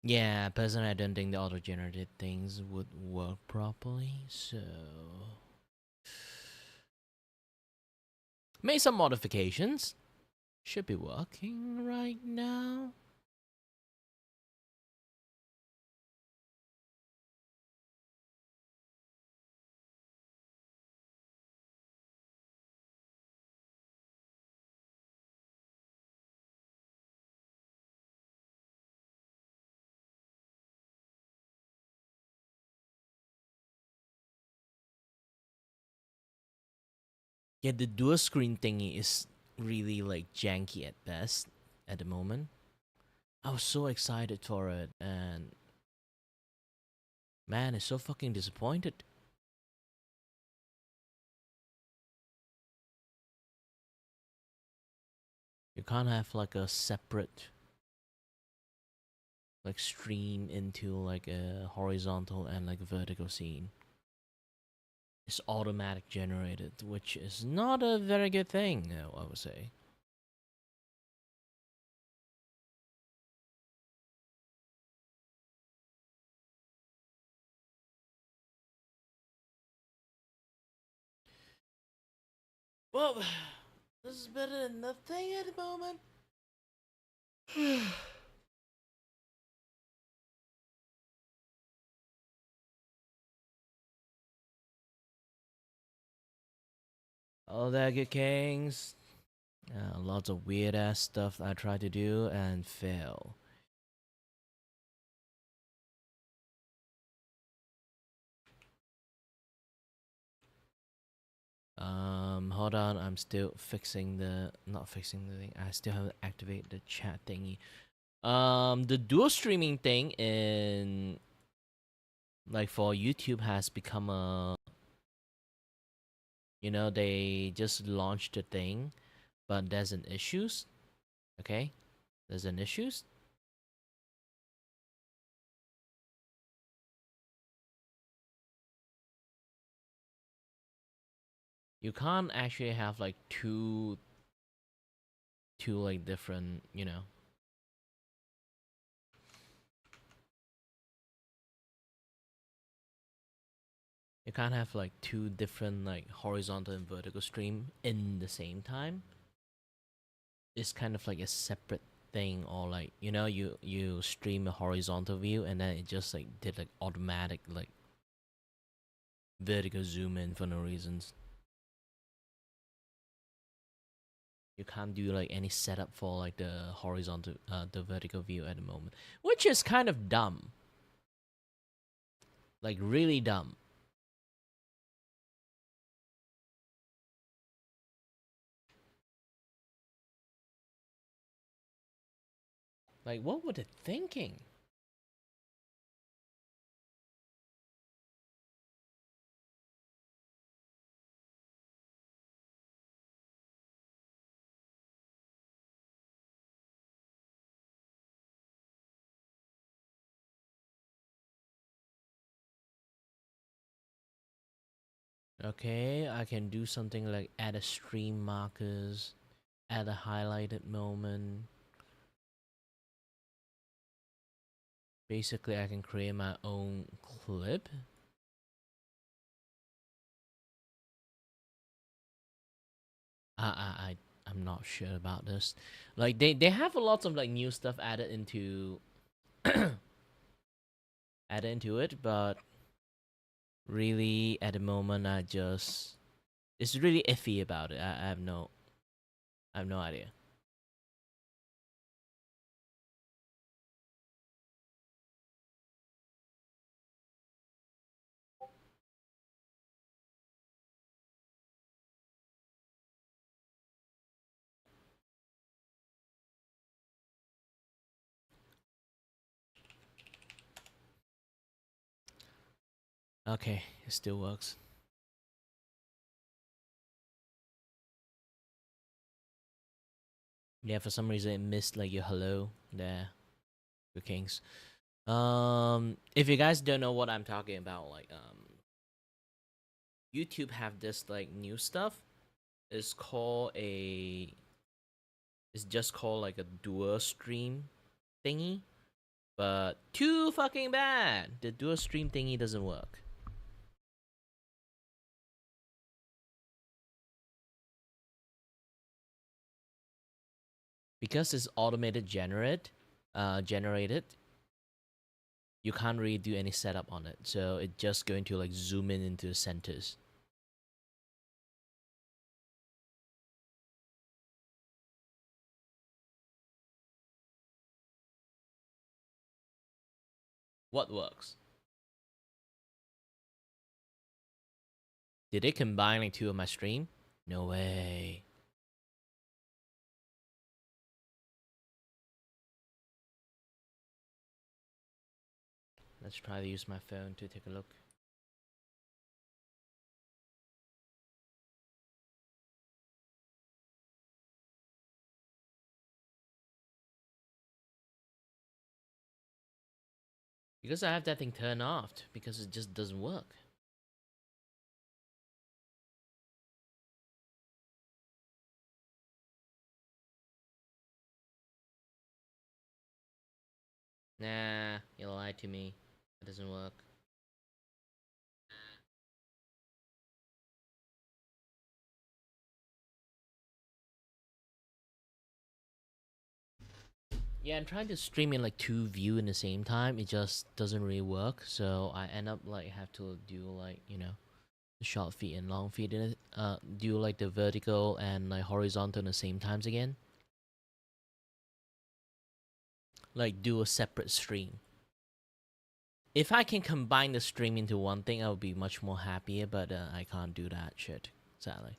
Yeah, personally, I don't think the auto-generated things would work properly, so made some modifications. Should be working right now. Yeah, the dual screen thingy is really like janky at best at the moment. I was so excited for it, and man, it's so fucking disappointed. You can't have like a separate like stream into like a horizontal and like a vertical scene. It's automatic generated, which is not a very good thing, I would say. Well, this is better than nothing at the moment. All that good kings. Lots of weird ass stuff I try to do and fail. Hold on, I'm still fixing the not fixing the thing. I still haven't activated the chat thingy. The dual streaming thing in like for YouTube has become a, they just launched the thing, but there's an issues. Okay, there's an issues. You can't actually have like two like different, you can't have like two different like horizontal and vertical stream in the same time. It's kind of like a separate thing, or like you stream a horizontal view and then it just like did like automatic like vertical zoom in for no reasons. You can't do like any setup for like the horizontal the vertical view at the moment, which is kind of dumb, like really dumb. Like what were they thinking? Okay, I can do something like add a stream markers, add a highlighted moment. Basically, I can create my own clip. I'm not sure about this. Like they have a lot of like new stuff added into it, but really at the moment it's really iffy about it. I have no idea. Okay, it still works. Yeah, for some reason it missed like your hello there, your kings. If you guys don't know what I'm talking about, like YouTube have this like new stuff. It's called a. It's just called like a dual stream thingy. But too fucking bad. The dual stream thingy doesn't work. Because it's automated generated, you can't really do any setup on it. So it's just going to like zoom in into the centers. What works? Did they combine like two of my stream? No way. Let's try to use my phone to take a look. Because I have that thing turned off, because it just doesn't work. Nah, you lied to me. It doesn't work. Yeah, I'm trying to stream in like two view in the same time. It just doesn't really work. So I end up like have to do like, you know, the short feed and long feed in it. Do like the vertical and like horizontal in the same times again. Like do a separate stream. If I can combine the stream into one thing, I would be much more happier. But I can't do that shit, sadly.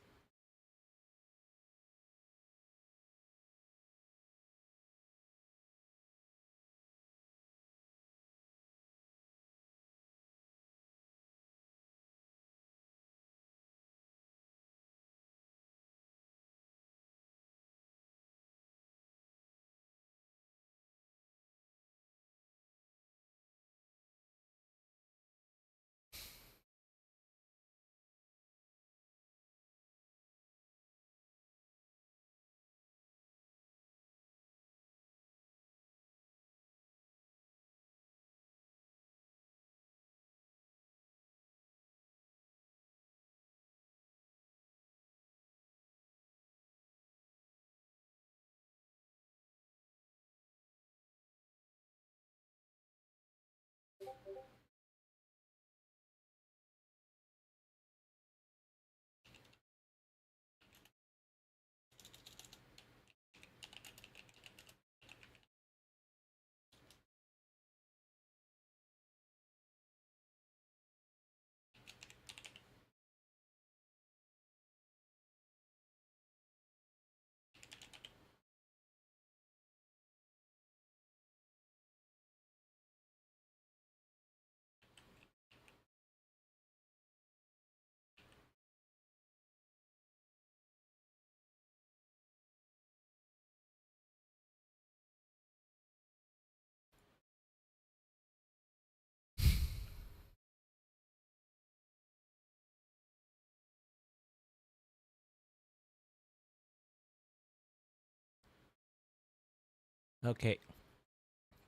Okay,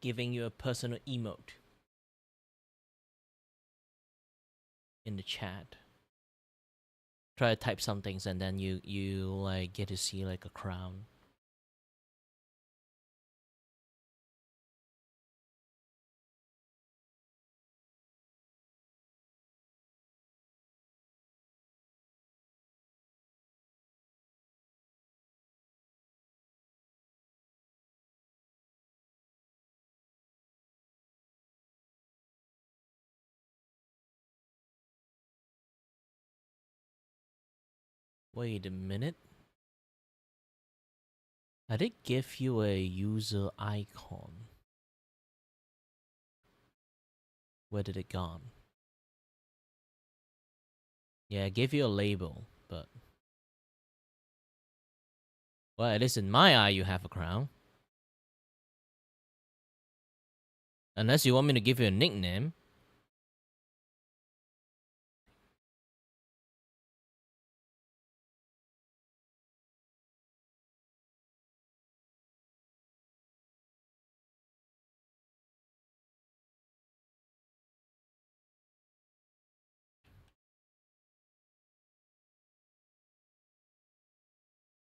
giving you a personal emote in the chat. Try to type some things and then you like get to see like a crown. Wait a minute. I did give you a user icon. Where did it gone? Yeah, I gave you a label, but well, at least in my eye, you have a crown. Unless you want me to give you a nickname.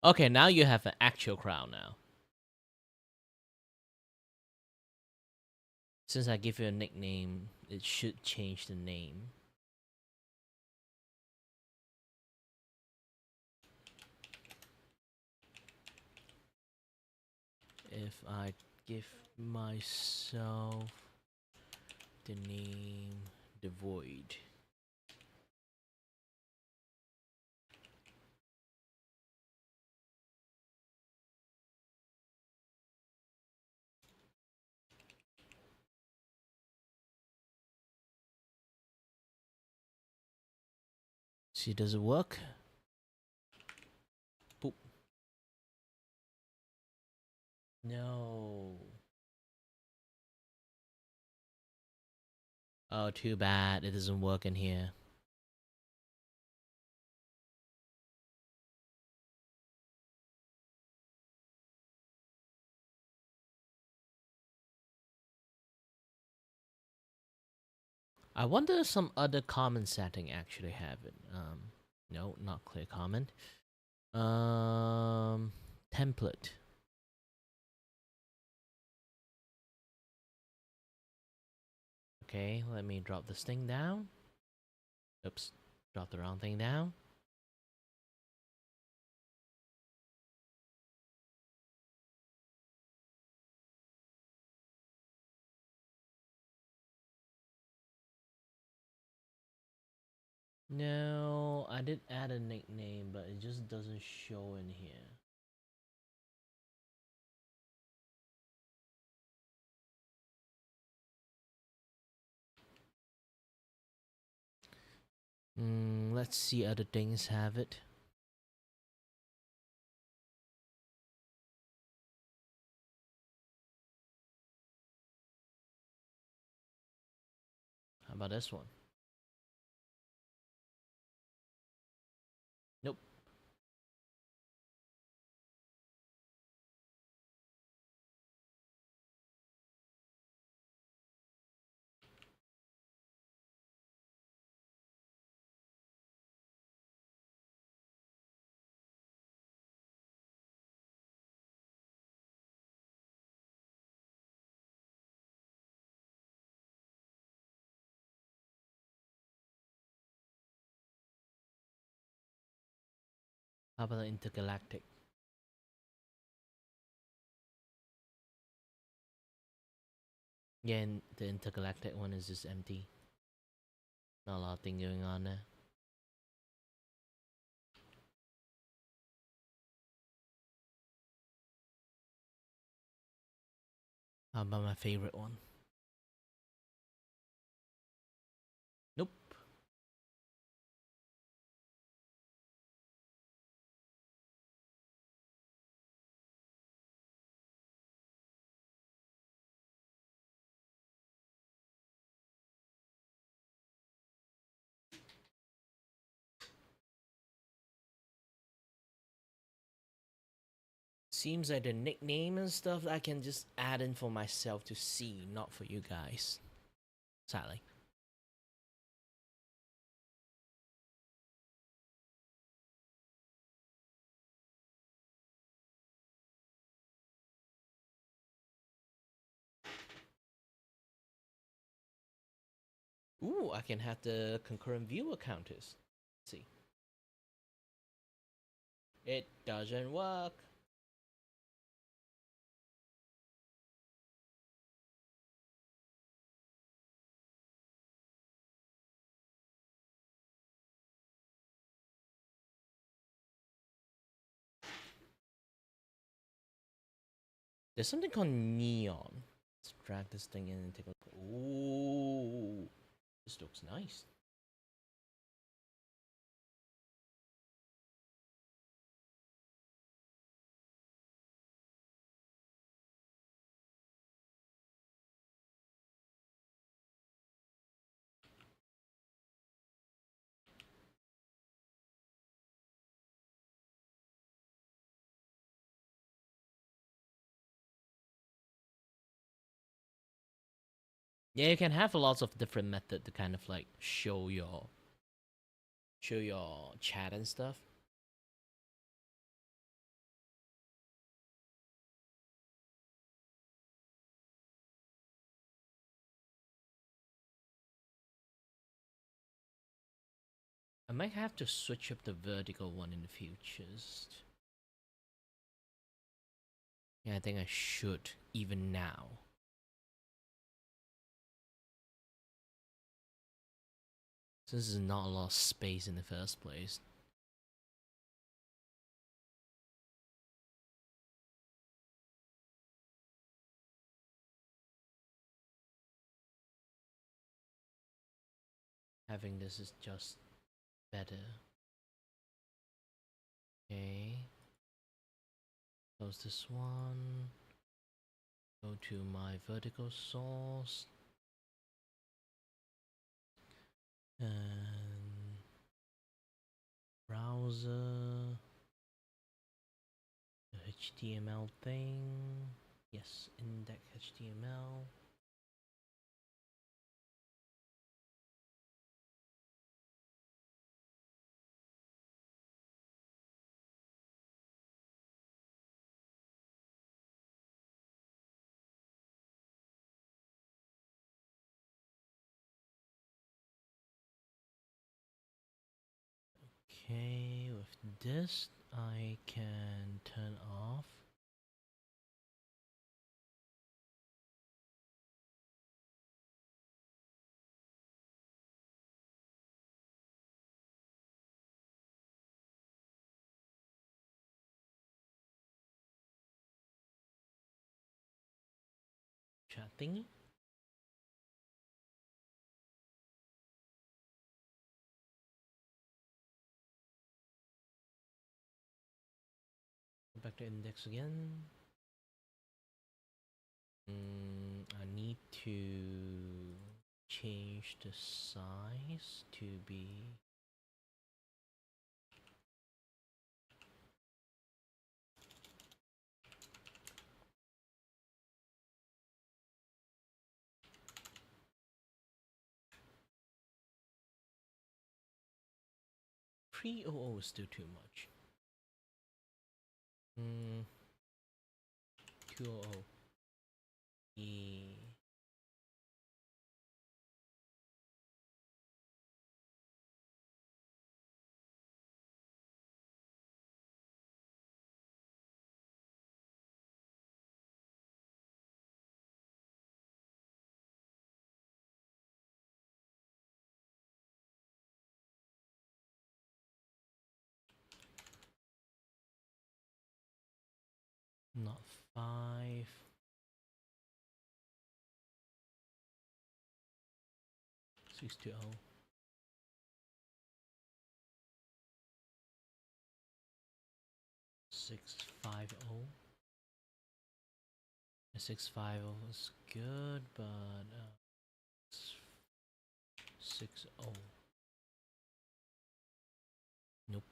Okay, now you have an actual crowd now. Since I give you a nickname, it should change the name. If I give myself the name The Void. See, does it work? Boop. No. Oh, too bad. It doesn't work in here. I wonder if some other common setting actually have it. No, not clear comment. Template. Okay, let me drop this thing down. Oops, drop the wrong thing down. No, I did add a nickname, but it just doesn't show in here. Let's see other things have it. How about this one? Nope. How about the intergalactic? Yeah, and the intergalactic one is just empty. Not a lot of thing going on there. How about my favorite one? Nope. Seems like the nickname and stuff I can just add in for myself to see, not for you guys. Sadly. Ooh, I can have the concurrent viewer counters. Let's see. It doesn't work. There's something called neon. Let's drag this thing in and take a look. Ooh, this looks nice. Yeah, you can have lots of different method to kind of like show your chat and stuff. I might have to switch up the vertical one in the futures. Yeah, I think I should, even now. Since there's not a lot of space in the first place. Having this is just better. Okay. Close this one. Go to my vertical source. And browser. The HTML thing. Yes, index HTML. Okay, with this, I can turn off. Chat thingy. Go back to index again. I need to change the size to be pre-OO is still too much. 200. Not 5. 620. 650. 650 is good, but 60. Nope.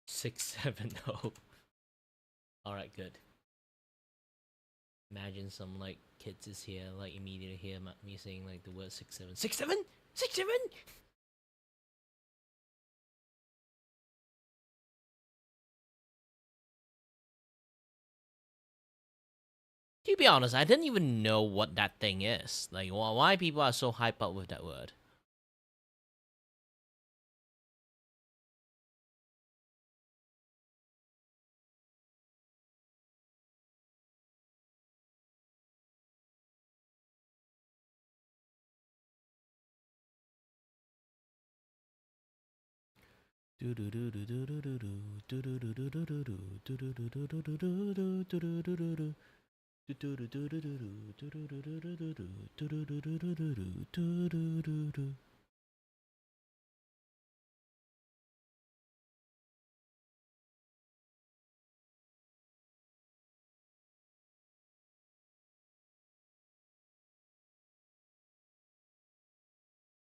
670. Alright, good. Imagine some like kids is here, like immediately hear me saying like the word 67. 67? 67? To be honest, I didn't even know what that thing is. Like, why people are so hyped up with that word?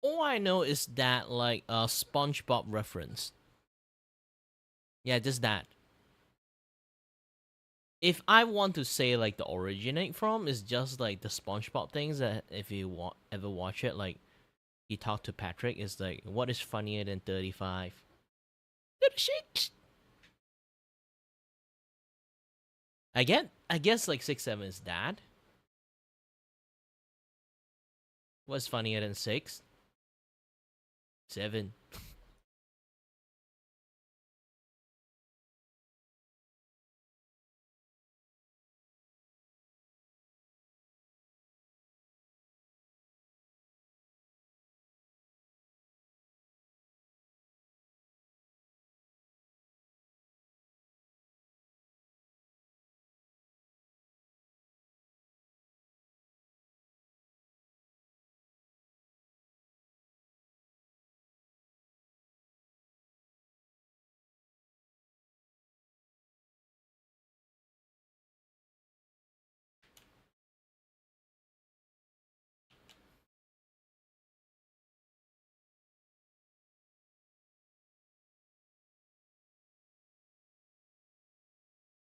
All I know is that like a SpongeBob reference. Yeah, just that. If I want to say like the originate from is just like the SpongeBob things that if you ever watch it, like he talked to Patrick is like, what is funnier than 35? 36. I guess like 6-7 is that. What's funnier than 6? 7.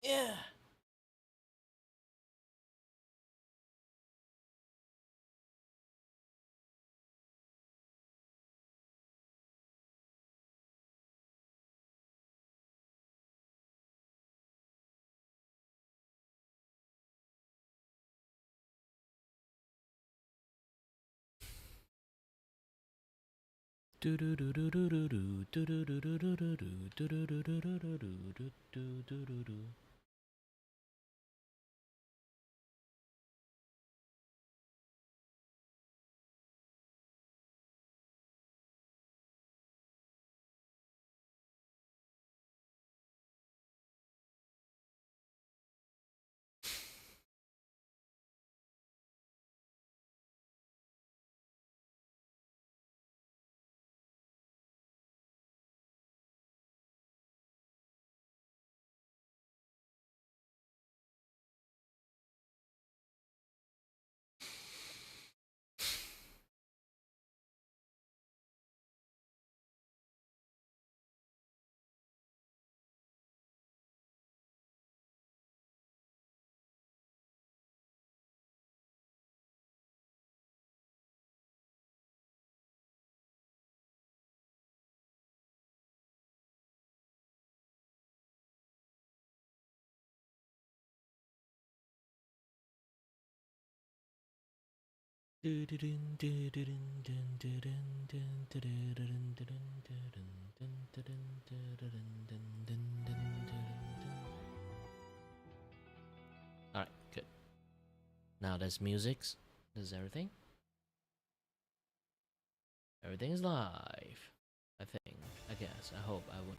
Yeah. Alright, good. Now there's musics. There's everything. Everything is live. I think. I guess. I hope. I would.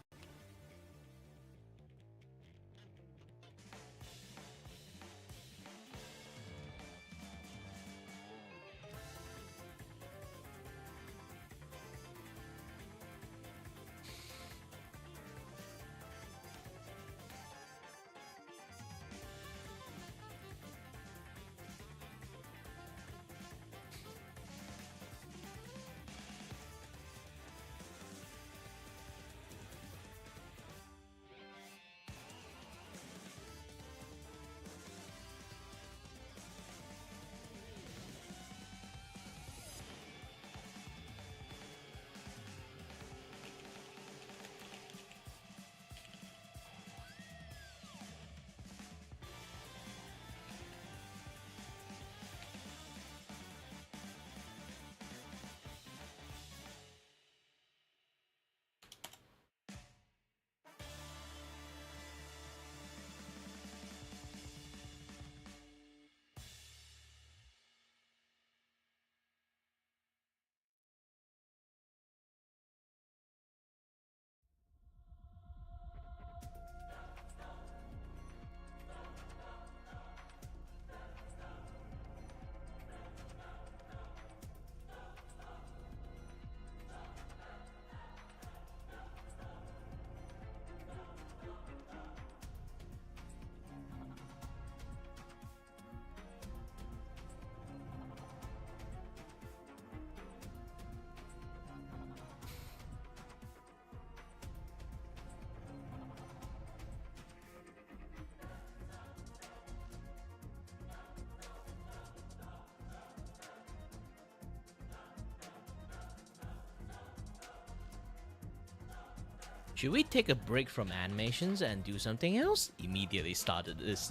Should we take a break from animations and do something else? Immediately started this.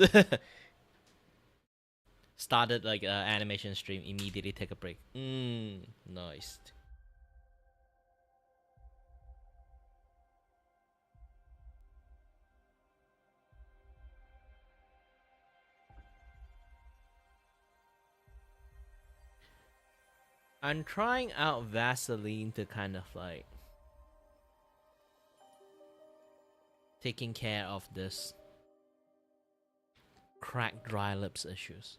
started like animation stream, immediately take a break. Nice. I'm trying out Vaseline to kind of like taking care of this cracked dry lips issues.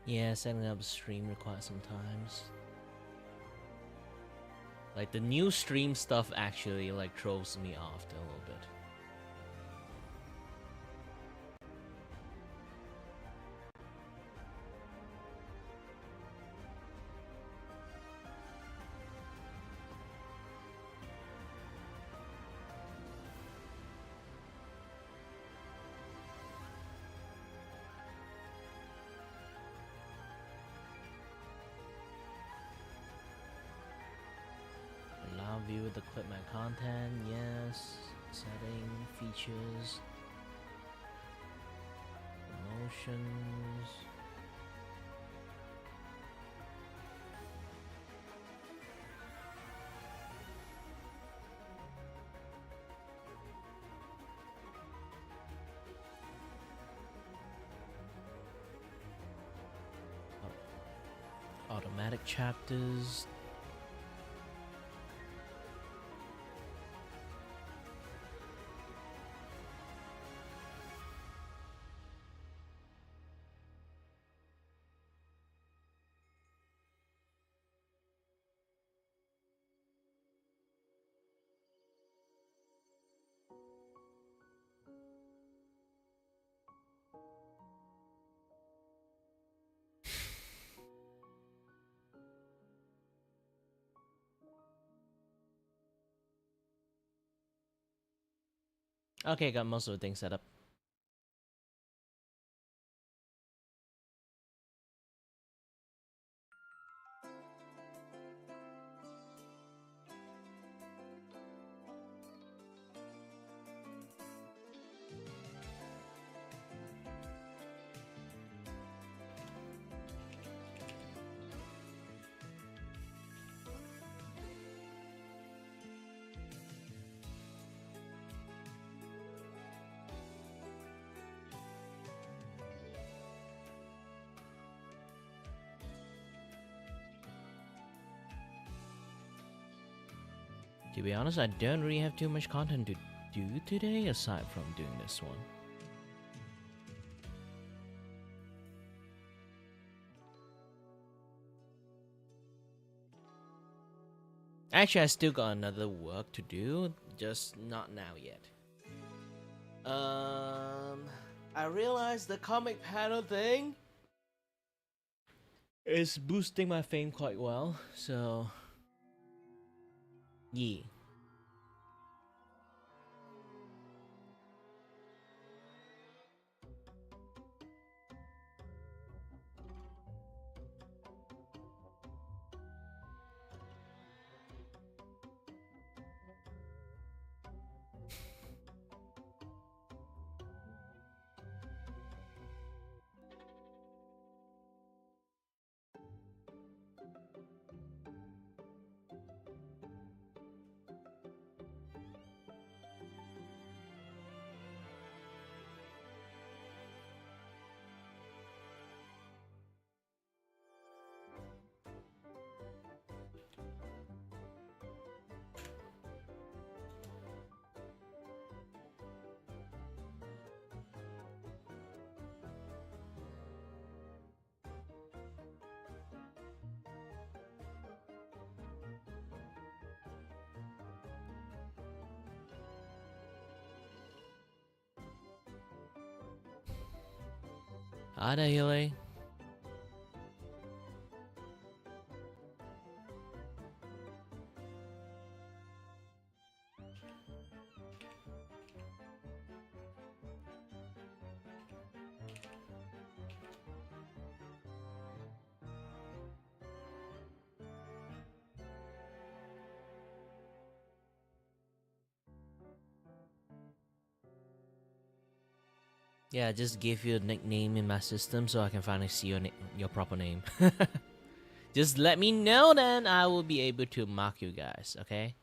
Yeah, setting up a stream requires some times. Like the new stream stuff actually like throws me off a little bit. Allow viewer to clip my content, yes. Setting, features, promotions. Automatic chapters. Okay, got most of the things set up. To be honest, I don't really have too much content to do today aside from doing this one. Actually, I still got another work to do, just not now yet. I realized the comic panel thing is boosting my fame quite well, so yeah. Hi there, Healy. Yeah, I just gave you a nickname in my system so I can finally see your proper name. Just let me know, then I will be able to mark you guys, okay?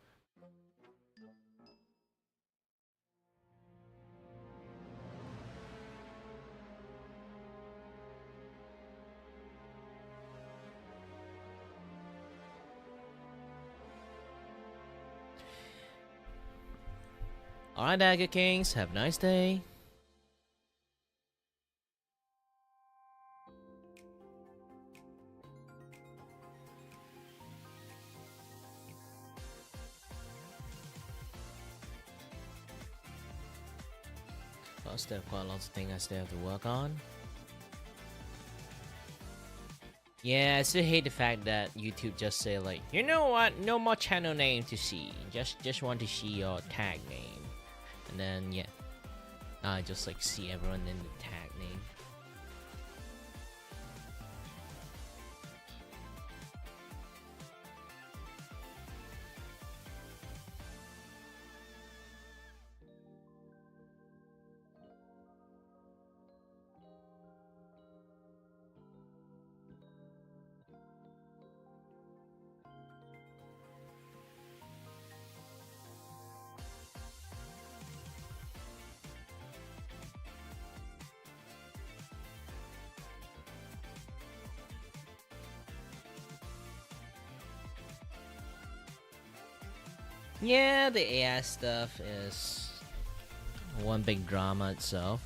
Alright, Dagger Kings, have a nice day. Well, still have quite lots of things I still have to work on. Yeah, I still hate the fact that YouTube just say like, you know what, no more channel name to see. Just want to see your tag name. And then yeah, I just like see everyone in the tag name. Yeah, the AI stuff is one big drama itself.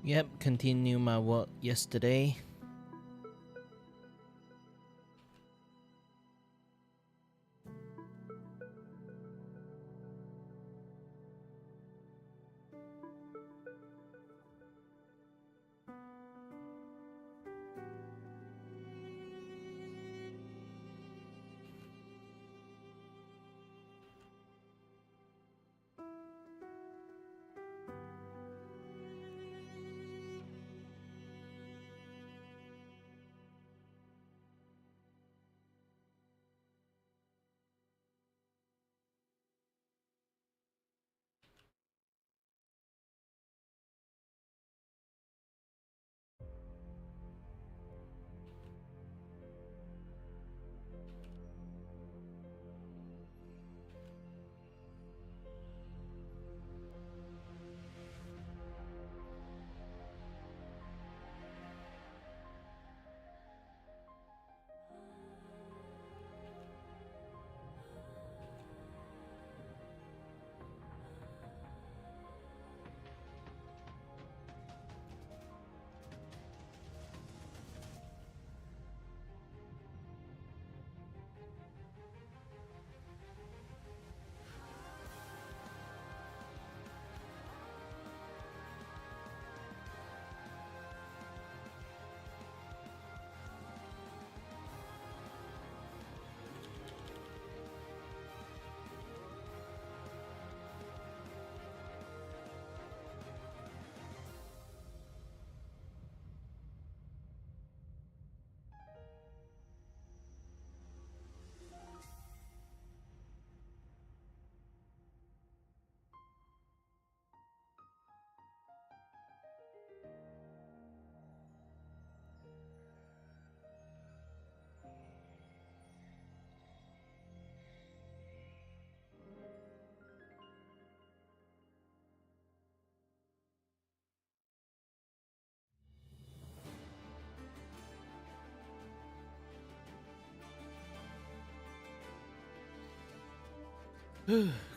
Yep, continue my work yesterday.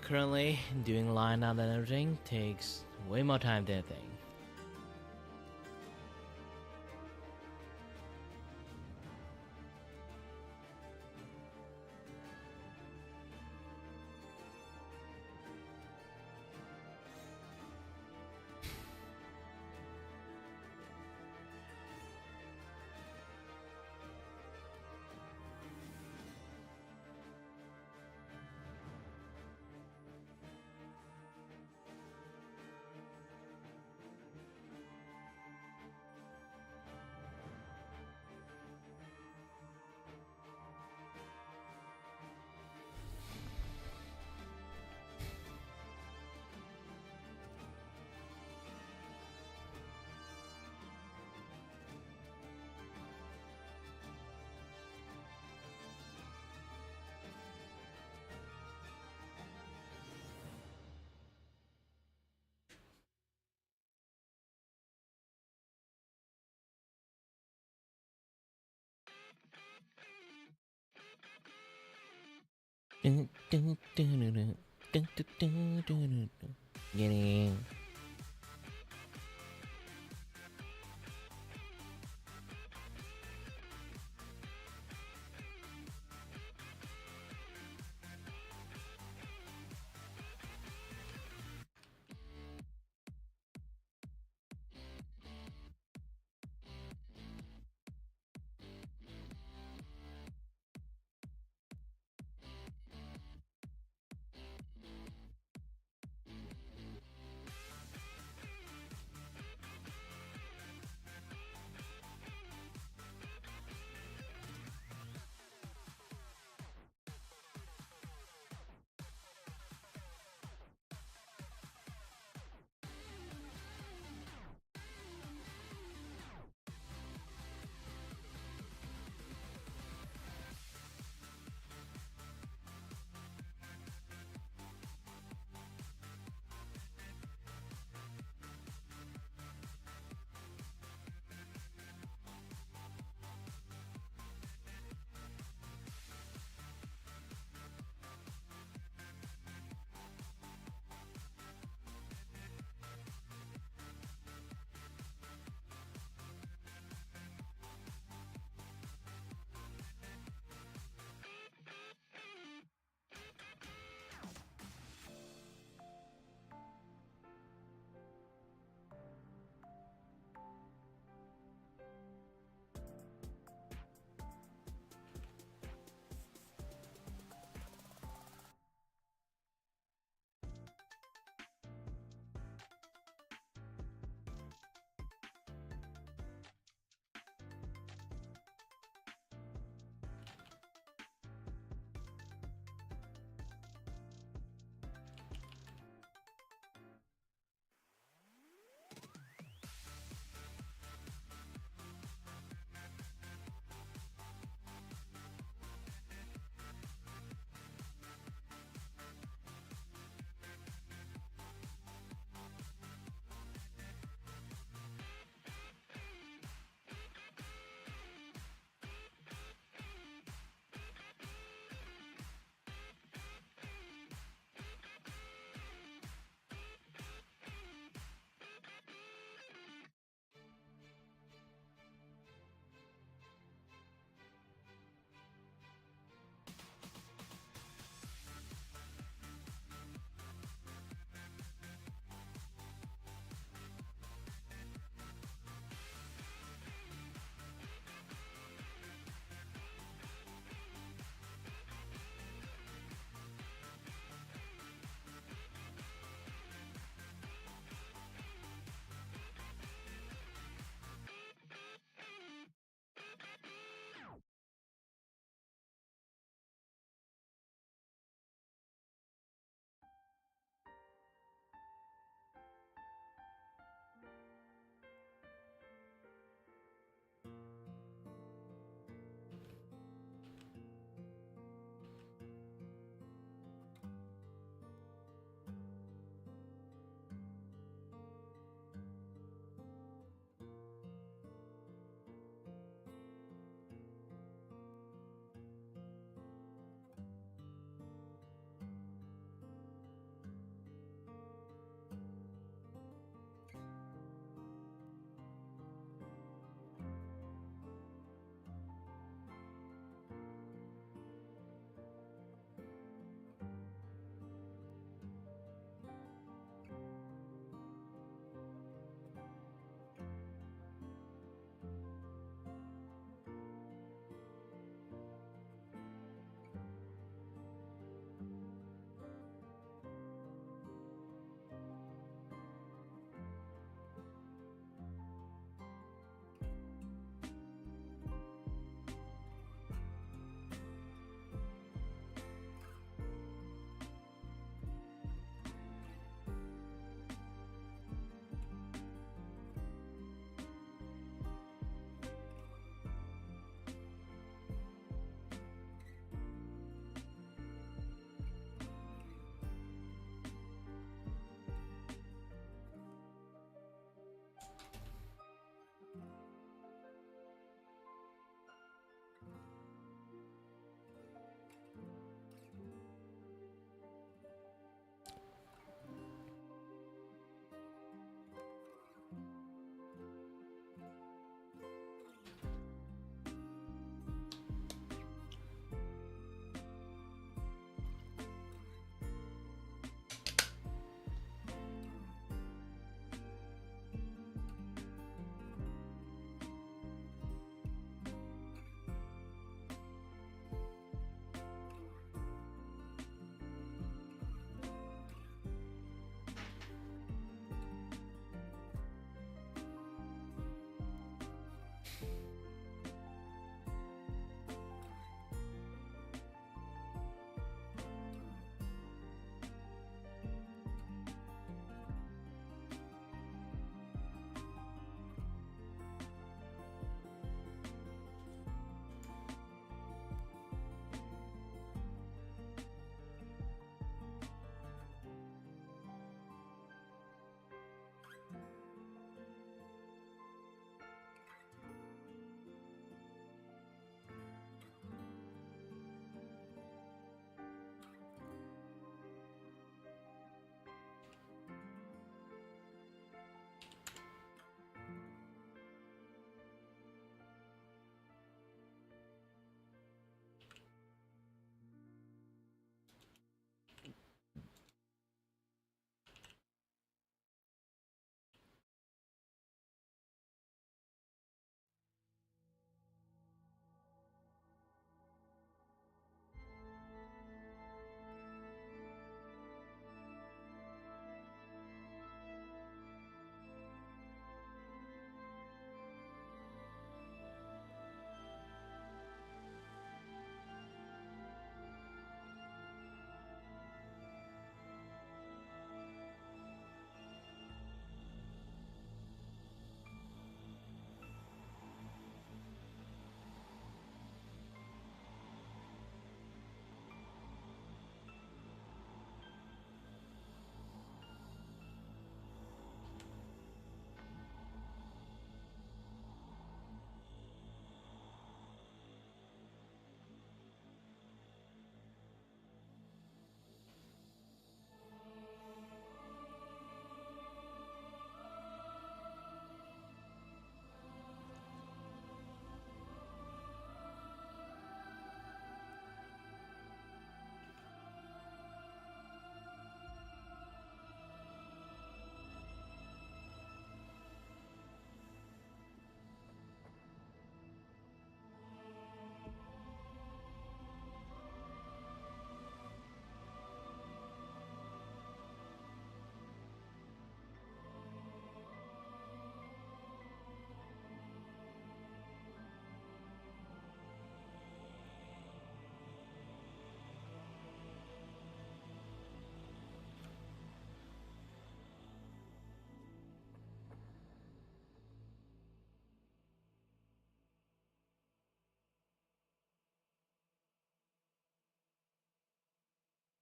Currently, doing line out and everything takes way more time than I think. Getting.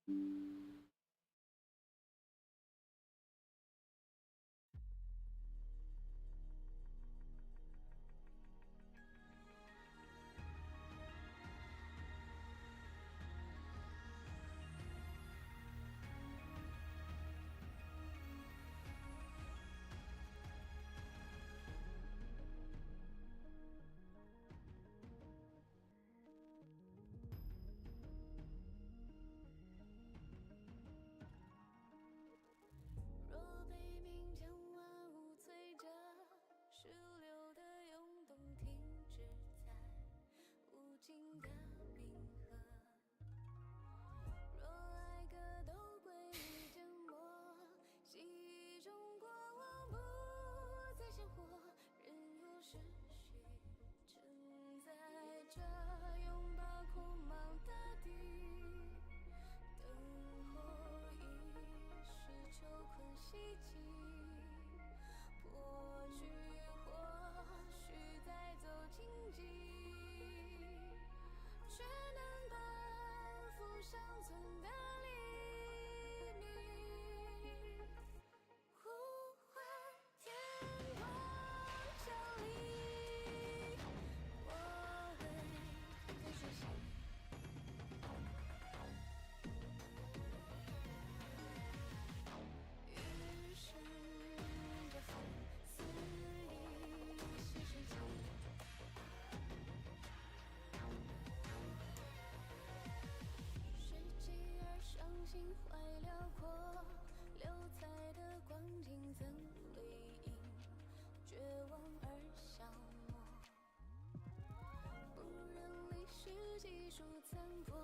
若被命将万物催着，水流的涌动停止在无尽的冰河。若爱歌都归于缄默，记忆中过往不再鲜活，任由思绪承载着拥抱空茫大地，等候一世囚困希冀，破局或许再走荆棘，却能奔赴生存的黎明，呼唤天光降临，我为你睡醒。余生这风肆意细水记，水继而伤心怀辽阔，流彩的光景怎为因绝望而消磨？不忍历史记述残破，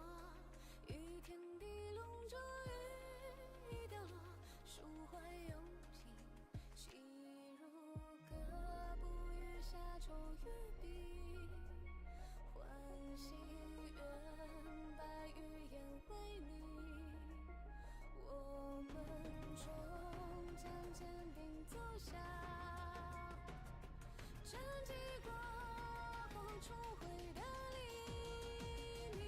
与天地笼罩，雨已掉落，抒怀用尽，细如歌，不语下愁与笔，欢喜愿把语言为你，我们终将坚定走向沉寂过后重回的黎明，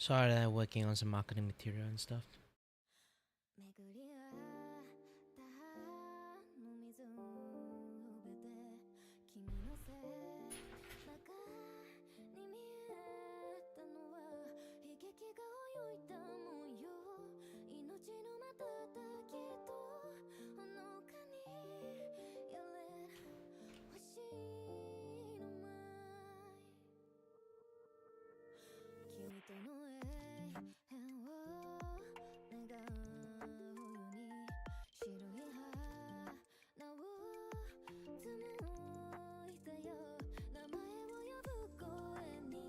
Sorry that I'm working on some marketing material and stuff. 巡り合ったの水辺で君の背中に見えたのは悲劇が泳いだ模様命の瞬きとほのかに揺れる星の舞君との永遠を願う冬に白い花を紡いだよ名前を呼ぶ声に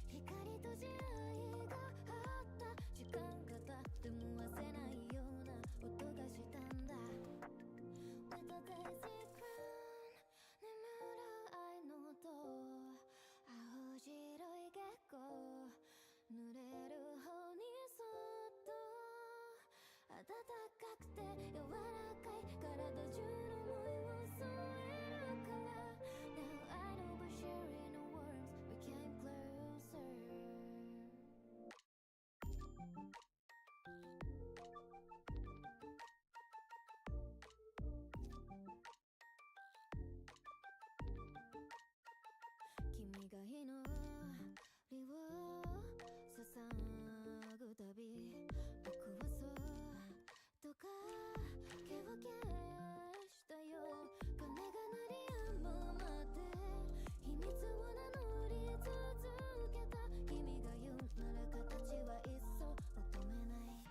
光と地合があった時間が経っても忘れないような音がしたんだ With a daisy crown 眠る愛の音青白い月光濡れる方にそっと暖かくて柔らかい体中の想いを添えるから Now I know by sharing the words we came closer 君が祈りを捧ぐたび僕はそっと影を消したよ鐘が鳴り止むまで秘密を名乗り続けた君が言うなら形はいっそ求めない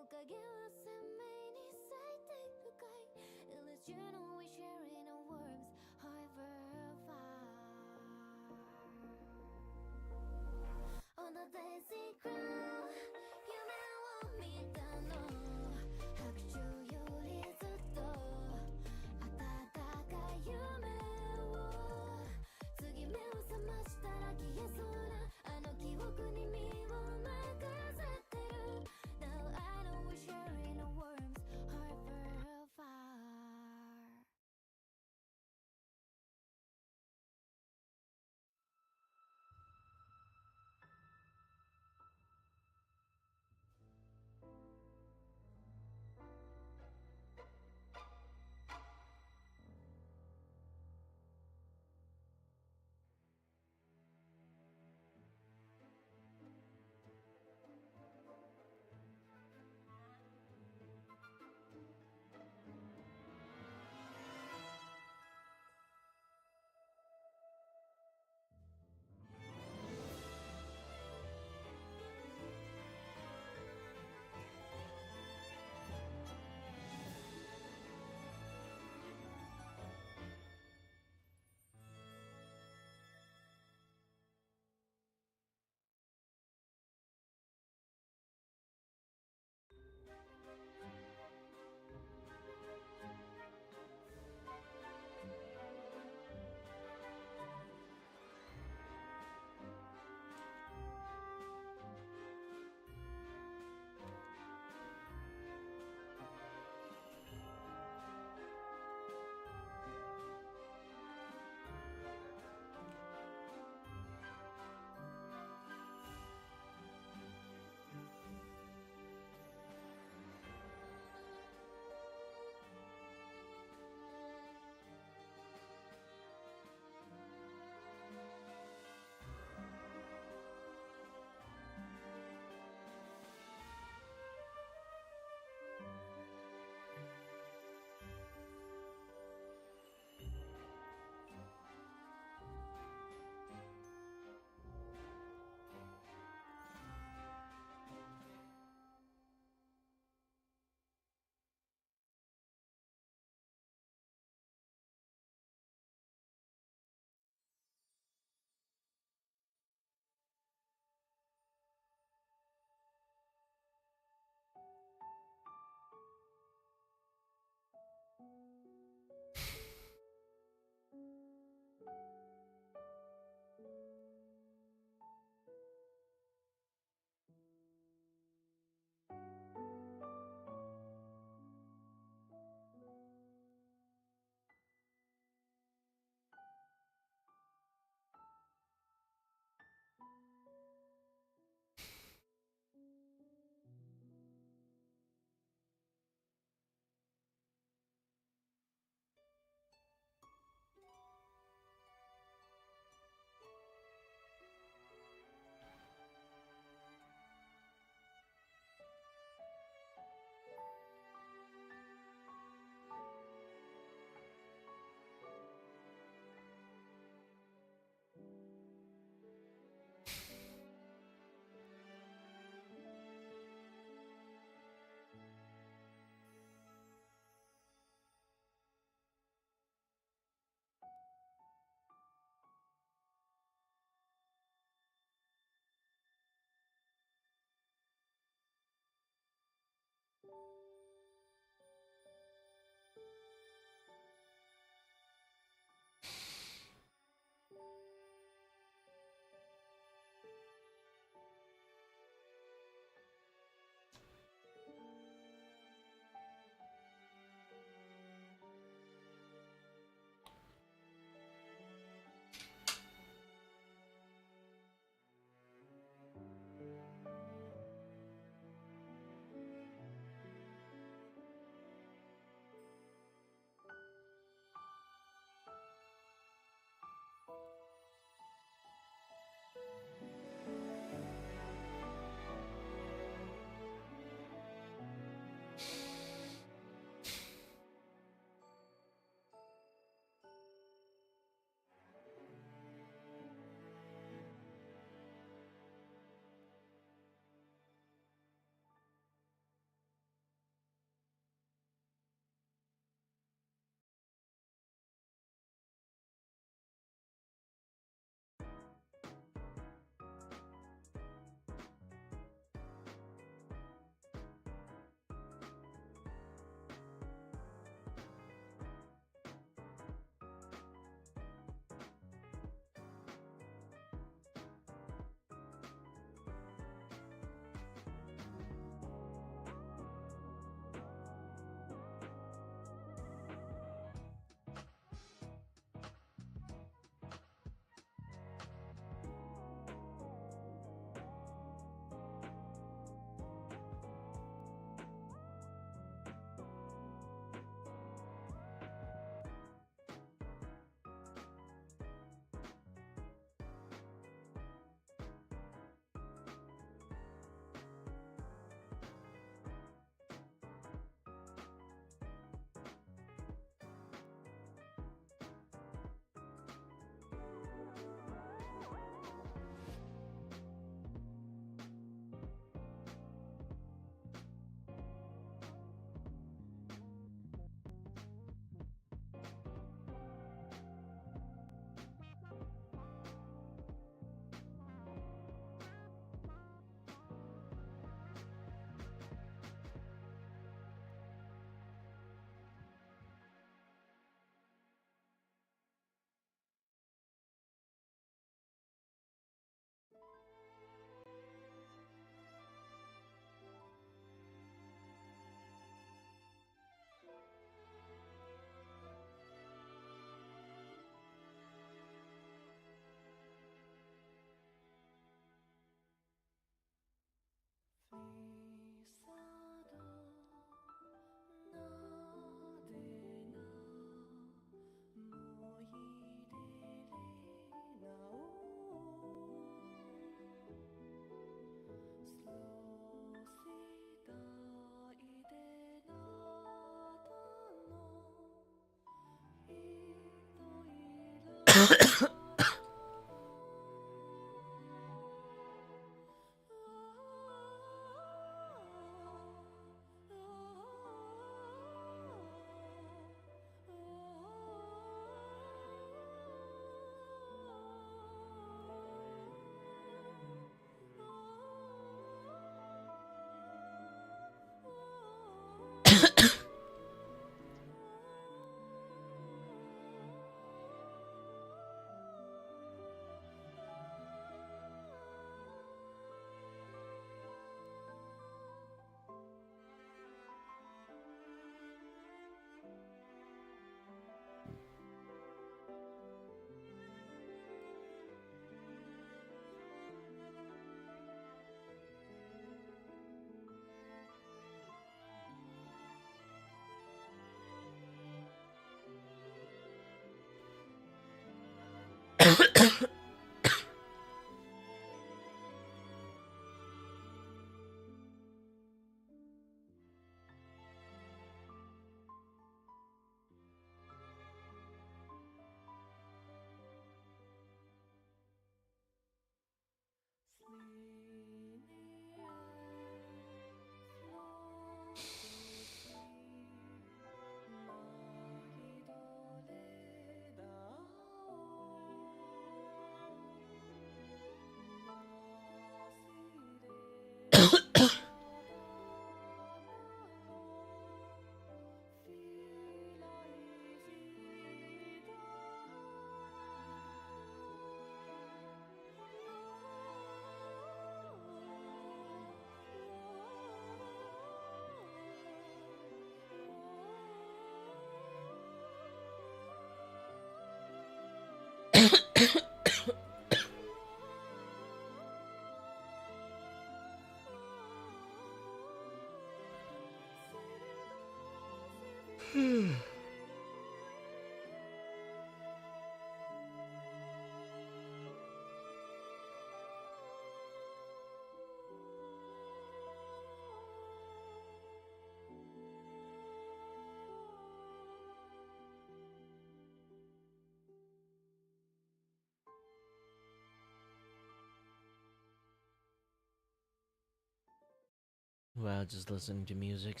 Well, just listening to music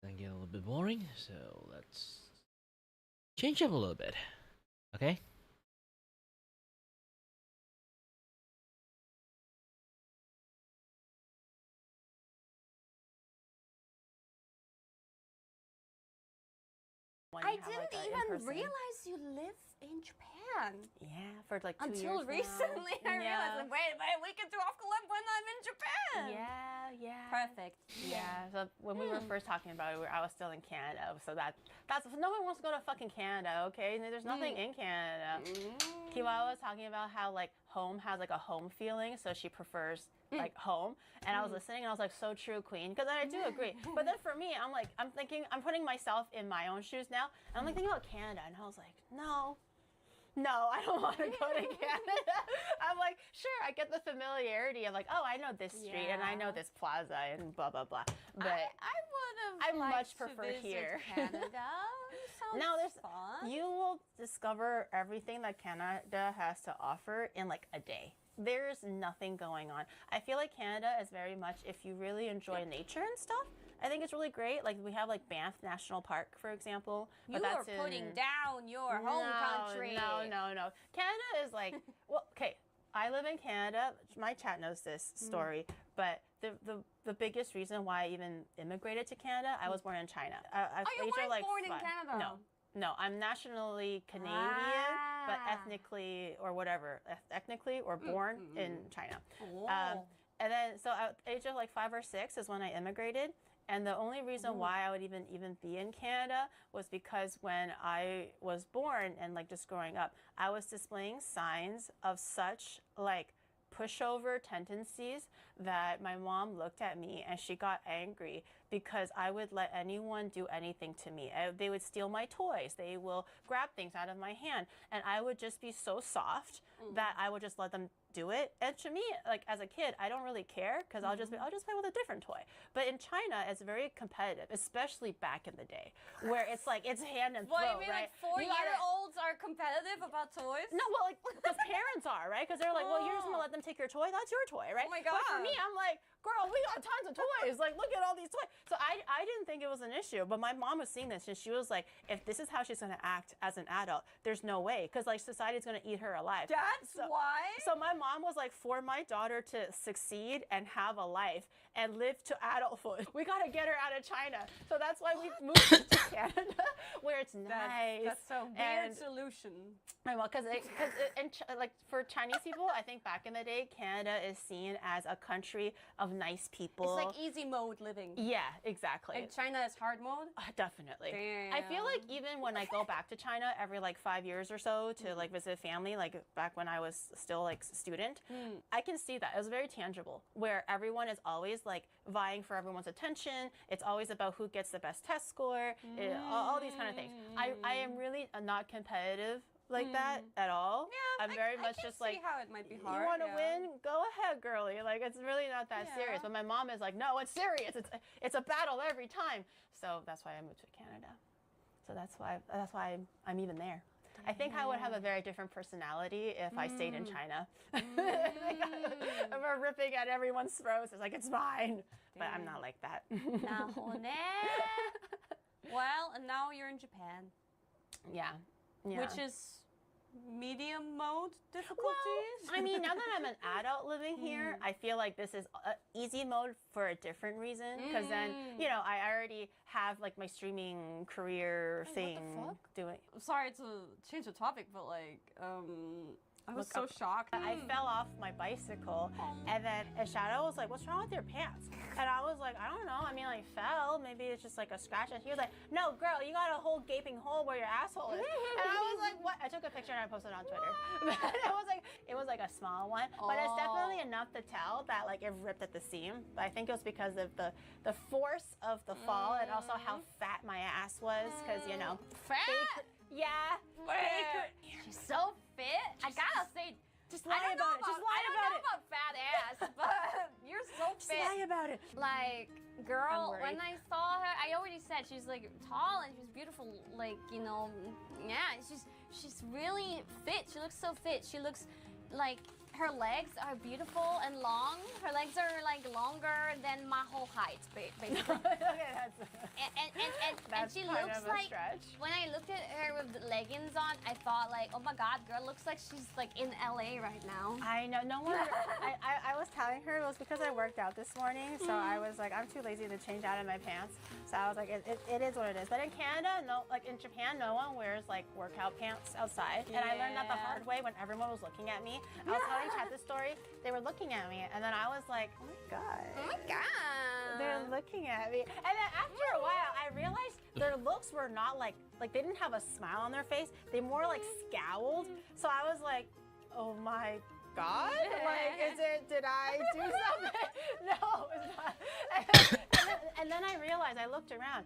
can get a little bit boring, so let's change up a little bit. Okay? I didn't even realize you live in Japan. Yeah, for like 2 years Until now. recently, I realized, like, wait, we can do off collab when I'm in Japan. Yeah. Perfect. Yeah. So when we were first talking about it, I was still in Canada. So that's no one wants to go to fucking Canada, okay? There's nothing in Canada. Kiwa was talking about how like home has like a home feeling, so she prefers like home. And I was listening, and I was like, so true, Queen, because I do agree. But then for me, I'm thinking, I'm putting myself in my own shoes now, and I'm like thinking about Canada, and I was like, no, I don't want to go to Canada. I'm like, sure, I get the familiarity of like, oh, I know this street and I know this plaza and blah blah blah. But I would have much prefer here. Canada. Now there's fun. you will discover everything that Canada has to offer in like a day. There's nothing going on. I feel like Canada is very much, if you really enjoy nature and stuff, I think it's really great. Like we have like Banff National Park, for example. But you are putting down your home country. No. Canada is like, well, okay. I live in Canada. My chat knows this story, but the biggest reason why I even immigrated to Canada, I was born in China. You weren't born in Canada? No, I'm nationally Canadian, but ethnically or whatever, ethnically or born in China. And then, so at the age of like 5 or 6 is when I immigrated. And the only reason why I would even be in Canada was because when I was born and like just growing up, I was displaying signs of such like pushover tendencies that my mom looked at me and she got angry because I would let anyone do anything to me. They would steal my toys. They will grab things out of my hand. And I would just be so soft that I would just let them do it. And to me, like as a kid, I don't really care because I'll just play with a different toy. But in China, it's very competitive, especially back in the day, where it's like it's hand and throat, Well, you mean right? like 4-year-olds are competitive about toys? No, well, like because parents are, right? Because they're like, well, you're just gonna let them take your toy. That's your toy, right? Oh my But for God. me, I'm like, girl, we got tons of toys. Like, look at all these toys. So I didn't think it was an issue. But my mom was seeing this, and she was like, if this is how she's gonna act as an adult, there's no way, because like society's gonna eat her alive. That's why? So my mom was like, for my daughter to succeed and have a life and live to adulthood, we gotta get her out of China. So that's why we moved to Canada, where it's nice. That's a weird solution. Well, because like for Chinese people, I think back in the day, Canada is seen as a country of nice people. It's like easy mode living. Yeah, exactly. And China is hard mode? Definitely. I feel like Damn. even when I go back to China every like 5 years or so to like visit family, like back when I was still like a student, I can see that. It was very tangible, where everyone is always like vying for everyone's attention. It's always about who gets the best test score, all these kind of things. I am really not competitive like that at all. Yeah, I'm very much I can just like, see how it might be hard. you want to yeah. win? Go ahead, girlie. Like it's really not that serious. But my mom is like, no, it's serious. It's a battle every time. So that's why I moved to Canada. So that's why I'm even there. I think I would have a very different personality if I stayed in China. We're ripping at everyone's throats. It's like, it's fine. But I'm not like that. Well, and now you're in Japan, Yeah. which is medium mode difficulties. Well, I mean, now that I'm an adult living here, I feel like this is easy mode for a different reason. Because then, you know, I already have like my streaming career thing fuck? doing. Sorry to change the topic, but like, I was so shocked. I fell off my bicycle, and then Shadow was like, "What's wrong with your pants?" And I was like, "I don't know. I mean, I fell. Maybe it's just like a scratch." And he was like, "No, girl, you got a whole gaping hole where your asshole is." And I was like, "What?" I took a picture and I posted it on Twitter. it was like a small one, but it's definitely enough to tell that like it ripped at the seam. But I think it was because of the force of the fall and also how fat my ass was, because you know, Fat? yeah, She's so fit. I gotta say, just lie I don't about know it. Just about, lie I don't about know it. about fat ass, but you're so Just fit. lie about it. Like, girl, worried. when I saw her, I already said she's like tall and she's beautiful. Like, you know, yeah, she's really fit. She looks so fit. She looks like her legs are beautiful and long. Her legs are like longer than my whole height, basically. Okay, and that's she kind looks of a like, stretch. when I looked at her with the leggings on, I thought like, oh my God, girl looks like she's like in LA right now. I know. No one. I was telling her it was because I worked out this morning, so I was like, I'm too lazy to change out of my pants. So I was like, it is what it is. But in Canada, no, like in Japan, no one wears like workout pants outside. And I learned that the hard way when everyone was looking at me. I was telling Chat this story. They were looking at me, and then I was like, oh my God. Oh my God. They're looking at me. And then after a while, I realized their looks were not like they didn't have a smile on their face. They more like scowled. So I was like, oh my God. Like, did I do something? No, it's not. And then I realized, I looked around.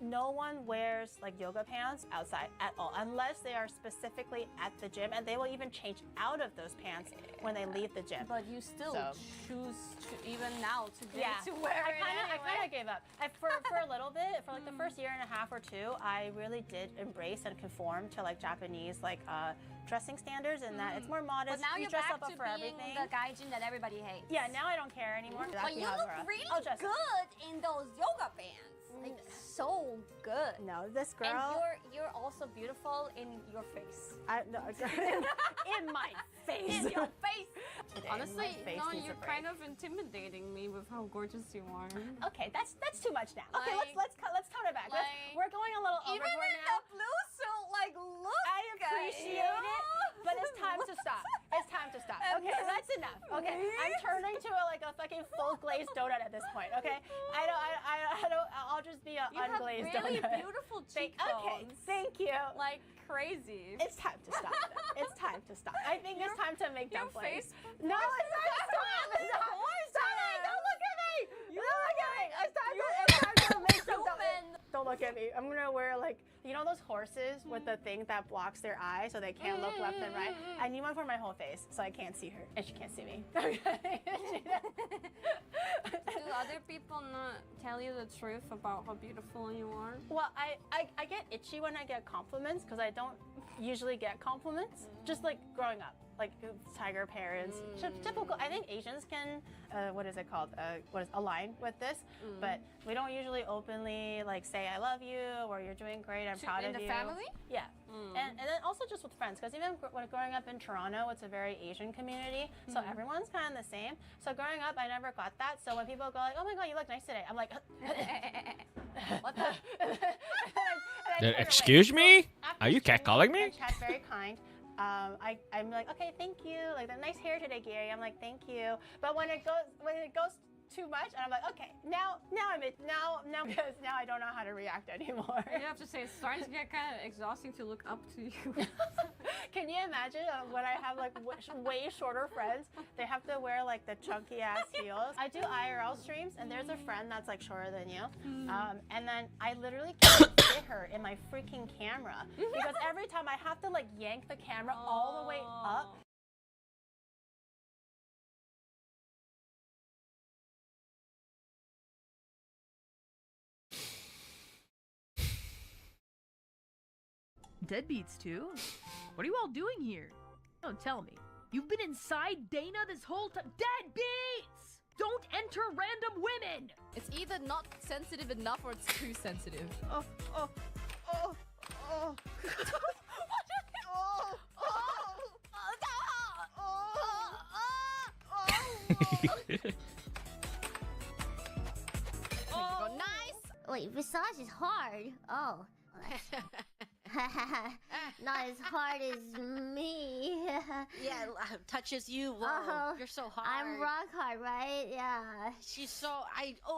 No one wears like yoga pants outside at all, unless they are specifically at the gym, and they will even change out of those pants when they leave the gym. But you still So. choose to, even now today, Yeah, to wear I it kind of gave up. For a little bit, for like the first year and a half or two, I really did embrace and conform to like Japanese like dressing standards, and that it's more modest. But now you you're dress back up to for being everything. the gaijin that everybody hates. Yeah, now I don't care anymore. But you look really good in those yoga pants. Like, so good. No, this And girl. you're also beautiful in your face. No, in my face. In your face. Honestly, Honestly, no, you're kind of intimidating me with how gorgeous you are. Okay, that's too much now. Okay, Like- let's tone it back. like- We're going a little Even overboard in now. the blue suit, like, look. I appreciate it, but it's time to stop. It's time to stop. Okay, that's enough. Okay, I'm turning to a fucking full glazed donut at this point. Okay, I'll just be an You have unglazed really donut. beautiful Okay, cheekbones. thank you. Like crazy. It's time to stop. It's time to stop. I think it's time to make Your dumplings. face. No, it's not. Stop it! Don't look at me! Don't look at me! It's time to make some dumplings. Don't look at me. I'm gonna wear those horses with the thing that blocks their eye so they can't look left and right. I need one for my whole face so I can't see her and she can't see me. Okay. Do other people not tell you the truth about how beautiful you are? Well, I get itchy when I get compliments because I don't usually get compliments. Just like growing up, like tiger parents, typical. I think Asians can, what is it called? Align with this, but we don't usually openly say I love you or you're doing great. I'm proud of you. In the family? Yeah, and then also just with friends because even when growing up in Toronto, it's a very Asian community, so everyone's kind of the same. So growing up, I never got that. So when people go like, "Oh my God, you look nice today," I'm like, "What the?" Excuse me? Are you catcalling me? Chat's very kind. I'm like, okay, thank you. Like, the nice hair today, Gary. I'm like, thank you. But when it goes too much, and I'm like, okay, now because now I don't know how to react anymore. You have to say it's starting to get kind of exhausting to look up to you. Can you imagine when I have way shorter friends? They have to wear the chunky ass heels. I do IRL streams, and there's a friend that's shorter than you, and then I literally can't fit her in my freaking camera because every time I have to yank the camera all the way up. Deadbeats too? What are you all doing here? Don't tell me. You've been inside Dana this whole time. Deadbeats! Don't enter random women! It's either not sensitive enough or it's too sensitive. Nice! Wait, massage is hard. Oh. Not as hard as me. Yeah, touches you. Whoa, Oh, you're so hard. I'm rock hard, right? Yeah. She's so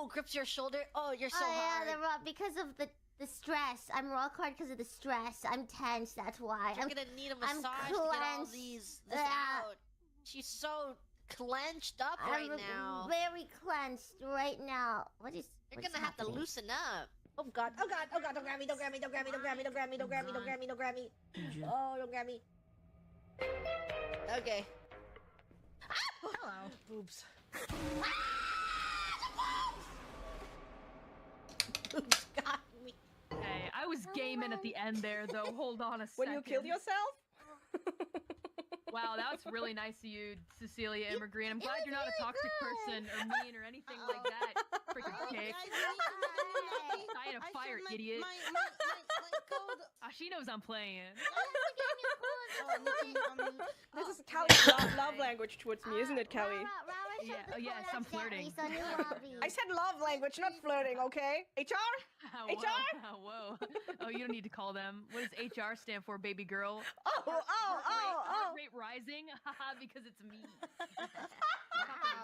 grips your shoulder. Oh, you're so hard. Yeah, the rock because of the stress. I'm rock hard because of the stress. I'm tense. That's why. You're gonna need a massage to get all this out. She's so clenched up right now. Very clenched right now. You're gonna have to loosen up. Oh God! Oh God! Oh God! Don't grab me! Don't grab me! Don't grab me! Don't grab me! Don't grab me! Don't grab me! Don't grab me! Don't grab me! Oh! Don't grab me! Okay. Hello. Boobs. Boobs got me. Hey, I was gaming at the end there, though. Hold on a second. When you killed yourself? Wow, that was really nice of you, Cecilia Immergreen. I'm glad you're not a toxic person or mean or anything like that. Freaking kick. Die in a fire, idiot. My code. She knows I'm playing. This is Callie's love language towards me, isn't it, Callie? Yeah, oh yes, I'm flirting. I said love language, not flirting, okay? HR? Whoa, HR? Whoa. Oh, you don't need to call them. What does HR stand for, baby girl? Oh. Heart rate rising? Haha, because it's me.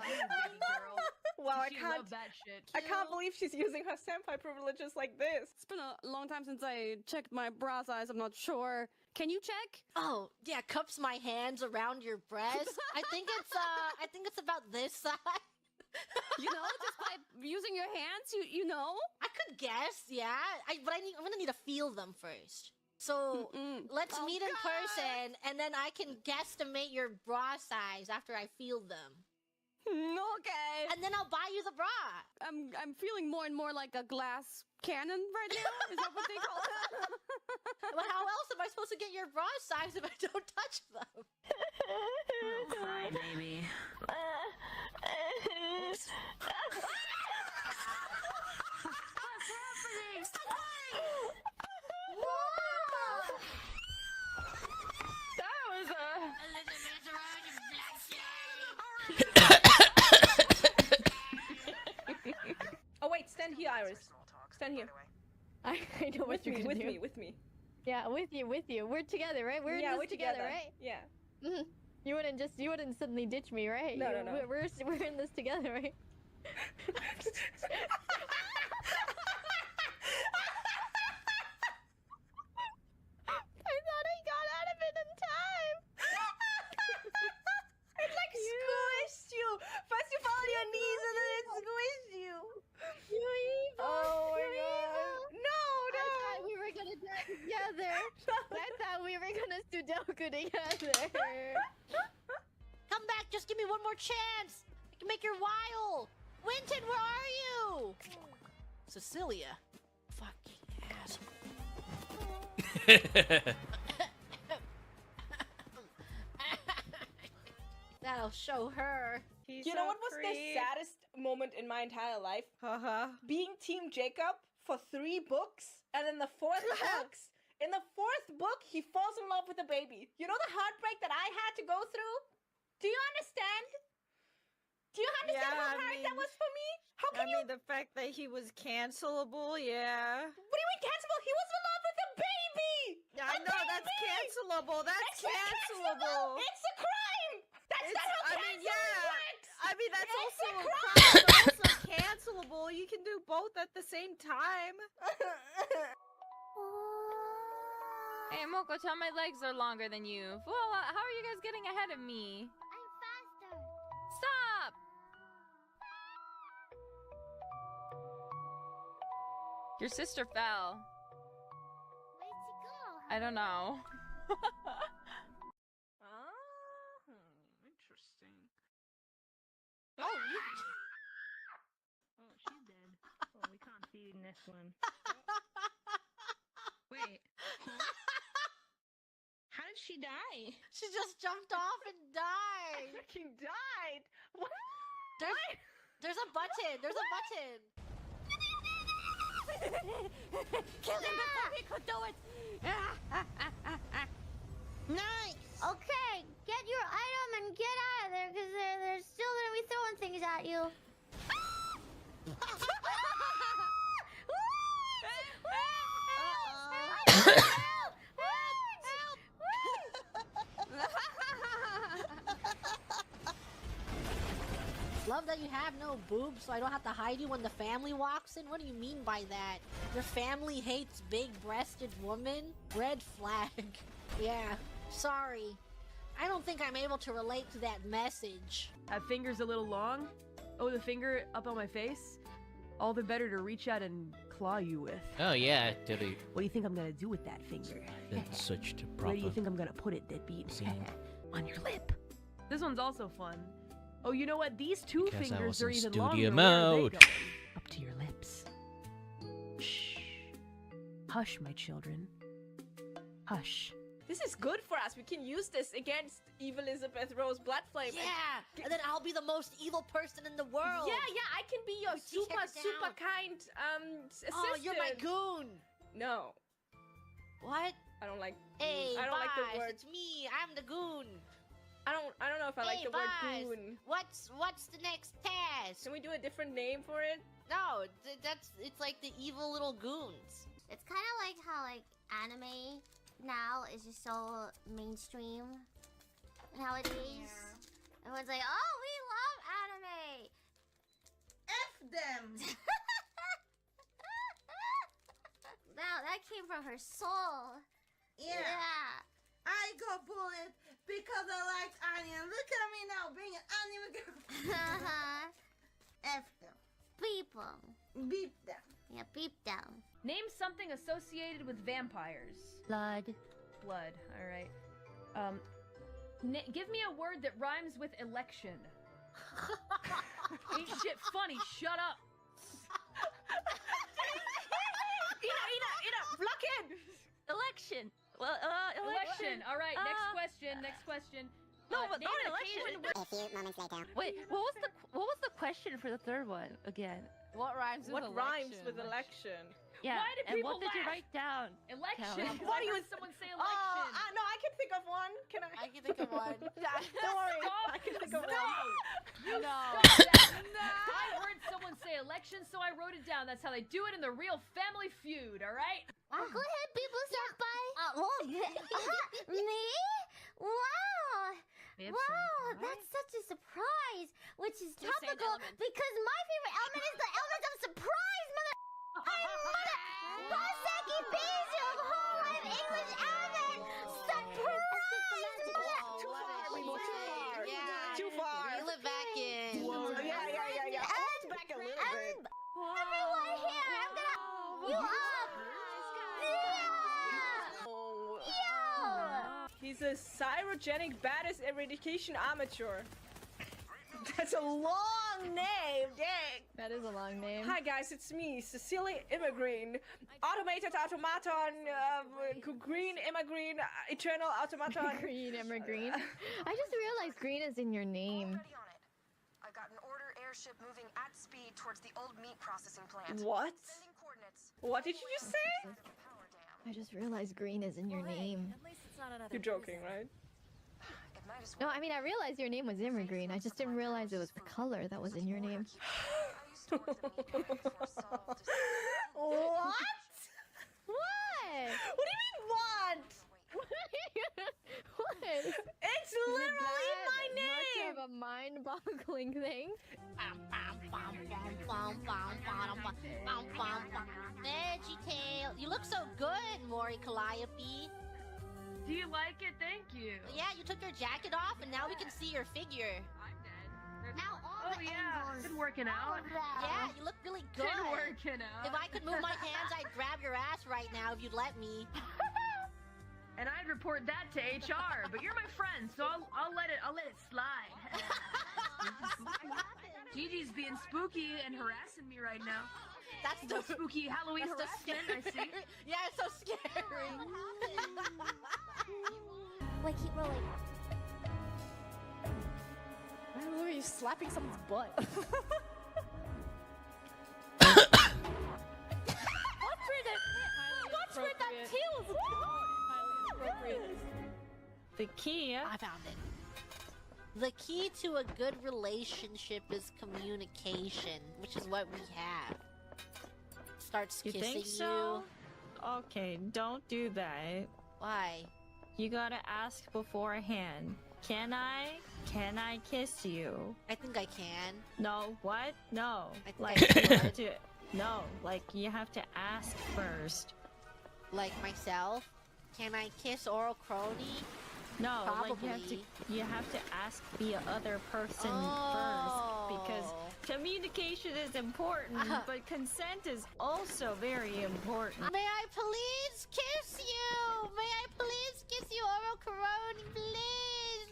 Baby girl. Wow, She love that shit. I can't believe she's using her senpai privileges like this. It's been a long time since I checked my bra size. I'm not sure. Can you check? Oh yeah, cups my hands around your breast. I think it's about this size. You know, just by using your hands, you know? I could guess, yeah. I'm gonna need to feel them first. So let's meet in person, and then I can guesstimate your bra size after I feel them. Okay. And then I'll buy you the bra. I'm feeling more and more like a glass cannon right now. Is that what they call it? Well, how else am I supposed to get your bra size if I don't touch them? Oh, cry, baby. What's happening? Stop crying! That was Oh wait, stand here, Iris. Stand here. I know what you're gonna do. With me. Yeah, with you. We're together, right? We're in this together, right? Yeah. You wouldn't suddenly ditch me, right? No, no, no. We're in this together, right? I thought I got out of it in time. It like squished you. First you fall on your knees and then it squished you. You evil. Oh my you god. evil. No, I thought we were gonna die together. I thought we were gonna Sudoku together. Come back, just give me one more chance. I can make your while. Winton, where are you? Cecilia. Fucking asshole. That'll show her. You know what was the saddest moment in my entire life? Being Team Jacob for 3 books, and in the 4th in the 4th book, he falls in love with a baby. You know the heartbreak that I had to go through? Do you understand? Do you understand how hard that was for me? How can you? the fact that he was cancelable, yeah. What do you mean cancelable? He was in love with a baby. I know that's cancelable. That's cancelable. It's a crime. That's not how canceling works. I mean, that's It's also a a crime. crime, but also cancelable. You can do both at the same time. Hey, Moko, tell my legs are longer than you. Well, how are you guys getting ahead of me? I'm faster. Stop! Your sister fell. Where'd she go? I don't know. Interesting. Oh, you... Oh, she's dead. Oh, we can't see in this one. Wait. How did she die? She just jumped off and died. Fucking died. What? There's a button. There's a button. Kill him before he could do it. Nice. Okay, get your item and get out of there, because they're still gonna be throwing things at you. Love that you have no boobs, so I don't have to hide you when the family walks in. What do you mean by that? Your family hates big-breasted women? Red flag. Yeah, sorry. I don't think I'm able to relate to that message. That finger's a little long. Oh, the finger up on my face? All the better to reach out and claw you with. Oh yeah, totally. What do you think I'm gonna do with that finger? Then switch to Where do you proper. think I'm gonna put it, deadbeat? Scene. On your lip. This one's also fun. Oh, you know what? These 2 Because I fingers was are in even studio longer. mode. Where are they going? Up to your lips. Shh. Hush, my children. Hush. This is good for us. We can use this against Evil Elizabeth Rose Bloodflame. Yeah, and then I'll be the most evil person in the world. Yeah, I can be your You teach her super down. kind assistant. Oh, you're my goon. No, What? I don't like. Hey, I don't like the Vaz, word. it's me. I'm the goon. I don't know if I like the word Vaz, goon. What's the next task? Can we do a different name for it? No, it's like the evil little goons. It's kind of like how anime now is just so mainstream nowadays. Everyone's like, oh, we love anime. F them. Now that came from her soul. Yeah. I got bullied because I liked anime. Look at me now, being an anime girl. F them. Beep them. Beep them. Yeah, beep them. Name something associated with vampires. Blood. Blood. All right. Give me a word that rhymes with election. Ain't shit funny. Shut up. Ina, block in. Election. Well, Election. All right. Next question. No, but name not an election. occasion- A few moments later. Wait, what was the question for the third one again? What rhymes with What election? rhymes with election? Yeah. Why do and people what did you laugh? write down? Election. Cal? Why do you someone say election? No, I can think of one. Can I? I can think of one. Don't worry. Stop. I can think of No. one. You No. stop that. I heard someone say election, so I wrote it down. That's how they do it in the real Family Feud. All right. Go ahead, people, senpai. Me? Wow. Wow, that's such a surprise, which is Just say an topical element. because my favorite element is the element of surprise, mother. Boseki Beiju of whole life English element. Surprise, mother. Yeah. Too far. Reel it back in. Yeah. Hold back a little bit. Everyone here, I'm gonna you up. Oh. Yo. He's a cyrogenic badass eradication amateur. That's a long name, dang. That is a long name. Hi guys, it's me, Cecilia Immigreen, automated automaton, green immigreen, eternal automaton. Green Green. I just realized green is in your name. I've got an order airship moving at speed towards the old meat processing plant. What? Sending coordinates. What did you just say? I just realized green is in your name. You're joking, right? No, I mean, I realized your name was Immergreen. I just didn't realize it was the color that was in your name. What? What? What do you mean what? What? It's literally my name. Much of a mind-boggling thing. VeggieTale. You look so good, Mori Calliope. Do you like it? Thank you. Yeah, you took your jacket off, and now we can see your figure. I'm dead. Now all Oh the yeah, angles. been working out. Yeah, you look really good. Been working out. If I could move my hands, I'd grab your ass right now if you'd let me. And I'd report that to HR, but you're my friend, so I'll let it slide. Gigi's being spooky and harassing me right now. That's the spooky Halloween harassment, I see. Yeah, it's so scary. Wait, keep rolling. Why are you slapping someone's butt? What's with that tail? The key. I found it. The key to a good relationship is communication, which is what we have. Starts You kissing think so? Okay, don't do that. Why? You gotta ask beforehand. Can I kiss you? I think I can. No, what? No. I think Like I you could. have to. No, like you have to ask first. Like myself? Can I kiss Oral Crony? No, Probably. like you have to ask the other person Oh. first because communication is important, but consent is also very important. May I please kiss you? May I please kiss you, Oral Crony? Please,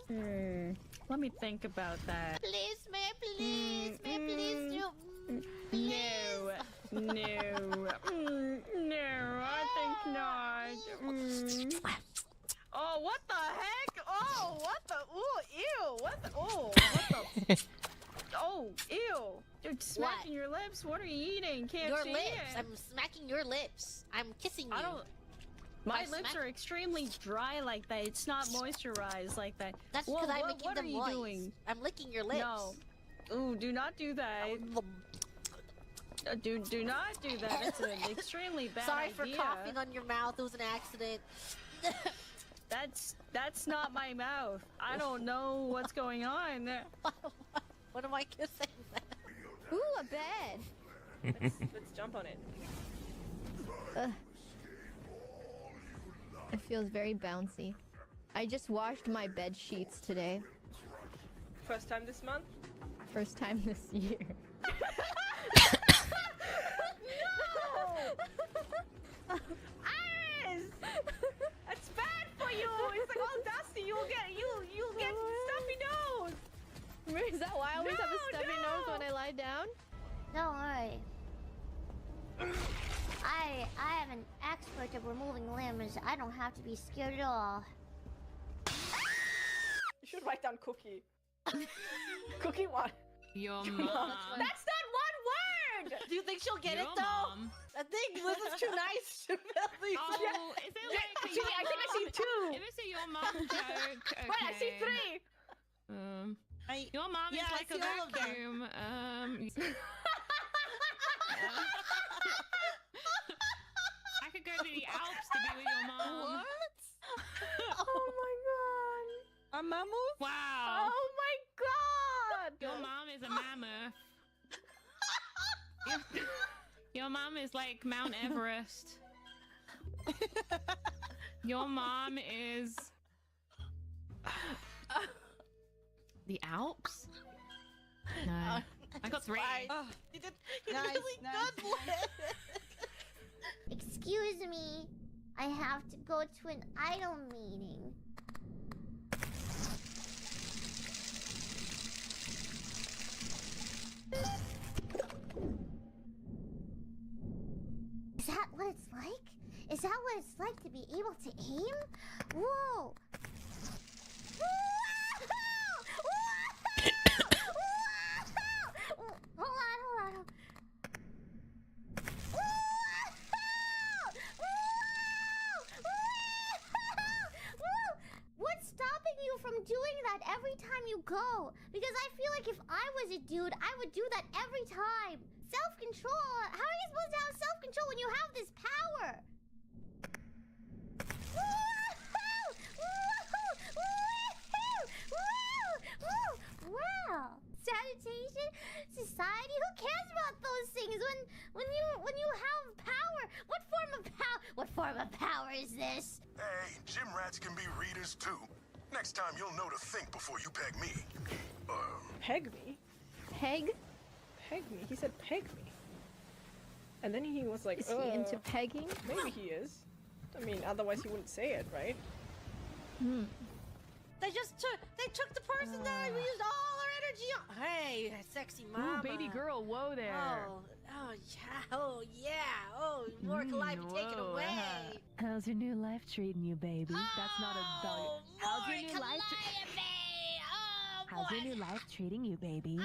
please. Let me think about that. Please, may I please? May I please do? No, no, I think not. Oh, what the heck? Oh, what the? Ooh, ew. What the? Oh, what the? Oh, ew. Dude, smacking your lips? What are you eating? Can't Your you lips. eat it? I'm smacking your lips. I'm kissing you. I don't. My By lips smack- are extremely dry like that. It's not moisturized like that. That's Whoa, because I'm what- making what them are you moist. doing? I'm licking your lips. No. Ooh, do not do that. Do not do that. It's an extremely bad Sorry idea. for coughing on your mouth. It was an accident. That's not my mouth. I don't know what's going on there. What am I kissing? Ooh, a bed. Let's jump on it. Ugh. It feels very bouncy. I just washed my bed sheets today. First time this month? First time this year. Iris! That's bad for you! It's like all dusty. You'll get stuffy nose! Is that why I always have a stuffy nose when I lie down? Don't worry. I am an expert at removing limbs. I don't have to be scared at all. You should write down cookie. Cookie what? Your That's mom. not one word! Do you think she'll get Your it though? mom. I think Liz is too nice to Billy. Oh, is it like Actually, I think I see two. If it's a your mom joke, okay. Wait, I see three. Your mom Yeah, is I like a see all of them. vacuum. I could go to the Alps to be with your mom. What? Oh my god. mammoth? Wow. Oh my god! Your mom is a mammoth. Your mom is like Mount Everest. Your mom is the Alps. No, I got 3. You did really good, Liz. Excuse me. I have to go to an idol meeting. Is that what it's like? Is that what it's like to be able to aim? Whoa! Hold on. What's stopping you from doing that every time you go? Because I feel like if I was a dude, I would do that every time. Self-control? How are you supposed to have self-control when you have this power? Wow. Sanitation? Society? Who cares about those things when you have power? What form of power is this? Hey, gym rats can be readers too. Next time you'll know to think before you peg me. Peg me? Peg? Peg me? He said peg me. And then he was like, Is he into pegging? Maybe he is. I mean, otherwise he wouldn't say it, right? They took the person that we used all our energy on. Hey, sexy mama. Ooh, baby girl, whoa there. Oh yeah. Work life, take it away. How's your new life treating you, baby? That's not a value. How's your new life? How's your new life treating you, baby?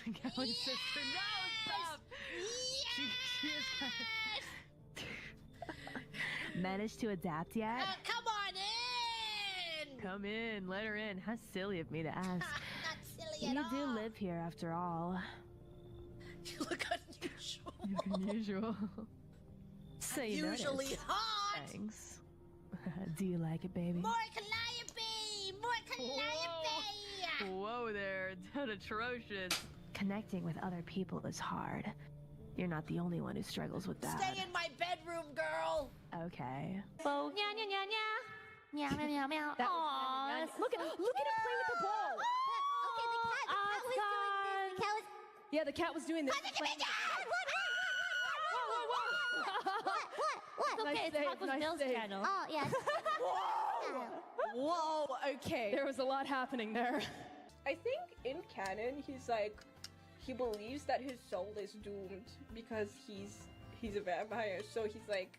Going, sister, no, stop. She is kind of... Managed to adapt yet? Come on in. Come in, let her in. How silly of me to ask. Not silly at You all. do live here after all. You look unusual. Unusual. So you Usually noticed. hot. Thanks. Do you like it, baby? More calliope. More calliope. Whoa there, that atrocious. Connecting with other people is hard. You're not the only one who struggles with that. Stay in my bedroom, girl. Okay. Meow, meow, meow, meow. Meow, meow, meow, meow. That was Aw, nice. that's Look at him play with the ball. Okay, the cat was doing this. The cat was... Yeah, the cat was doing this. What? It's okay, it's Taco's Bill's channel. Oh, yes. Whoa, okay. There was a lot happening there. I think in canon, he's like, he believes that his soul is doomed because he's a vampire. So he's like,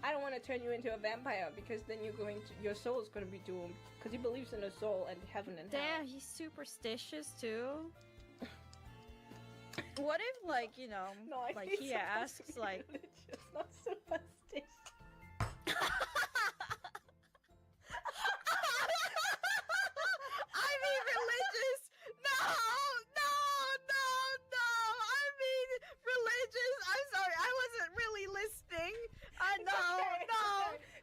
I don't want to turn you into a vampire because then your soul is going to be doomed. Because he believes in a soul and heaven and hell. Damn, he's superstitious too. What if, like, you know, No, I like think he it's supposed asks, to be like, religious, not superstitious. I mean religious. No. I mean religious. I'm sorry, I wasn't really listening.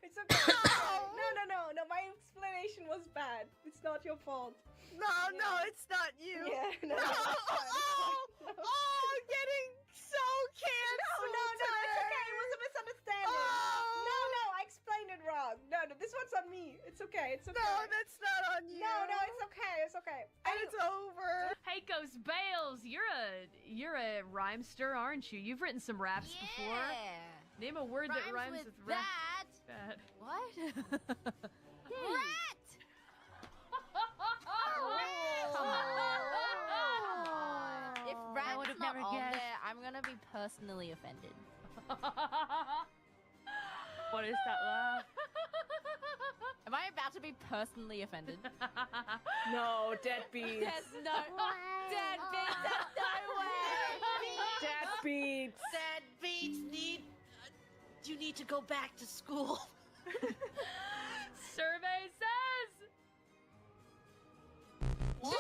It's okay. No. My explanation was bad. It's not your fault. No, it's not you. Yeah, no. I'm getting so canceled. No, it's okay. It was a misunderstanding. No, I explained it wrong. No, this one's on me. It's okay. No, that's not on you. No, it's okay. And it's over. Hey, Ghost Bales, you're a rhymester, aren't you? You've written some raps before. Name a word that rhymes with rat. That. What? Rat. If rat's not on there, I'm gonna be personally offended. What is that laugh? Am I about to be personally offended? No, deadbeats. There's no deadbeats. There's no way. Deadbeats. Deadbeats you need to go back to school. Survey says. What?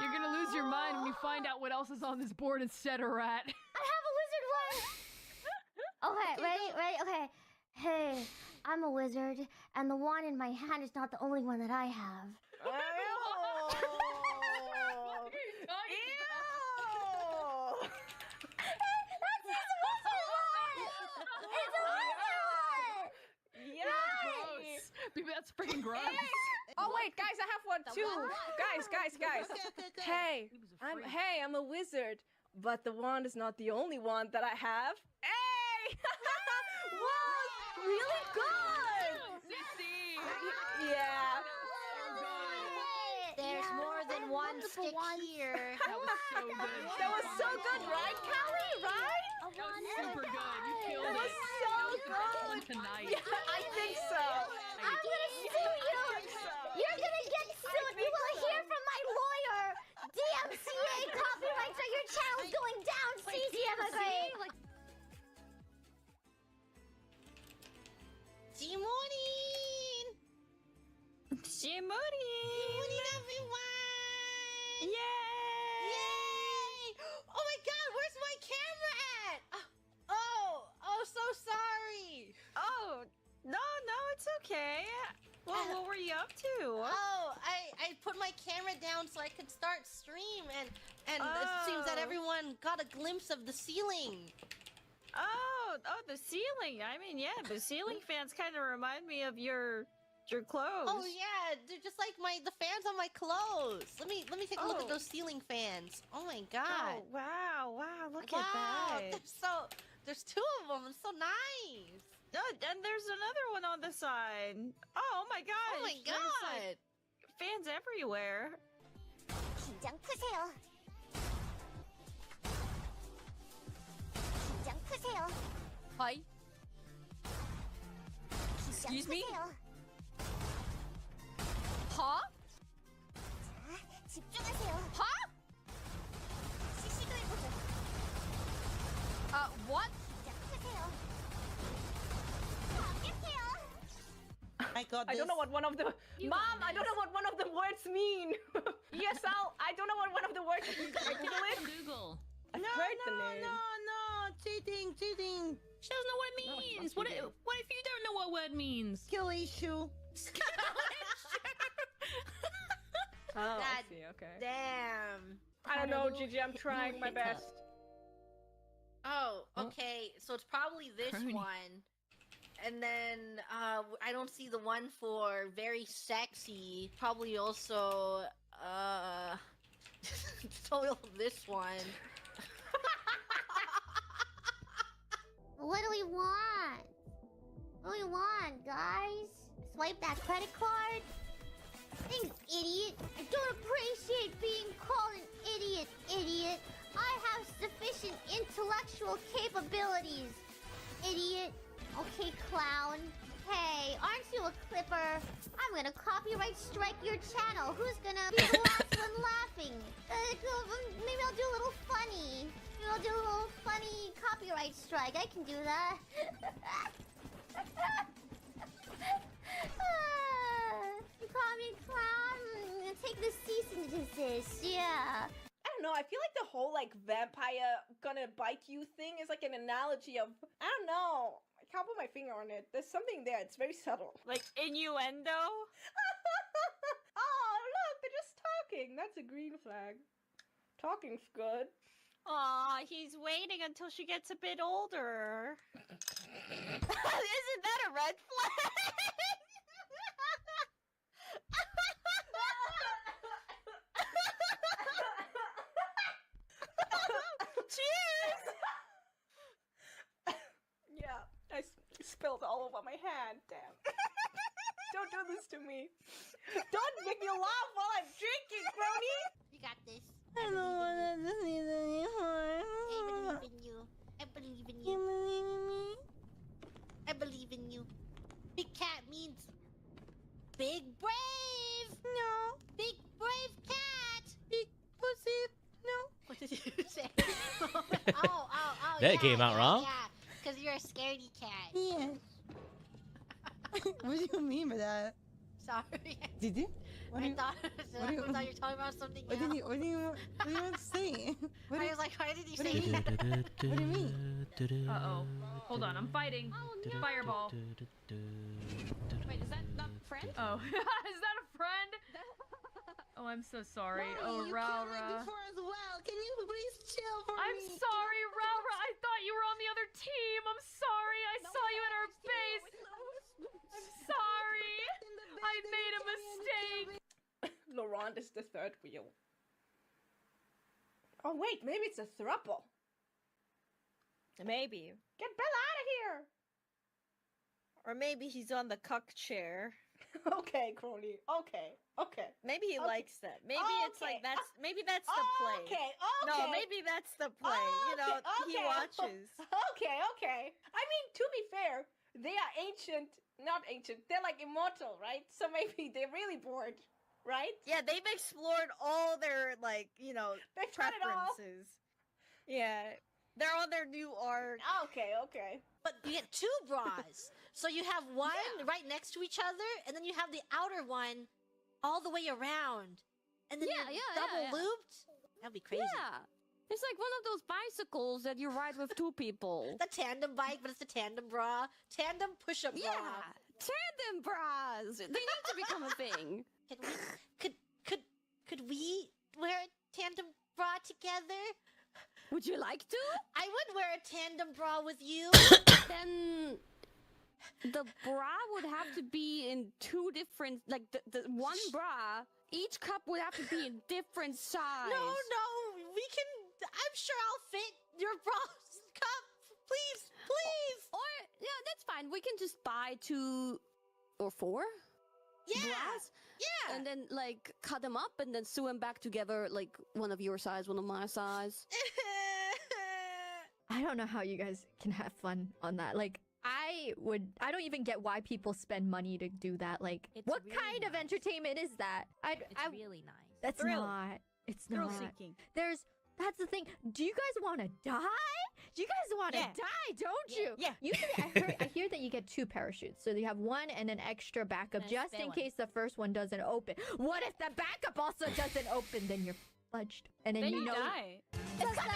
You're gonna lose your mind when you find out what else is on this board instead of rat. I have a wizard one. Okay, ready? Okay. Hey, I'm a wizard, and the wand in my hand is not the only one that I have. Maybe that's freaking gross. Oh wait, guys, I have one too. Guys. Hey, I'm a wizard, but the wand is not the only wand that I have. Hey! Wow, really good. Yeah. There's more than one stick here. That was so good. That was so good, right, Callie? Right? That was super good. You killed That it. was so good. Tonight. Yeah, I think so. I'm gonna sue you! You're gonna get sued! You will hear from my lawyer! DMCA copyright, so your channel's going down, CC Immigrant! Good morning! Good morning, everyone! Yay! Yay! Oh my god, where's my camera at? Oh, so sorry! Oh, no, it's okay. Well, what were you up to? Oh, I put my camera down so I could start stream, and it seems that everyone got a glimpse of the ceiling. Oh, the ceiling. I mean, yeah, the ceiling fans kind of remind me of your clothes. Oh yeah, they're just like the fans on my clothes. Let me take a look at those ceiling fans. Oh my god. Oh, wow, look at that. There's two of them. It's so nice. And there's another one on the side. Oh my gosh. Oh my There's, god. like, fans everywhere. 긴장 푸세요. 긴장 푸세요. Hi. Excuse me? Huh? 자, 집중하세요. Huh? 시식을 해보죠. What? 긴장 푸세요. 완벽해요. I got I this. don't know what one of the Mom, I don't know what one of the words mean. ESL, I don't know what one of the words means. Can I Google it? Google. I've heard the name. No, cheating. She doesn't know what it means. What if you don't know what word means? Skill issue. Oh, I God see, okay. Damn. I don't know, Gigi, I'm trying my best. Oh, okay. So it's probably this Crony. one. And then I don't see the one for very sexy. Probably also so this one. What do we want? What do we want, guys? Swipe that credit card? Thanks, idiot. I don't appreciate being called an idiot. I have sufficient intellectual capabilities, idiot. Okay, clown. Hey, aren't you a clipper? I'm gonna copyright strike your channel. Who's gonna be the last one laughing? Maybe I'll do a little funny. Maybe I'll do a little funny copyright strike. I can do that. You call me clown? Take the cease and desist, yeah. I don't know, I feel like the whole like vampire gonna bite you thing is like an analogy of, I don't know. I can't put my finger on it. There's something there, it's very subtle. Like innuendo? Oh, look, they're just talking. That's a green flag. Talking's good. Aw, he's waiting until she gets a bit older. Isn't that a red flag? Cheers! Yeah, I spilled all over my hand. Damn. Don't do this to me. Don't make me laugh while I'm drinking, Brony. You got this. I don't want to do this anymore. I believe in you. I believe in you. You believe in me? I believe in you. Big cat means big brave. No. Big brave cat. Big pussy. No. What did you say? oh, That yeah, came out wrong? Yeah, because you're a scaredy cat. Yes. What do you mean by that? Sorry. Did you? I thought you were talking about something else. What do you want to say? I was like, why did you say What do you mean? Uh-oh. Hold on, I'm fighting. Fireball. Wait, is that not friend? Oh, is that a friend? Oh, I'm so sorry. Oh, Raura. Before as well. Can you please chill for I'm me? sorry, Raura. I thought you were on the other team. I'm sorry. I saw you at our base. I'm sorry. I made a mistake. Laurent is the third wheel. Oh wait, maybe it's a throuple. Maybe. Get Bella out of here! Or maybe he's on the cuck chair. Okay, Crony. Okay. Maybe he likes that. Maybe it's like Okay. maybe that's the play. Okay. No, maybe that's the play. You know, he watches. Okay. I mean, to be fair, they are not ancient. They're like immortal, right? So maybe they're really bored, right? Yeah, they've explored all their They've done it all. preferences. Yeah. They're on their new arc. Okay. But you get 2 bras. So you have one right next to each other, and then you have the outer one all the way around. And then you're double looped. That'd be crazy. Yeah. It's like one of those bicycles that you ride with 2 people. The tandem bike, but it's the tandem bra. Tandem push-up bra. Yeah. Tandem bras. They need to become a thing. Could we wear a tandem bra together? Would you like to? I would wear a tandem bra with you. Then the bra would have to be in 2 different, like the one bra, each cup would have to be in different size. No, we can. I'm sure I'll fit your bra's cup. Please. Or yeah, that's fine. We can just buy 2 or 4 bras. Yeah. And then like cut them up and then sew them back together, like one of your size, one of my size. I don't know how you guys can have fun on that. Like, I don't even get why people spend money to do that. Like, what really kind of entertainment is that? It's really nice. That's not. It's Thrill not. seeking. That's the thing. Do you guys want to die? Do you guys want to die? Don't you? Yeah. Usually, I hear that you get 2 parachutes, so you have one and an extra backup And a just spare in one. case the first one doesn't open. What if the backup also doesn't open? Then you're fudged, and then Then you you know die. it's coming.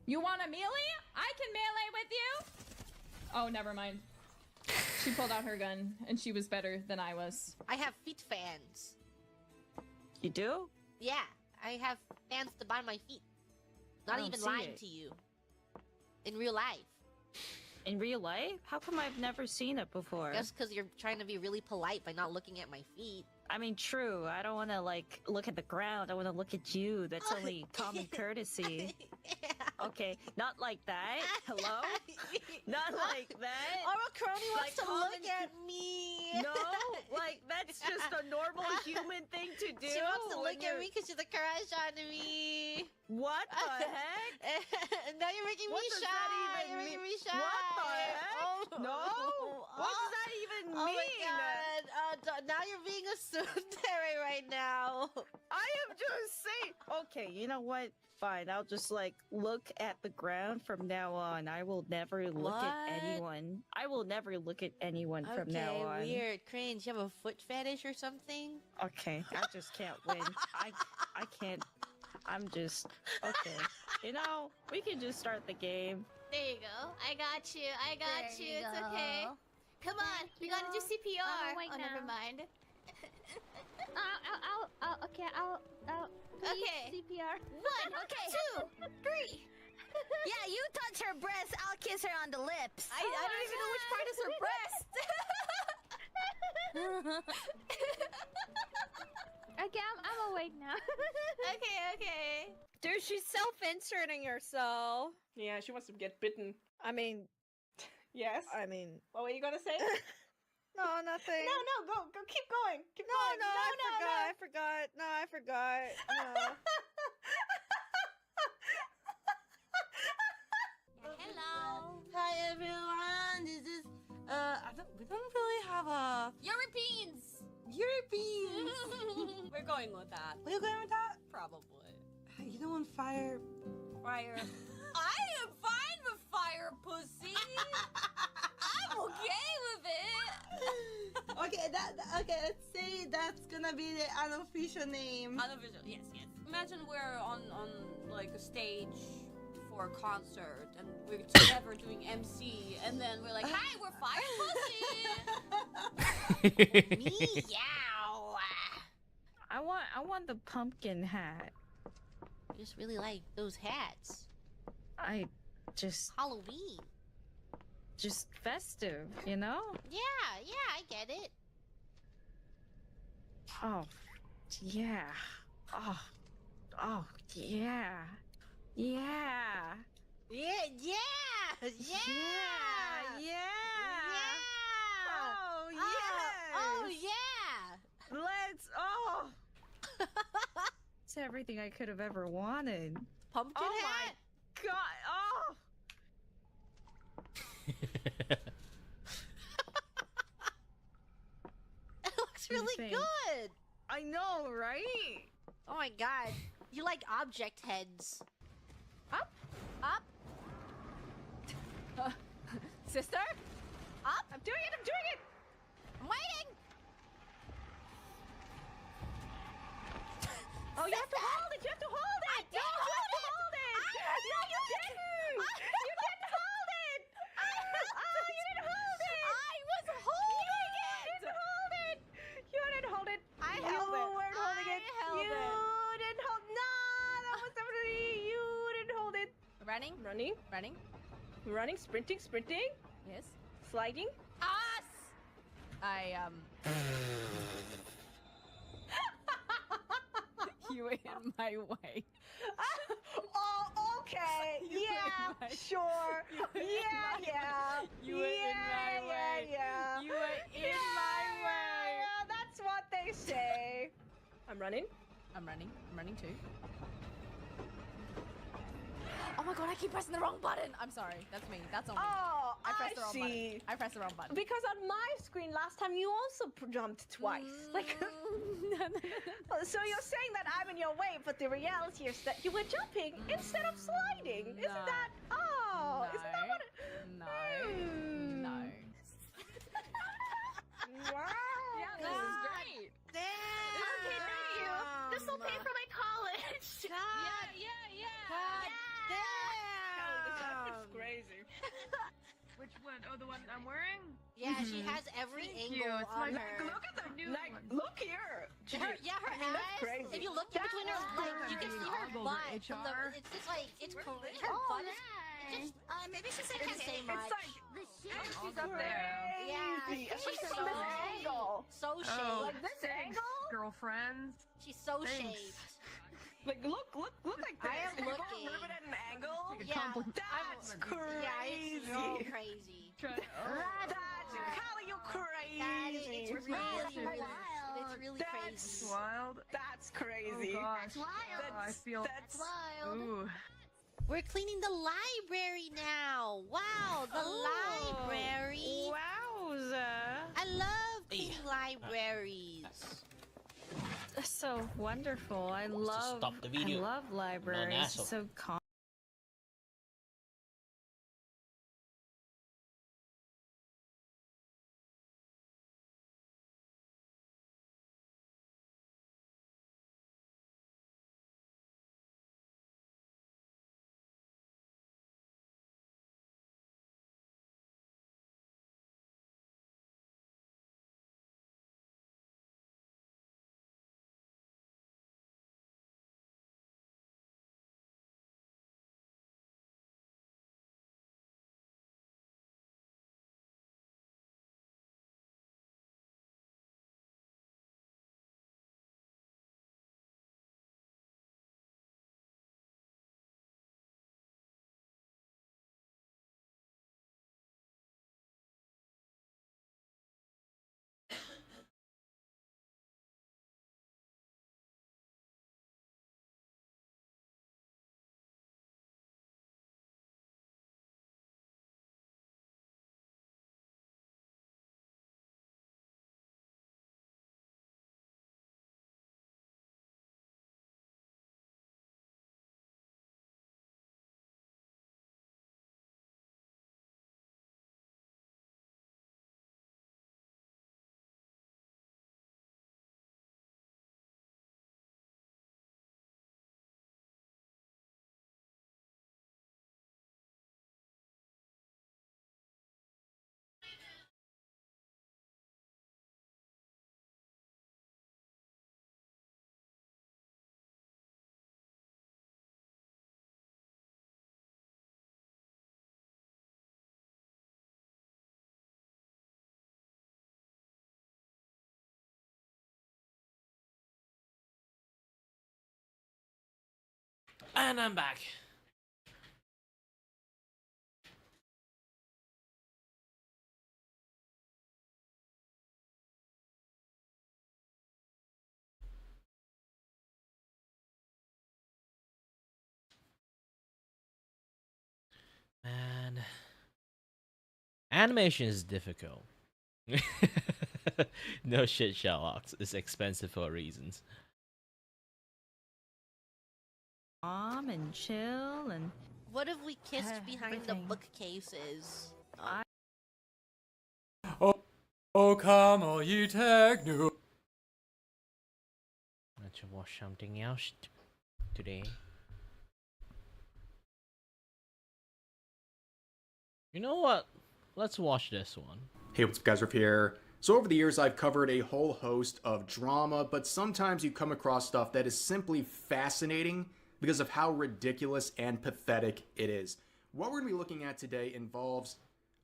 You want a melee? I can melee with you! Oh, never mind. She pulled out her gun, and she was better than I was. I have feet fans. You do? Yeah, I have fans to bind my feet. Not don't even see lying it. to you. In real life. In real life? How come I've never seen it before? Just because you're trying to be really polite by not looking at my feet. I mean, true. I don't want to, like, look at the ground. I want to look at you. That's only common courtesy. Okay, not like that. Hello? Not like that. Our crony wants Like to common- look at me. No, like, that's just a normal human thing to do. She wants to when look at me because she's a crush on me. What the heck? Now you're making What me does shy. that even You're making mean? me shy. What the heck? Oh. No. What does that even Oh mean? my god. Now you're being a tsundere right now. I am just saying. Okay, you know what? Fine, I'll just like look at the ground from now on. I will never look at What? anyone. I will never look at anyone from now on. Okay, weird. Cringe. You have a foot fetish or something? Okay, I just can't win. I can't. I'm just okay. You know, we can just start the game. There you go. I got you. There you It's go. okay. Come on. We gotta do CPR. Oh, wait, never no. mind. I'll Okay. CPR. 1, 2, 3. Yeah, you touch her breast, I'll kiss her on the lips. I don't even know which part is her breast. Okay, I'm awake now. Okay. Dude, she's self-inserting herself. Yeah, she wants to get bitten. I mean, Yes. I mean, What were you gonna say? No, nothing. No, go, keep going. Keep No, going. no, I forgot. No, I forgot. No. Hello. Hi everyone. This is we don't really have a Europeans. Europeans. We're going with that. Are you going with that? Probably. You don't want fire. Fire. I am fine with fire, pussy. I'm okay with it. Okay, let's say that's gonna be the unofficial name. Unofficial, yes. Imagine we're on like a stage for a concert and we're together doing MC and then we're like, hi, we're fire pussy. Meow. I want the pumpkin hat. I just really like those hats. I just Halloween. Just festive, you know? Yeah, I get it. Oh, yeah. Oh, yeah. Yeah. Yeah. Oh, yes. Oh yeah. Let's. It's everything I could have ever wanted. Pumpkin hat. My God. Oh. It looks really Insane. good. I know, right? Oh my god. You like object heads. Up. Sister? Up. I'm doing it. I'm waiting. Oh, you have to hold it. You have to hold it. I didn't hold it. No, you didn't. You didn't hold it. Oh, you didn't hold it. I was holding it. You didn't hold it. You didn't hold it. I held it. You weren't holding it. I held You it. didn't hold. No, that was definitely you didn't hold it. Running. Sprinting. Yes. Sliding. Us. You were in my way. Oh, okay. Yeah, sure. Yeah. You were in my way. Yeah. You were in my way. Yeah, that's what they say. I'm running too. Oh my god, I keep pressing the wrong button. I'm sorry. That's me. That's on me. Oh, I pressed the wrong see. button. I pressed the wrong button. Because on my screen last time you also jumped twice. Like, so you're saying that I'm in your way, but the reality is that you were jumping instead of sliding. Isn't that? Oh, isn't that what? No. Wow. Yeah, this is great. Damn. This will pay for my college. That's crazy. Which one? Oh, the one I'm wearing? Yeah, she has every Thank angle you. It's on like, her. look at the new Like, one. look here. Her eyes. crazy. If you look in between her, like you can see her Over butt. From the, HR. it's just like it's cool. Her butt is just Maybe she said it's the same much. She's up there. Yeah, Crazy. she's Look at so this angle. so Oh, shaped. Like this angle? girlfriends. She's so Thanks. shaped. Like, look like this. I am Can you looking. move it at an angle? Yeah, That's crazy. yeah, it's so crazy. That's Callie, you crazy. It's really, it's really It's crazy. wild. That's crazy. Oh gosh. I feel. That's Wild. Ooh. We're cleaning the library now. Wow, the library. Wowza. I love cleaning libraries. So wonderful. I love stop the video. I love libraries. asshole. So calm. And I'm back. Man, animation is difficult. No shit, Sherlock. It's expensive for reasons. Calm and chill and. What if we kissed behind the everything. bookcases? Oh, come all you techno. Let's watch something else today. You know what? Let's watch this one. Hey, what's up guys, Riff here. So over the years I've covered a whole host of drama, but sometimes you come across stuff that is simply fascinating because of how ridiculous and pathetic it is. What we're going to be looking at today involves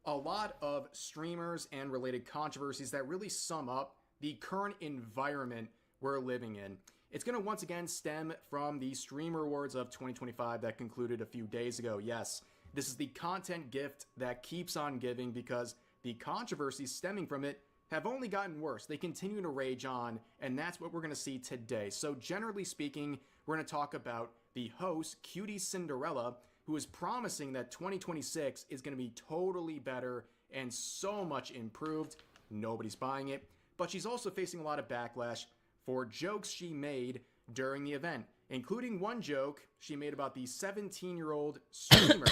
a lot of streamers and related controversies that really sum up the current environment we're living in. It's going to once again stem from the Streamer Awards of 2025 that concluded a few days ago. Yes, this is the content gift that keeps on giving because the controversies stemming from it have only gotten worse. They continue to rage on, and that's what we're going to see today. So generally speaking, we're going to talk about the host, Cutie Cinderella, who is promising that 2026 is going to be totally better and so much improved. Nobody's buying it. But she's also facing a lot of backlash for jokes she made during the event, including one joke she made about the 17-year-old streamer,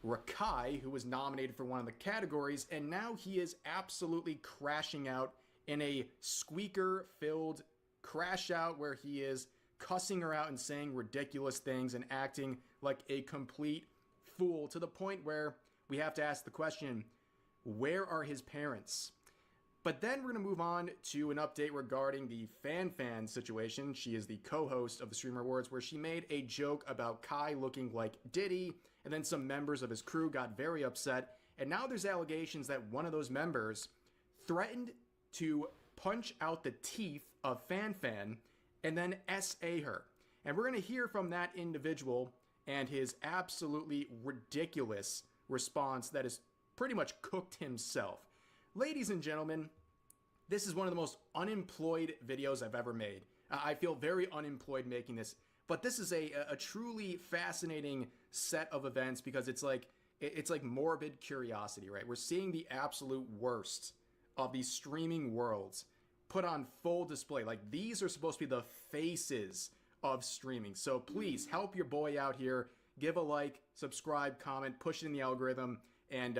Rakai, who was nominated for one of the categories, and now he is absolutely crashing out in a squeaker-filled crash out where he is cussing her out and saying ridiculous things and acting like a complete fool to the point where we have to ask the question, where are his parents? But then we're going to move on to an update regarding the Fan situation. She is the co-host of the Streamer Awards, where she made a joke about Kai looking like Diddy, and then some members of his crew got very upset, and now there's allegations that one of those members threatened to punch out the teeth of Fan and then SA her. And we're going to hear from that individual and his absolutely ridiculous response that has pretty much cooked himself. Ladies and gentlemen, this is one of the most unemployed videos I've ever made. I feel very unemployed making this, but this is a truly fascinating set of events because it's like morbid curiosity, right? We're seeing the absolute worst of these streaming worlds put on full display. Like, these are supposed to be the faces of streaming. So please help your boy out here. Give a like, subscribe, comment, push it in the algorithm, and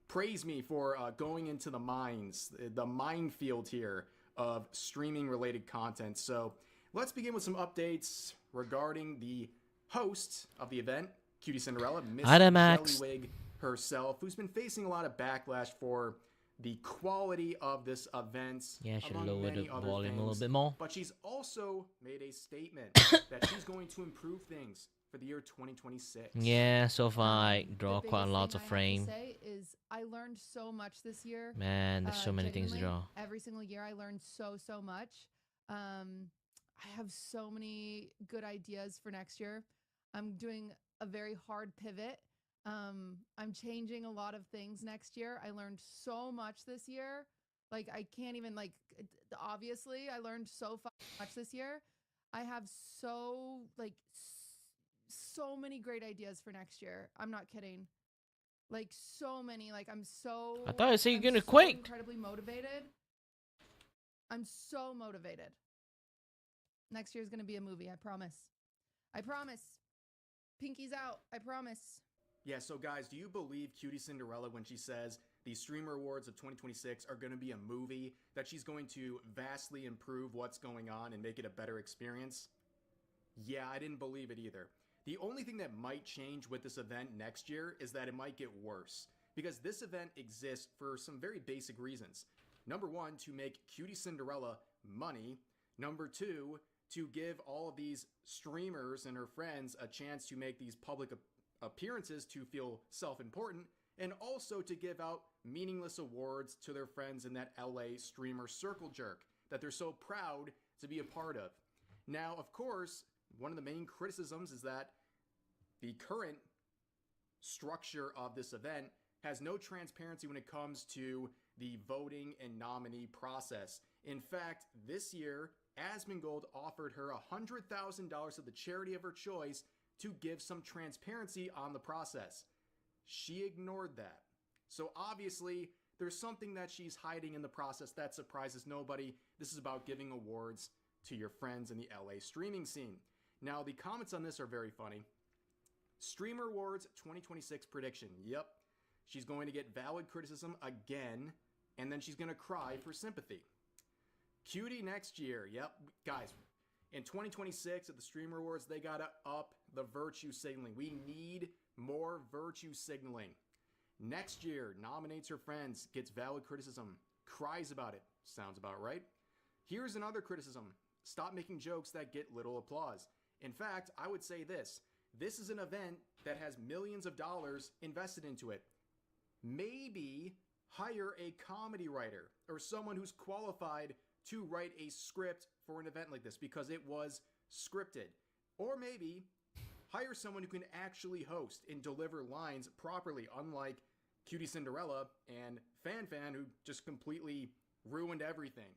praise me for going into the minefield here of streaming related content. So let's begin with some updates regarding the host of the event, Cutie Cinderella, Miss Jellywig herself, who's been facing a lot of backlash for the quality of this event. Yeah, should among lower the many other volume a little things. bit more. But she's also made a statement that she's going to improve things for the year 2026. Yeah, so far I draw The quite a biggest lot thing of I frame. have to say is I learned so much this year. Man, there's so many things to genuinely. draw. Every single year I learned so much. I have so many good ideas for next year. I'm doing a very hard pivot. I'm changing a lot of things next year. I learned so much this year. Like, I can't even, like, obviously I learned so much this year. I have so many great ideas for next year. I'm not kidding. Like, so many. Like, I thought you said you're gonna quit. Incredibly motivated. I'm so motivated. Next year's gonna be a movie. I promise. I promise. Pinky's out. I promise. Yeah, so guys, do you believe Cutie Cinderella when she says the Streamer Awards of 2026 are going to be a movie, that she's going to vastly improve what's going on and make it a better experience? Yeah, I didn't believe it either. The only thing that might change with this event next year is that it might get worse, because this event exists for some very basic reasons. Number one, to make Cutie Cinderella money. Number two, to give all of these streamers and her friends a chance to make these public appearances to feel self-important, and also to give out meaningless awards to their friends in that LA streamer circle jerk that they're so proud to be a part of. Now, of course, one of the main criticisms is that the current structure of this event has no transparency when it comes to the voting and nominee process. In fact, this year, Asmongold offered her $100,000 of the charity of her choice to give some transparency on the process. She ignored that. So obviously, there's something that she's hiding in the process that surprises nobody. This is about giving awards to your friends in the LA streaming scene. Now, the comments on this are very funny. Streamer Awards 2026 prediction. Yep. She's going to get valid criticism again, and then she's going to cry for sympathy. Cutie next year. Yep. Guys, in 2026 at the Streamer Awards, they got to up the virtue signaling. We need more virtue signaling. Next year, nominates her friends, gets valid criticism, cries about it. Sounds about right. Here's another criticism. Stop making jokes that get little applause. In fact, I would say this. This is an event that has millions of dollars invested into it. Maybe hire a comedy writer or someone who's qualified to write a script for an event like this because it was scripted. Or maybe hire someone who can actually host and deliver lines properly, unlike Cutie Cinderella and Fan who just completely ruined everything.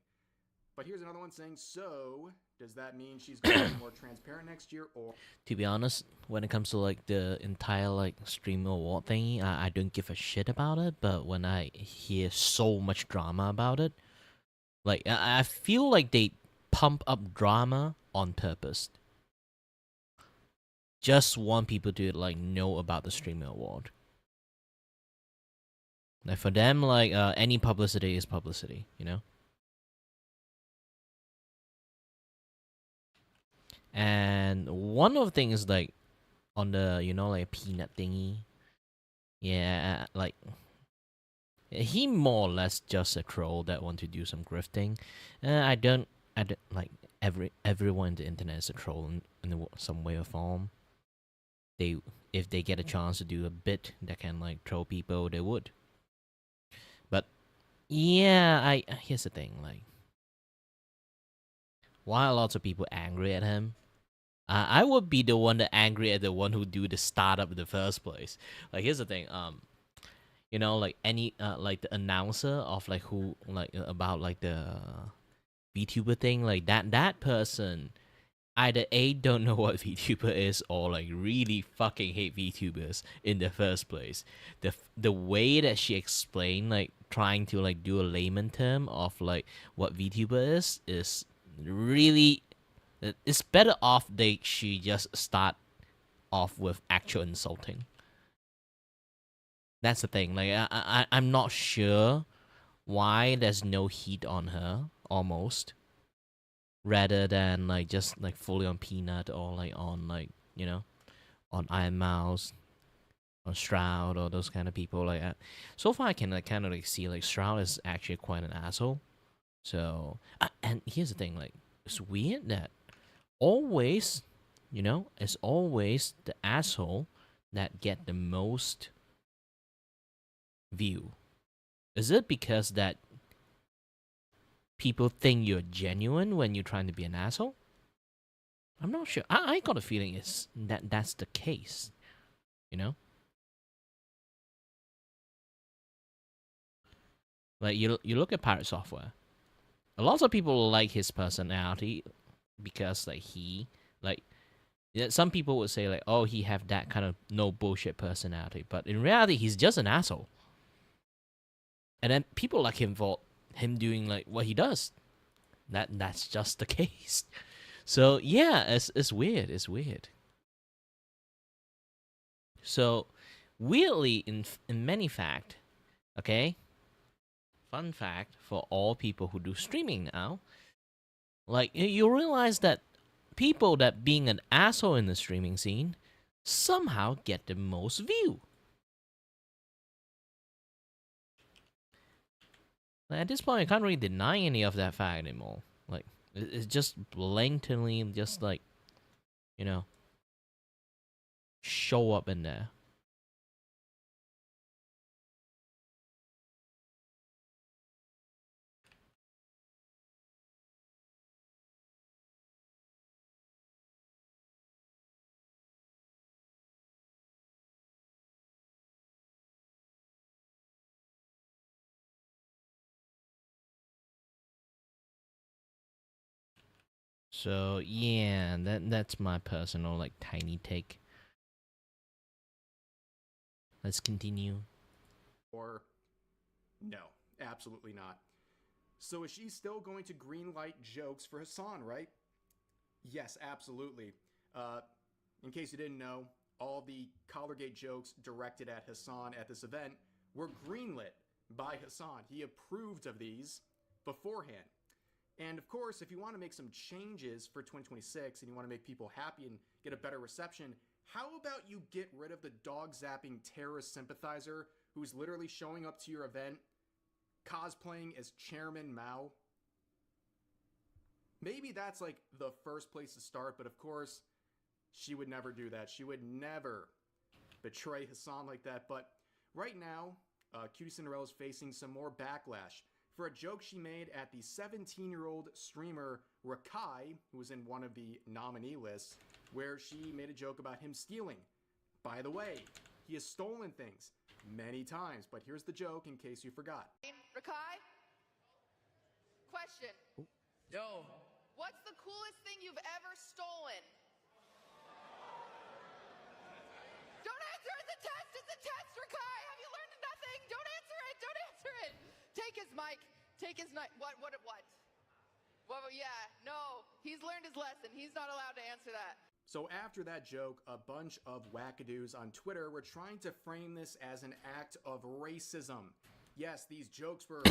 But here's another one saying, so does that mean she's going to be more transparent next year? Or To be honest, when it comes to like the entire like stream award thingy, I don't give a shit about it. But when I hear so much drama about it, like I feel like they pump up drama on purpose. Just want people to like know about the streamer award. Like for them, like any publicity is publicity, you know. And one of the things like on the like peanut thingy, yeah, like he more or less just a troll that want to do some grifting. I don't like everyone on the internet is a troll in some way or form. If they get a chance to do a bit that can like troll people, they would. But yeah, here's the thing, like why are lots of people angry at him? I would be the one that angry at the one who do the startup in the first place. Like here's the thing, like any like the announcer of like who like about like the VTuber thing, like that person either A, don't know what VTuber is, or like really fucking hate VTubers in the first place. The way that she explained, like trying to like do a layman term of like what VTuber is really, it's better off she just start off with actual insulting. That's the thing. Like I'm not sure why there's no heat on her almost, rather than like just like fully on Peanut or like on like on Iron Mouse, on Shroud or those kind of people. Like so far I can like kind of like see like Shroud is actually quite an asshole. So and here's the thing, like it's weird that always, it's always the asshole that get the most view. Is it because that people think you're genuine when you're trying to be an asshole? I'm not sure. I got a feeling that's the case. Like you look at Pirate Software. A lot of people like his personality because like some people would say like, oh, he have that kind of no bullshit personality, but in reality he's just an asshole. And then people like him for him doing like what he does. That's just the case. So yeah, it's weird. It's weird. So weirdly, in many fact, okay, fun fact for all people who do streaming now, like you realize that people that being an asshole in the streaming scene somehow get the most view. Like, at this point, I can't really deny any of that fact anymore. Like it's just blatantly just like, show up in there. So yeah, that's my personal like tiny take. Let's continue. Or no, absolutely not. So is she still going to greenlight jokes for Hassan, right? Yes, absolutely. In case you didn't know, all the Collargate jokes directed at Hassan at this event were greenlit by Hassan. He approved of these beforehand. And of course, if you want to make some changes for 2026 and you want to make people happy and get a better reception, how about you get rid of the dog zapping terrorist sympathizer who's literally showing up to your event cosplaying as Chairman Mao? Maybe that's like the first place to start, but of course, she would never do that. She would never betray Hassan like that. But right now, Cutie Cinderella is facing some more backlash for a joke she made at the 17-year-old streamer Rakai, who was in one of the nominee lists, where she made a joke about him stealing. By the way, he has stolen things many times, but here's the joke in case you forgot. Rakai? Question. Yo. What's the coolest thing you've ever stolen? Don't answer it! It's a test! It's a test, Rakai! Have you learned nothing? Don't answer it! Don't answer it! Take his mic. Take his mic. What? Well, yeah, no. He's learned his lesson. He's not allowed to answer that. So after that joke, a bunch of wackadoos on Twitter were trying to frame this as an act of racism. Yes, these jokes were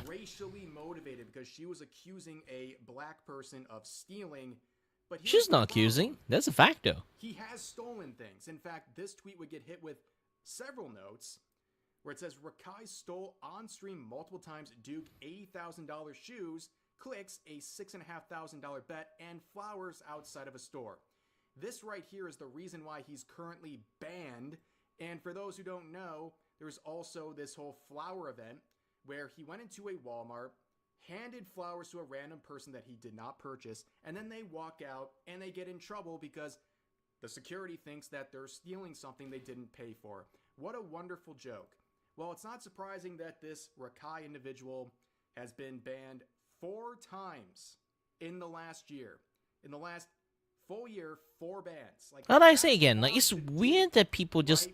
racially motivated because she was accusing a black person of stealing. But She's not accusing. That's a fact, though. He has stolen things. In fact, this tweet would get hit with several notes where it says Rakai stole on-stream multiple times, duped $80,000 shoes, clicks a $6,500 bet, and flowers outside of a store. This right here is the reason why he's currently banned. And for those who don't know, there's also this whole flower event where he went into a Walmart, handed flowers to a random person that he did not purchase, and then they walk out and they get in trouble because the security thinks that they're stealing something they didn't pay for. What a wonderful joke. Well, it's not surprising that this Rakai individual has been banned 4 times in the last year. In the last full year, 4 bans. Like, How do I say again? Like, it's weird that people just,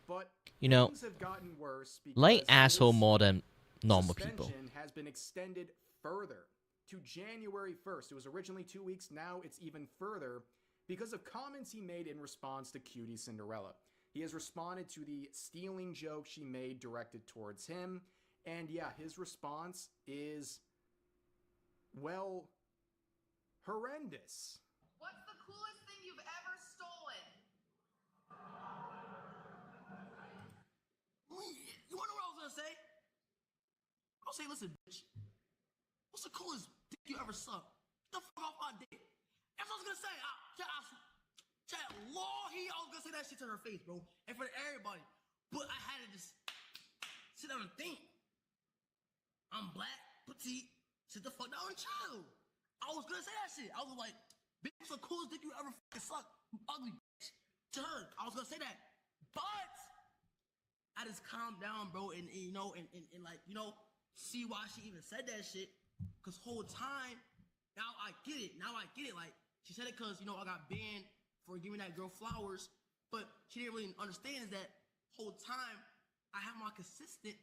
but you know, things have gotten worse like because asshole this more than normal people. suspension has been extended further to January 1st. It was originally 2 weeks. Now it's even further because of comments he made in response to Cutie Cinderella. He has responded to the stealing joke she made directed towards him. And yeah, his response is, well, horrendous. What's the coolest thing you've ever stolen? You wanna know what I was gonna say? I'll say, listen, bitch. What's the coolest dick you ever sucked? Get the fuck off my dick. That's what I was gonna say. I was gonna say that shit to her face, bro. And for everybody. But I had to just sit down and think. I'm black, petite, sit the fuck down and chill. I was gonna say that shit. I was like, bitch, what's the coolest dick you ever fucking sucked? You ugly bitch. To her. I was gonna say that. But I just calmed down, bro, and like, see why she even said that shit. Cause whole time, now I get it. Like, she said it cause, I got banned for giving that girl flowers, but she didn't really understand is that whole time I had my assistant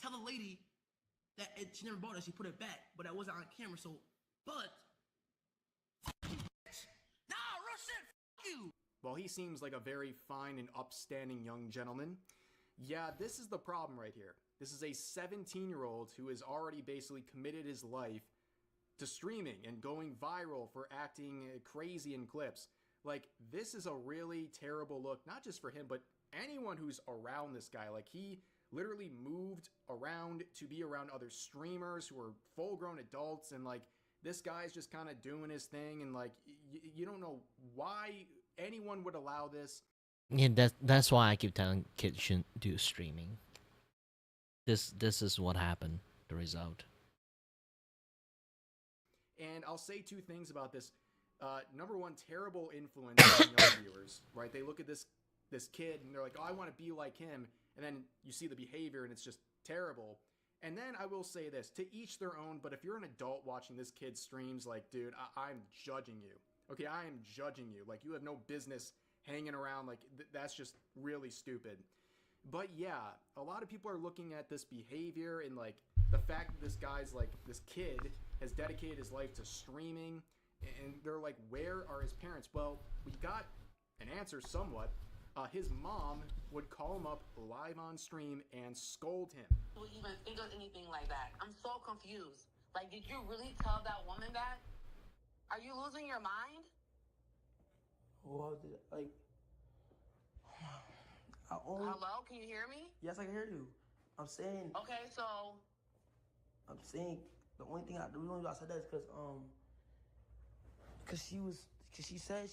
tell the lady that she never bought it, she put it back, but that wasn't on camera, so, but, nah, real shit, fuck you. While he seems like a very fine and upstanding young gentleman, yeah, this is the problem right here. This is a 17-year-old who has already basically committed his life to streaming and going viral for acting crazy in clips. Like, this is a really terrible look, not just for him, but anyone who's around this guy. Like, he literally moved around to be around other streamers who are full-grown adults, and, like, this guy's just kind of doing his thing, and, like, you don't know why anyone would allow this. Yeah, that's why I keep telling kids shouldn't do streaming. This is what happened, the result. And I'll say 2 things about this. Number one, terrible influence on young viewers, right? They look at this kid and they're like, oh, I want to be like him. And then you see the behavior and it's just terrible. And then I will say this, to each their own, but if you're an adult watching this kid's streams, like, dude, I'm judging you. Okay, I am judging you. Like, you have no business hanging around. Like, that's just really stupid. But yeah, a lot of people are looking at this behavior and, like, the fact that this guy's, like, this kid has dedicated his life to streaming, and they're like, where are his parents? Well, we got an answer somewhat. His mom would call him up live on stream and scold him. Would even think of anything like that? I'm so confused. Like, did you really tell that woman that? Are you losing your mind? Well, like, Hello, can you hear me? Yes, I can hear you. I'm saying. Okay, so. I'm saying the only thing the reason why I said that is because she said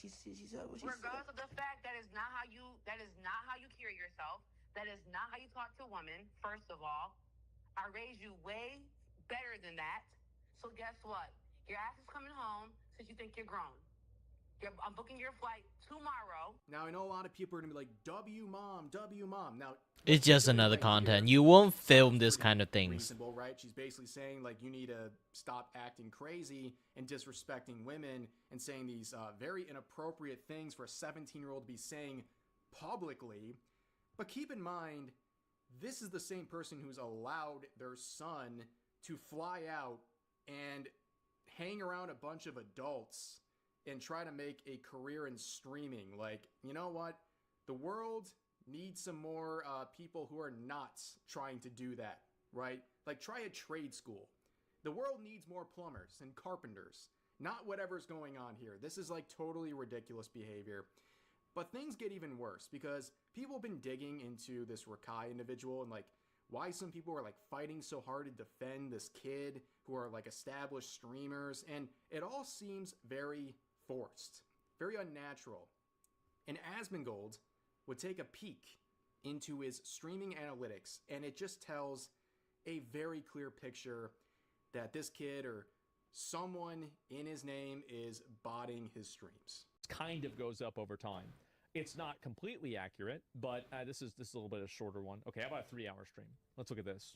what she Regardless of the fact that is not how you carry yourself. That is not how you talk to a woman. First of all, I raised you way better than that. So guess what? Your ass is coming home since you think you're grown. I'm booking your flight tomorrow. Now, I know a lot of people are going to be like, W mom. Now, It's just another content. You won't film this kind of things. Reasonable, right? She's basically saying, like, you need to stop acting crazy and disrespecting women and saying these very inappropriate things for a 17-year-old to be saying publicly. But keep in mind, this is the same person who's allowed their son to fly out and hang around a bunch of adults and try to make a career in streaming. Like, you know what? The world needs some more people who are not trying to do that, right? Like, try a trade school. The world needs more plumbers and carpenters, not whatever's going on here. This is, like, totally ridiculous behavior. But things get even worse because people have been digging into this Rakai individual and, like, why some people are, like, fighting so hard to defend this kid who are, like, established streamers. And it all seems very forced, very unnatural. And Asmongold would take a peek into his streaming analytics, and it just tells a very clear picture that this kid or someone in his name is botting his streams. Kind of goes up over time. It's not completely accurate, but this is a little bit of a shorter one. Okay, how about a 3-hour stream? Let's look at this.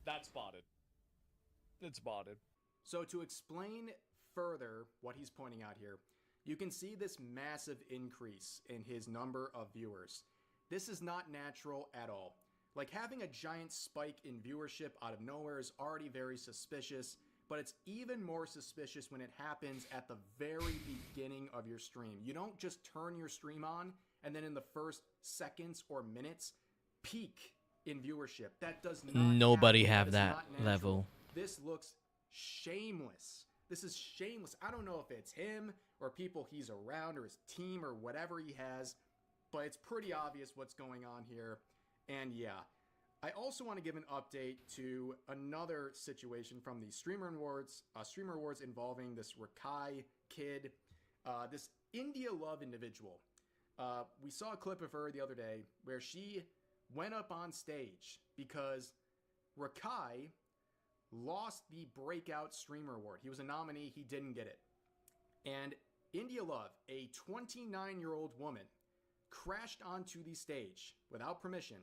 That's spotted. It's spotted. So to explain further what he's pointing out here, you can see this massive increase in his number of viewers. This is not natural at all. Like, having a giant spike in viewership out of nowhere is already very suspicious, but it's even more suspicious when it happens at the very beginning of your stream. You don't just turn your stream on and then in the first seconds or minutes peak in viewership. That does not Nobody happen. have that level. This looks shameless. This is shameless. I don't know if it's him or people he's around or his team or whatever he has, but it's pretty obvious what's going on here. And yeah, I also want to give an update to another situation from the Streamer Awards involving this Rakai kid, this India Love individual. We saw a clip of her the other day where she went up on stage because Rakai lost the Breakout Streamer Award. He was a nominee, he didn't get it. And India Love, a 29-year-old woman, crashed onto the stage without permission,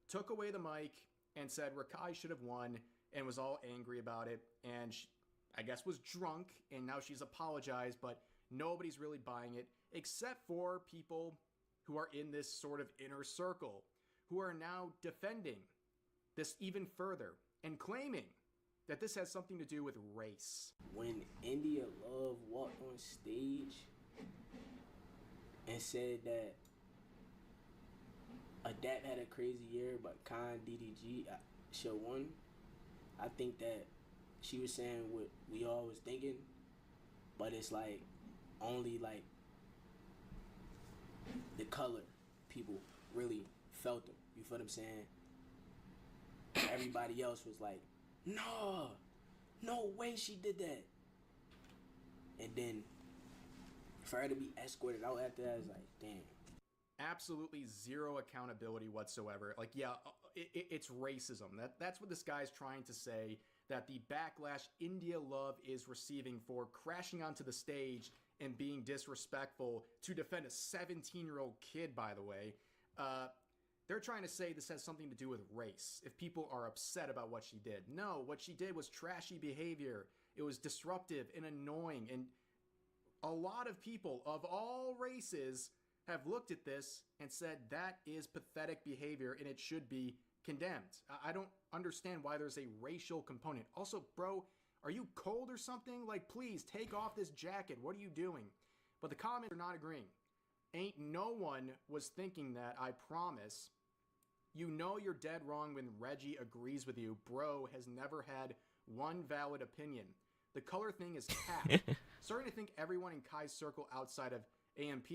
took away the mic, and said Rakai should have won, and was all angry about it, and she, I guess, was drunk, and now she's apologized, but nobody's really buying it, except for people who are in this sort of inner circle, who are now defending this even further, and claiming that this has something to do with race. When India Love walked on stage and said that Adapt had a crazy year, but Khan DDG should won, I think that she was saying what we all was thinking, but it's like only like the color people really felt them. You feel what I'm saying? Everybody else was like, no way she did that. And then for her to be escorted out after that is like, damn. Absolutely zero accountability whatsoever. Like, yeah, it's racism. That's what this guy's trying to say, that the backlash India Love is receiving for crashing onto the stage and being disrespectful to defend a 17-year-old kid, by the way. They're trying to say this has something to do with race, if people are upset about what she did. No, what she did was trashy behavior. It was disruptive and annoying, and a lot of people of all races have looked at this and said that is pathetic behavior and it should be condemned. I don't understand why there's a racial component. Also, bro, are you cold or something? Like, please, take off this jacket. What are you doing? But the comments are not agreeing. Ain't no one was thinking that, I promise. You know you're dead wrong when Reggie agrees with you. Bro has never had one valid opinion. The color thing is cap. Starting to think everyone in Kai's circle outside of AMP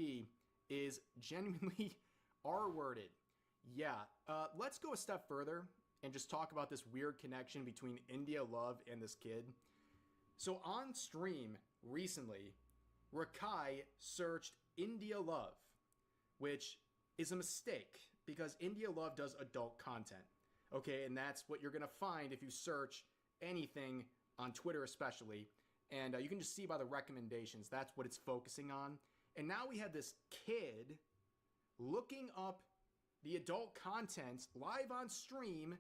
is genuinely R-worded. Yeah, let's go a step further and just talk about this weird connection between India Love and this kid. So on stream recently, Rakai searched India Love, which is a mistake because India Love does adult content. Okay, and that's what you're gonna find if you search anything on Twitter especially. And you can just see by the recommendations, that's what it's focusing on. And now we have this kid looking up the adult content live on stream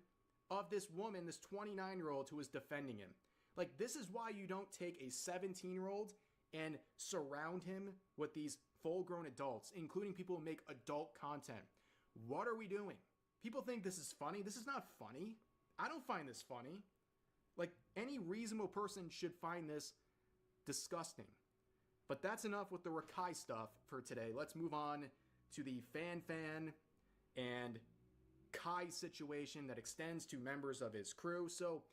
of this woman, this 29-year-old who is defending him. Like, this is why you don't take a 17-year-old and surround him with these full-grown adults, including people who make adult content. What are we doing? People think this is funny. This is not funny. I don't find this funny. Like, any reasonable person should find this disgusting. But that's enough with the Rakai stuff for today. Let's move on to the Fan and Kai situation that extends to members of his crew. So,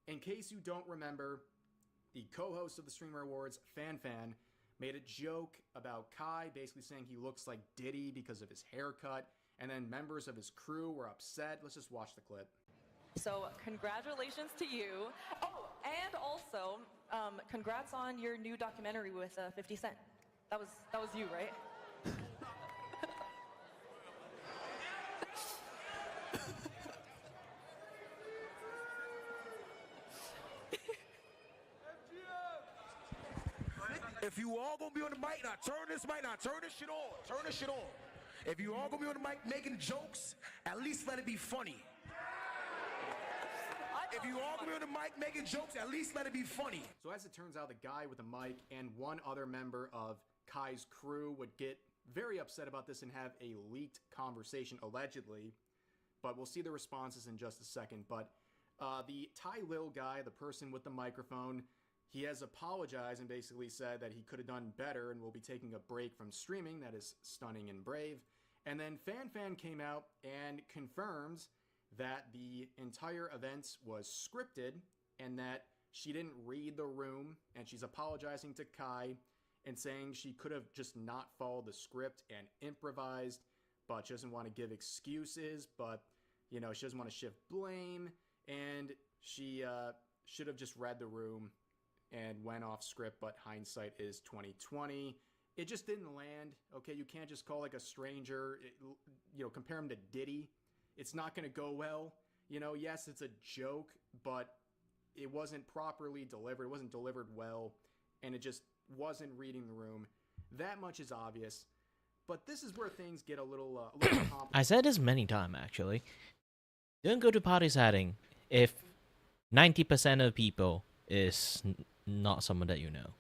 in case you don't remember, the co-host of the Streamer Awards, Fan, made a joke about Kai, basically saying he looks like Diddy because of his haircut, and then members of his crew were upset. Let's just watch the clip. So congratulations to you. Oh, and also, congrats on your new documentary with 50 Cent. That was you, right? If you all gonna be on the mic, now turn this mic, now turn this shit on. Turn this shit on. If you all gonna be on the mic making jokes, at least let it be funny. If you all gonna be on the mic making jokes, at least let it be funny. So as it turns out, the guy with the mic and one other member of Kai's crew would get very upset about this and have a leaked conversation, allegedly. But we'll see the responses in just a second. But the Ty Lil guy, the person with the microphone, he has apologized and basically said that he could have done better and will be taking a break from streaming. That is stunning and brave. And then Fan came out and confirms that the entire event was scripted and that she didn't read the room, and she's apologizing to Kai and saying she could have just not followed the script and improvised, but she doesn't want to give excuses, but, you know, she doesn't want to shift blame, and she should have just read the room and went off script, but hindsight is 2020. It just didn't land. Okay, you can't just call like a stranger, compare him to Diddy. It's not going to go well. You know, yes, it's a joke, but it wasn't properly delivered. It wasn't delivered well, and it just wasn't reading the room. That much is obvious. But this is where things get a little complicated. I said this many times, actually. Don't go to party setting if 90% of people is not someone that you know.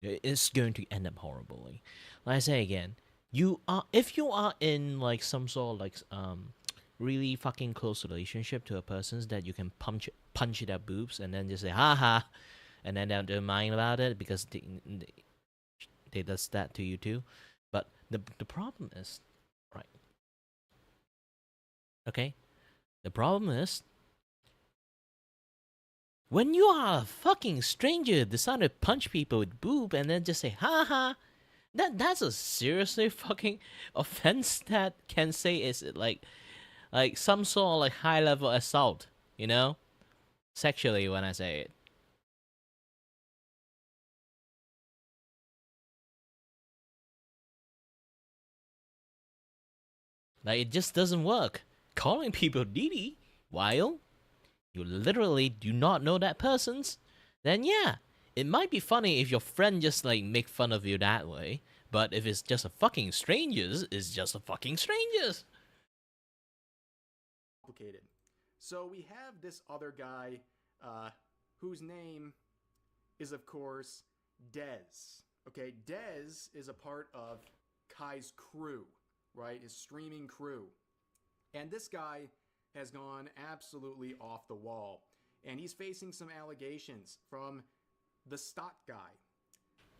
It's going to end up horribly. Like I say again, if you are in like some sort of like really fucking close relationship to a person that you can punch their boobs and then just say haha, and then they don't mind about it because they does that to you too. But the problem is, right? Okay, the problem is, when you are a fucking stranger decide to punch people with boob and then just say haha, that's a seriously fucking offense that can say is like some sort of like high level assault, you know? Sexually when I say it. Like, it just doesn't work. calling people Didi while you literally do not know that person's, then yeah, it might be funny if your friend just like make fun of you that way. But if it's just a fucking strangers, it's just a fucking strangers. Complicated. So we have this other guy, whose name is of course Dez. Okay, Dez is a part of Kai's crew, right? His streaming crew. And this guy has gone absolutely off the wall. And he's facing some allegations from the stock guy,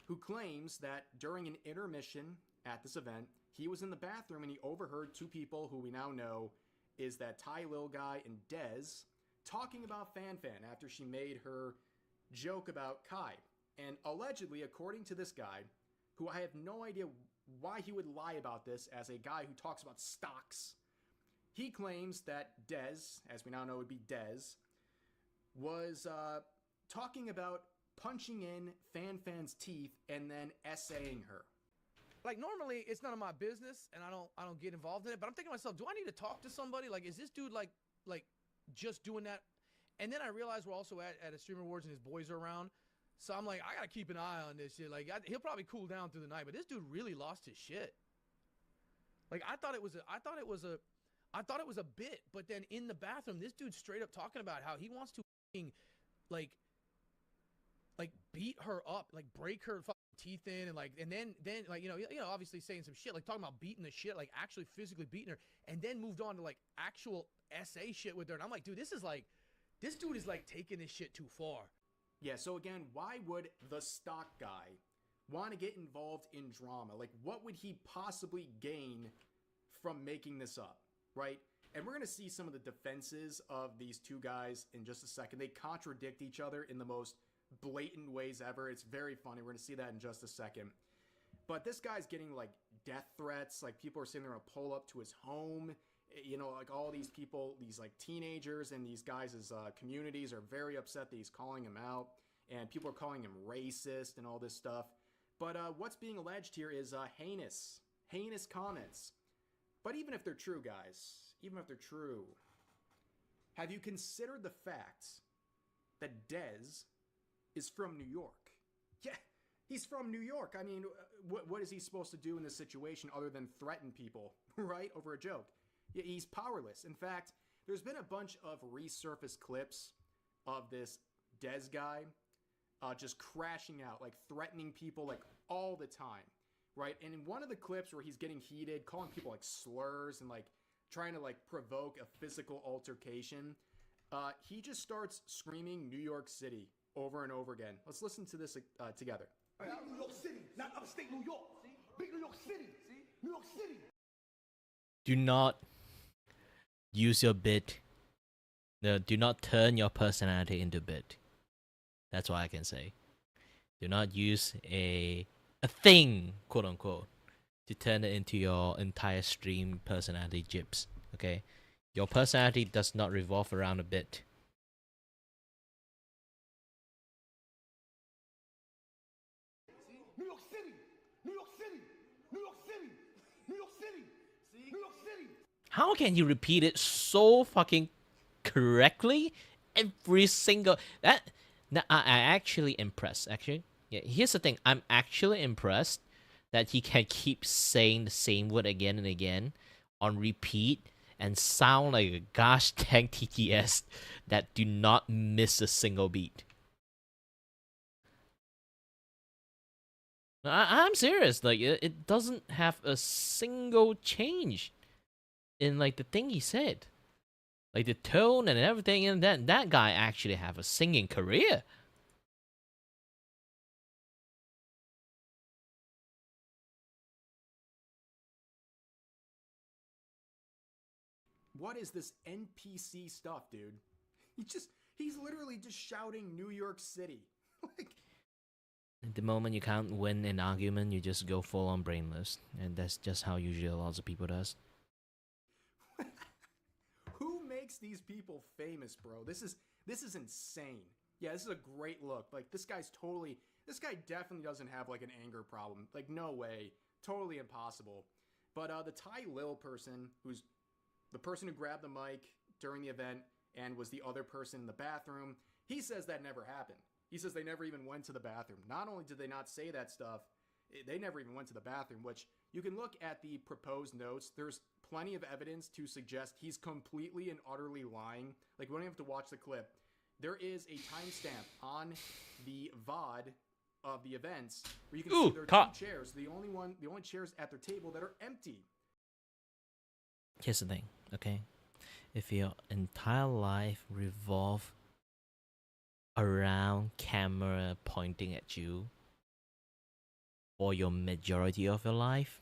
who claims that during an intermission at this event, he was in the bathroom and he overheard two people who we now know is that Ty Lil guy and Dez talking about Fanfan after she made her joke about Kai. And allegedly, according to this guy, who I have no idea why he would lie about this as a guy who talks about stocks, he claims that Dez, as we now know would be Dez, was talking about punching in Fanfan's teeth and then essaying her. Like, normally it's none of my business and I don't get involved in it, but I'm thinking to myself, do I need to talk to somebody? Like, is this dude like just doing that? And then I realized we're also at a Streamer Awards and his boys are around. So I'm like, I gotta keep an eye on this shit. Like, he'll probably cool down through the night, but this dude really lost his shit. Like, I thought it was a bit, but then in the bathroom, this dude's straight up talking about how he wants to like beat her up, like break her fucking teeth in, and then like you know obviously saying some shit, like talking about beating the shit, like actually physically beating her, and then moved on to like actual SA shit with her. And I'm like, dude, this dude is like taking this shit too far. Yeah, so again, why would the stock guy want to get involved in drama? Like, what would he possibly gain from making this up, right? And we're going to see some of the defenses of these two guys in just a second. They contradict each other in the most blatant ways ever. It's very funny. We're going to see that in just a second. But this guy's getting, like, death threats. Like, people are saying they're going to pull up to his home. You know, like, all these people, these, like, teenagers and these guys' communities are very upset that he's calling him out. And people are calling him racist and all this stuff. But what's being alleged here is heinous comments. But even if they're true, guys, even if they're true, have you considered the fact that Dez is from New York? Yeah, he's from New York. I mean, what is he supposed to do in this situation other than threaten people, right, over a joke? Yeah, he's powerless. In fact, there's been a bunch of resurfaced clips of this Dez guy just crashing out, like threatening people like all the time, right? And in one of the clips where he's getting heated, calling people like slurs and like trying to like provoke a physical altercation, he just starts screaming New York City over and over again. Let's listen to this together. New York City, not upstate New York. Big New York City. New York City. Do not use your bit. No, do not turn your personality into bit. That's what I can say. Do not use a thing, quote unquote, to turn it into your entire stream personality gyps. Okay? Your personality does not revolve around a bit. New York City. New York City. New York City. New York City. New York City. How can you repeat it so fucking correctly every single that? I actually impressed. Actually, yeah. Here's the thing. I'm actually impressed that he can keep saying the same word again and again on repeat and sound like a gosh dang TTS that do not miss a single beat. I'm serious. Like it doesn't have a single change in like the thing he said. Like the tone and everything, and that guy actually have a singing career. What is this NPC stuff, dude? He's literally just shouting New York City. Like, at the moment you can't win an argument, you just go full on brainless, and that's just how usually lots of people does. Who makes these people famous, bro? This is insane. Yeah, this is a great look. Like, this guy definitely doesn't have like an anger problem. Like, no way. Totally impossible. But the Ty Lil person who's the person who grabbed the mic during the event and was the other person in the bathroom, he says that never happened. He says they never even went to the bathroom. Not only did they not say that stuff, they never even went to the bathroom, which you can look at the proposed notes. There's plenty of evidence to suggest he's completely and utterly lying. Like, we don't even have to watch the clip. There is a timestamp on the VOD of the events where you can see there are 2 chairs. The only chairs at their table that are empty. Here's the thing, okay? If your entire life revolve around camera pointing at you for your majority of your life,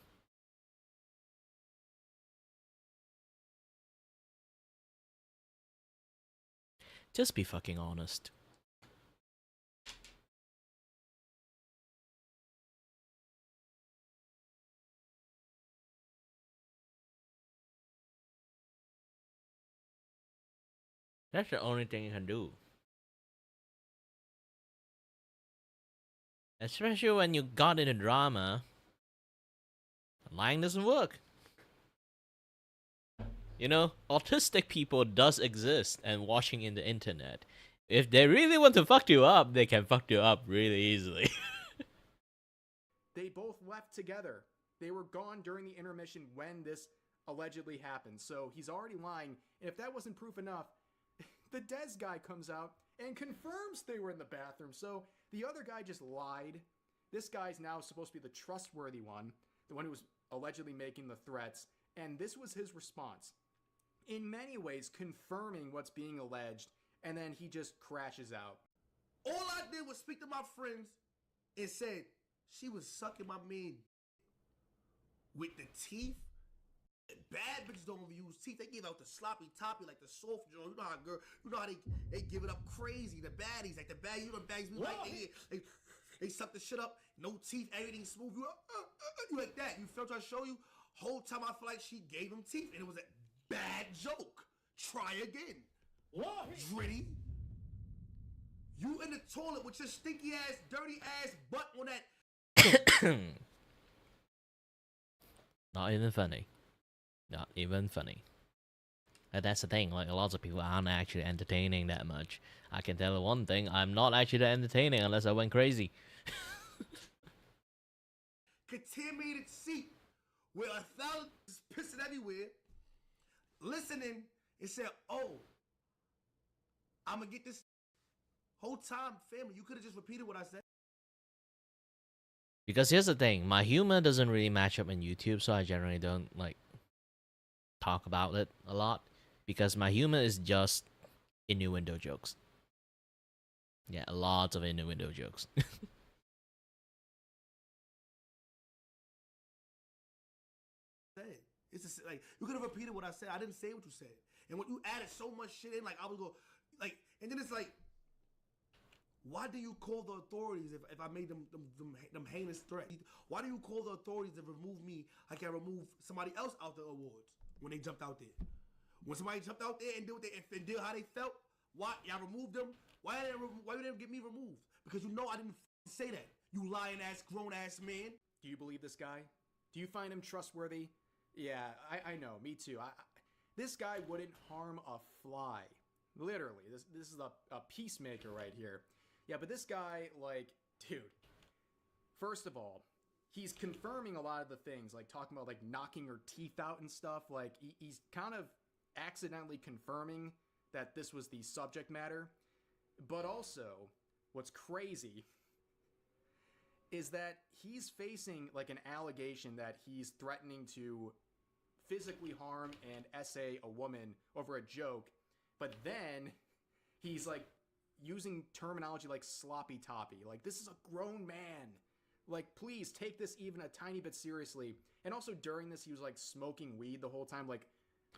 just be fucking honest. That's the only thing you can do. Especially when you got into drama. Lying doesn't work. You know, autistic people does exist and watching in the internet. If they really want to fuck you up, they can fuck you up really easily. They both left together. They were gone during the intermission when this allegedly happened. So he's already lying. And if that wasn't proof enough, the Des guy comes out and confirms they were in the bathroom. So the other guy just lied. This guy's now supposed to be the trustworthy one, the one who was allegedly making the threats. And this was his response. In many ways, confirming what's being alleged, and then he just crashes out. All I did was speak to my friends and said she was sucking my man with the teeth. Bad bitches don't use teeth. They give out the sloppy toppy, like the soft joint. You know how they give it up crazy. The baddies, like the baddies, you know the baddies be like they suck the shit up, no teeth, everything smooth. You like that. You felt I show you? Whole time I feel like she gave him teeth, and it was a bad joke. Try again. What? Dritty. You in the toilet with your stinky ass, dirty ass butt on that. Not even funny. Not even funny. And that's the thing, like, a lot of people aren't actually entertaining that much. I can tell you one thing, I'm not actually entertaining unless I went crazy. Contaminated seat where 1,000 is pissing everywhere, listening and said, oh, I'm gonna get this. Whole time, family, you could have just repeated what I said. Because here's the thing, my humor doesn't really match up in YouTube, so I generally don't, like, talk about it a lot. Because my humor is just innuendo jokes. Yeah, lots of innuendo jokes. It's just like you could have repeated what I said. I didn't say what you said, and when you added so much shit in, like I was go, like, and then it's like, why do you call the authorities if I made them heinous threats? Why do you call the authorities to remove me like I removed somebody else out the awards when they jumped out there? When somebody jumped out there and did what and did how they felt, why y'all removed them? Why you didn't get me removed? Because you know I didn't say that. You lying ass, grown ass man. Do you believe this guy? Do you find him trustworthy? Yeah, I know, me too. This guy wouldn't harm a fly. Literally, this is a peacemaker right here. Yeah, but this guy, like, dude, first of all, he's confirming a lot of the things, like talking about, like, knocking her teeth out and stuff. Like, he's kind of accidentally confirming that this was the subject matter. But also, what's crazy is that he's facing, like, an allegation that he's threatening to physically harm and essay a woman over a joke, but then he's, like, using terminology like sloppy toppy. Like, this is a grown man. Like, please take this even a tiny bit seriously. And also during this, he was, like, smoking weed the whole time. Like,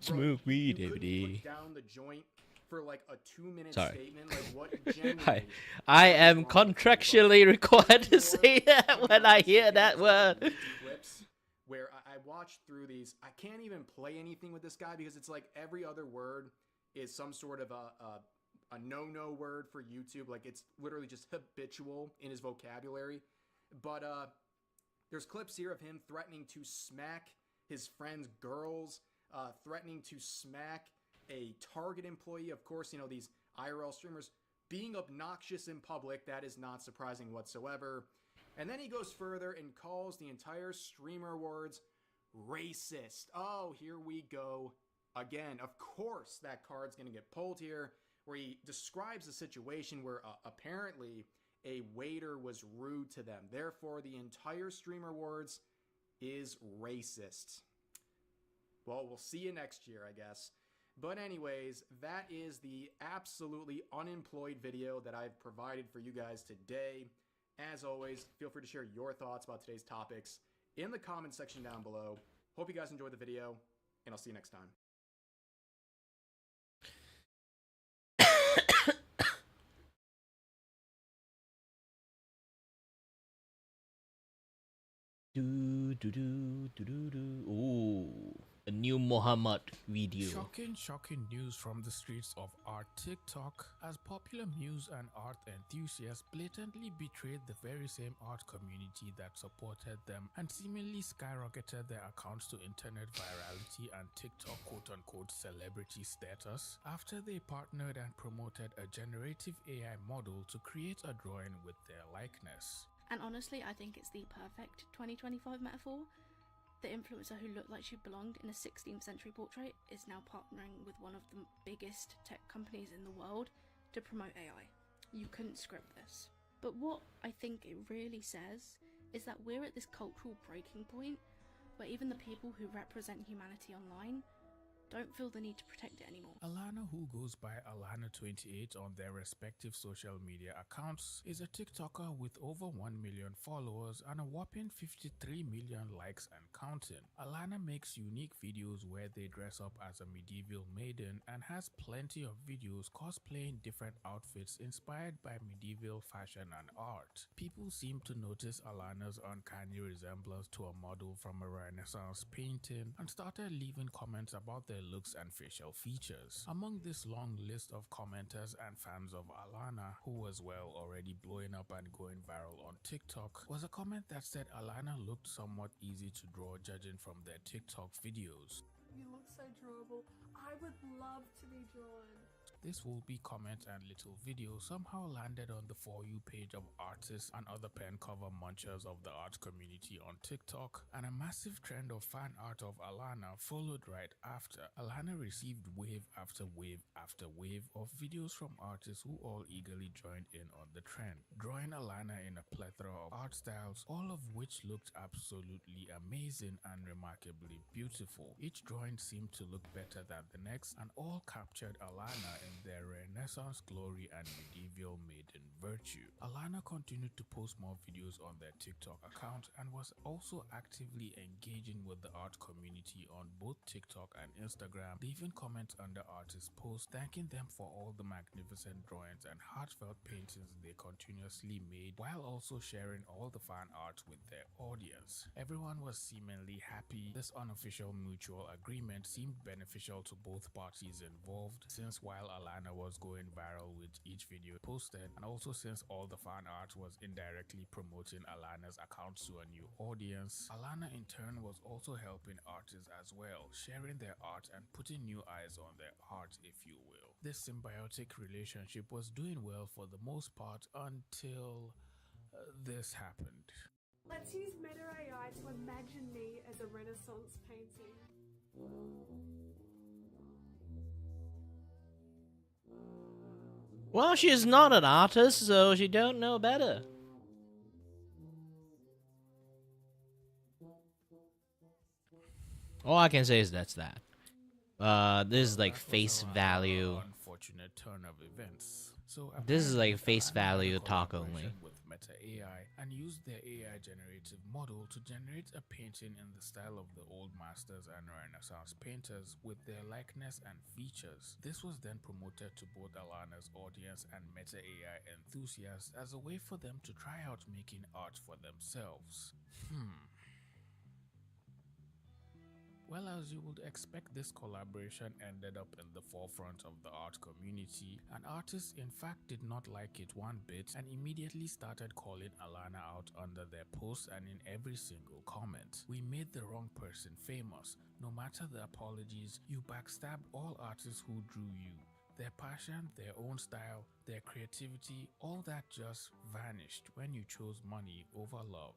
bro, Smoke weed, you couldn't everybody. put down the joint for, like, a 2-minute Sorry. statement. Like, what genuinely... I am contractually required to say that when I hear that word. Clips where I watched through these. I can't even play anything with this guy because it's like every other word is some sort of a no-no word for YouTube. Like, it's literally just habitual in his vocabulary. But there's clips here of him threatening to smack his friends' girls. threatening to smack a Target employee. Of course, you know, these IRL streamers being obnoxious in public, that is not surprising whatsoever. And then he goes further and calls the entire Streamer Awards racist. Oh, here we go again. Of course, that card's going to get pulled here, where he describes a situation where apparently a waiter was rude to them. Therefore, the entire Streamer Awards is racist. Well, we'll see you next year, I guess. But anyways, that is the absolutely unemployed video that I've provided for you guys today. As always, feel free to share your thoughts about today's topics in the comment section down below. Hope you guys enjoyed the video, and I'll see you next time. Ooh, a new Muhammad video. Shocking news from the streets of art TikTok, as popular muse and art enthusiasts blatantly betrayed the very same art community that supported them and seemingly skyrocketed their accounts to internet virality and TikTok quote-unquote celebrity status after they partnered and promoted a generative AI model to create a drawing with their likeness. And honestly, I think it's the perfect 2025 metaphor. The influencer who looked like she belonged in a 16th century portrait is now partnering with one of the biggest tech companies in the world to promote AI. You couldn't script this. But what I think it really says is that we're at this cultural breaking point where even the people who represent humanity online don't feel the need to protect it anymore. Alana, who goes by Alana28 on their respective social media accounts, is a TikToker with over 1 million followers and a whopping 53 million likes and counting. Alana makes unique videos where they dress up as a medieval maiden and has plenty of videos cosplaying different outfits inspired by medieval fashion and art. People seem to notice Alana's uncanny resemblance to a model from a Renaissance painting and started leaving comments about their looks and facial features. Among this long list of commenters and fans of Alana, who was well already blowing up and going viral on TikTok, was a comment that said Alana looked somewhat easy to draw judging from their TikTok videos. You look so drawable. I would love to be drawn. This will be comment and little video somehow landed on the For You page of artists and other pen cover munchers of the art community on TikTok, and a massive trend of fan art of Alana followed right after. Alana received wave after wave after wave of videos from artists who all eagerly joined in on the trend, drawing Alana in a plethora of art styles, all of which looked absolutely amazing and remarkably beautiful. Each drawing seemed to look better than the next, and all captured Alana in their Renaissance glory and medieval maiden virtue. Alana continued to post more videos on their TikTok account and was also actively engaging with the art community on both TikTok and Instagram, leaving comments under artists' posts thanking them for all the magnificent drawings and heartfelt paintings they continuously made, while also sharing all the fan art with their audience. Everyone was seemingly happy. This unofficial mutual agreement seemed beneficial to both parties involved, since while Alana was going viral with each video posted, and also since all the fan art was indirectly promoting Alana's accounts to a new audience, Alana in turn was also helping artists as well, sharing their art and putting new eyes on their art, if you will. This symbiotic relationship was doing well for the most part until this happened. Let's use Meta AI to imagine me as a Renaissance painting. Well, she's not an artist, so she don't know better. All I can say is that's that. This is like face value. Unfortunate turn of events. So This is like face value talk only. with Meta AI and used their AI generative model to generate a painting in the style of the old masters and Renaissance painters with their likeness and features. This was then promoted to both Alana's audience and Meta AI enthusiasts as a way for them to try out making art for themselves. Well, as you would expect, this collaboration ended up in the forefront of the art community, and artists in fact did not like it one bit and immediately started calling Alana out under their posts and in every single comment. We made the wrong person famous. No matter the apologies, you backstabbed all artists who drew you. Their passion, their own style, their creativity, all that just vanished when you chose money over love.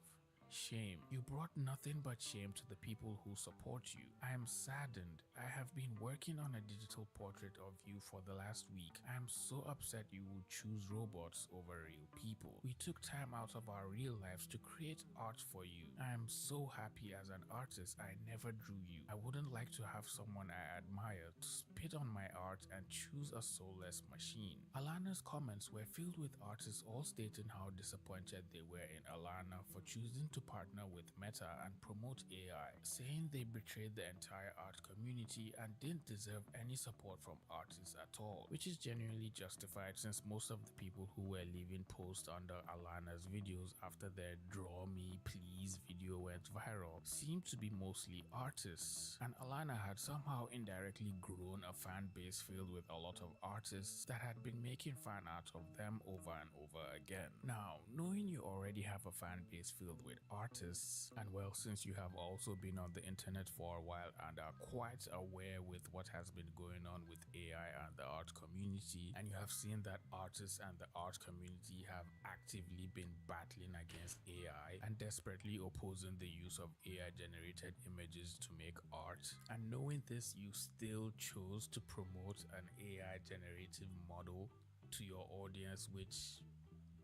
Shame. You brought nothing but shame to the people who support you. I am saddened. I have been working on a digital portrait of you for the last week. I am so upset you would choose robots over real people. We took time out of our real lives to create art for you. I am so happy as an artist I never drew you. I wouldn't like to have someone I admire to spit on my art and choose a soulless machine. Alana's comments were filled with artists all stating how disappointed they were in Alana for choosing to partner with Meta and promote AI, saying they betrayed the entire art community and didn't deserve any support from artists at all, which is genuinely justified since most of the people who were leaving posts under Alana's videos after their Draw Me Please video went viral seemed to be mostly artists, and Alana had somehow indirectly grown a fan base filled with a lot of artists that had been making fan art of them over and over again. Now, knowing you already have a fan base filled with artists, and well, since you have also been on the internet for a while and are quite aware with what has been going on with AI and the art community, and you have seen that artists and the art community have actively been battling against AI and desperately opposing the use of AI generated images to make art, and knowing this, you still chose to promote an AI generative model to your audience, which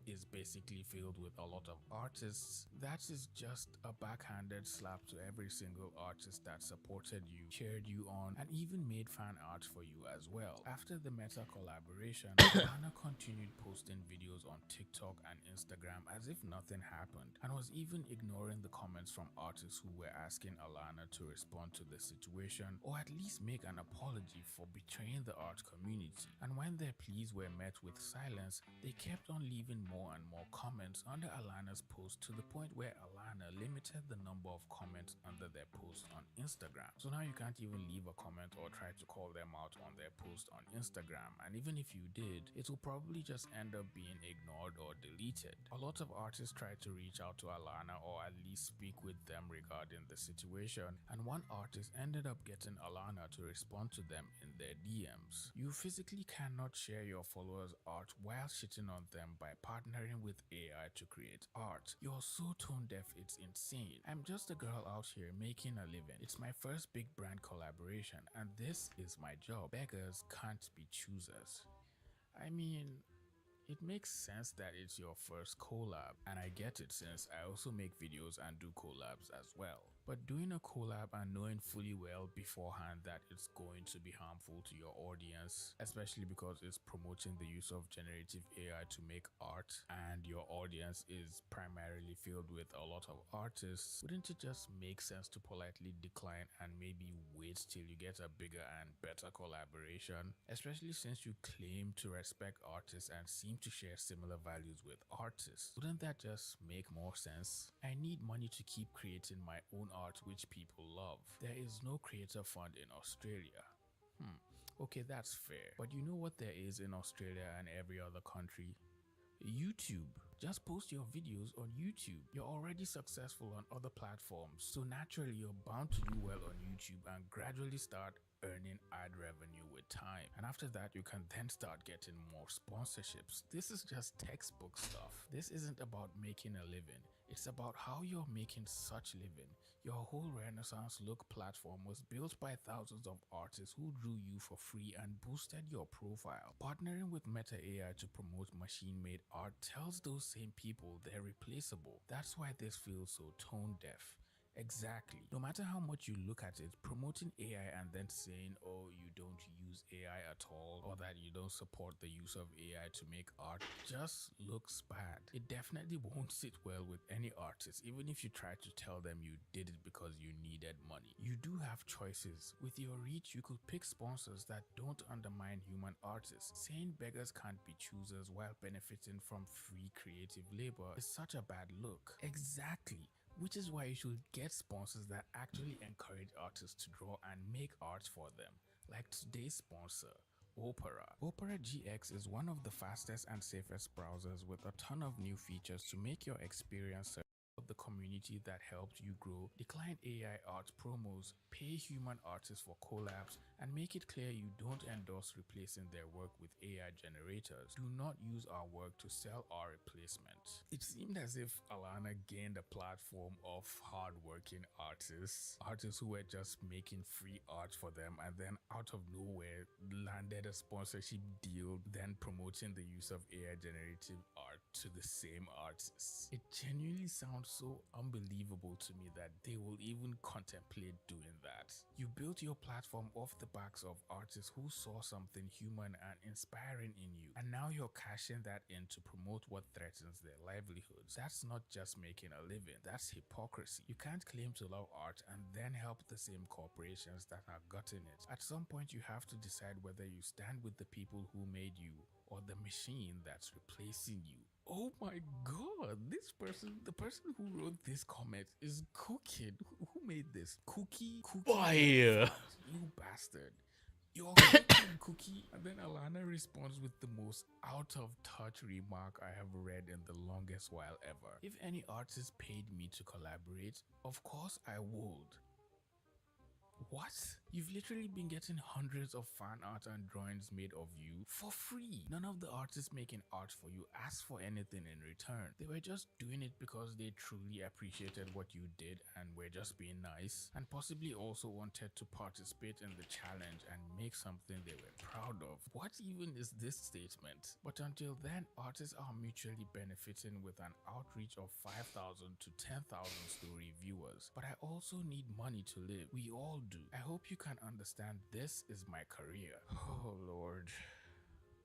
is basically filled with a lot of artists. That is just a backhanded slap to every single artist that supported you, cheered you on, and even made fan art for you as well. After the Meta collaboration, Alana continued posting videos on TikTok and Instagram as if nothing happened, and was even ignoring the comments from artists who were asking Alana to respond to the situation or at least make an apology for betraying the art community. And when their pleas were met with silence, they kept on leaving more and more comments under Alana's post to the point where Alana limited the number of comments under their post on Instagram. So now you can't even leave a comment or try to call them out on their post on Instagram, and even if you did, it will probably just end up being ignored or deleted. A lot of artists tried to reach out to Alana or at least speak with them regarding the situation, and one artist ended up getting Alana to respond to them in their DMs. You physically cannot share your followers' art while shitting on them by partnering with AI to create art. You're so tone deaf, it's insane. I'm just a girl out here making a living. It's my first big brand collaboration, and this is my job. Beggars can't be choosers. I mean, it makes sense that it's your first collab, and I get it since I also make videos and do collabs as well. But doing a collab and knowing fully well beforehand that it's going to be harmful to your audience, especially because it's promoting the use of generative AI to make art, and your audience is primarily filled with a lot of artists, wouldn't it just make sense to politely decline and maybe wait till you get a bigger and better collaboration? Especially since you claim to respect artists and seem to share similar values with artists. Wouldn't that just make more sense? I need money to keep creating my own art which people love. There is no creator fund in Australia. Okay, that's fair. But you know what there is in Australia and every other country? YouTube. Just post your videos on YouTube. You're already successful on other platforms, so naturally you're bound to do well on YouTube and gradually start earning ad revenue with time. And after that, you can then start getting more sponsorships. This is just textbook stuff. This isn't about making a living. It's about how you're making such living. Your whole Renaissance Look platform was built by thousands of artists who drew you for free and boosted your profile. Partnering with Meta AI to promote machine-made art tells those same people they're replaceable. That's why this feels so tone deaf. Exactly. No matter how much you look at it, promoting AI and then saying, oh, you don't use AI at all, or that you don't support the use of AI to make art, just looks bad. It definitely won't sit well with any artist, even if you try to tell them you did it because you needed money. You do have choices. With your reach, you could pick sponsors that don't undermine human artists. Saying beggars can't be choosers while benefiting from free creative labor is such a bad look. Exactly. Which is why you should get sponsors that actually encourage artists to draw and make art for them, like today's sponsor, Opera. Opera GX is one of the fastest and safest browsers with a ton of new features to make your experience of the community that helped you grow, decline AI art promos, pay human artists for collabs, and make it clear you don't endorse replacing their work with AI generators. Do not use our work to sell our replacement. It seemed as if Alana gained a platform of hard-working artists who were just making free art for them, and then out of nowhere landed a sponsorship deal, then promoting the use of AI generative art to the same artists. It genuinely sounds so unbelievable to me that they will even contemplate doing that. You built your platform off the backs of artists who saw something human and inspiring in you, and now you're cashing that in to promote what threatens their livelihoods. That's not just making a living, that's hypocrisy. You can't claim to love art and then help the same corporations that are gutting it. At some point you have to decide whether you stand with the people who made you or the machine that's replacing you. Oh my god, the person who wrote this comment is cooking. Who made this? Cookie? Fire! You bastard. You're cooking, Cookie. And then Alana responds with the most out of touch remark I have read in the longest while ever. If any artist paid me to collaborate, of course I would. What? You've literally been getting hundreds of fan art and drawings made of you for free. None of the artists making art for you asked for anything in return. They were just doing it because they truly appreciated what you did and were just being nice, and possibly also wanted to participate in the challenge and make something they were proud of. What even is this statement? But until then, artists are mutually benefiting with an outreach of 5,000 to 10,000 story viewers. But I also need money to live. We all do. I hope you can understand this is my career. Oh Lord.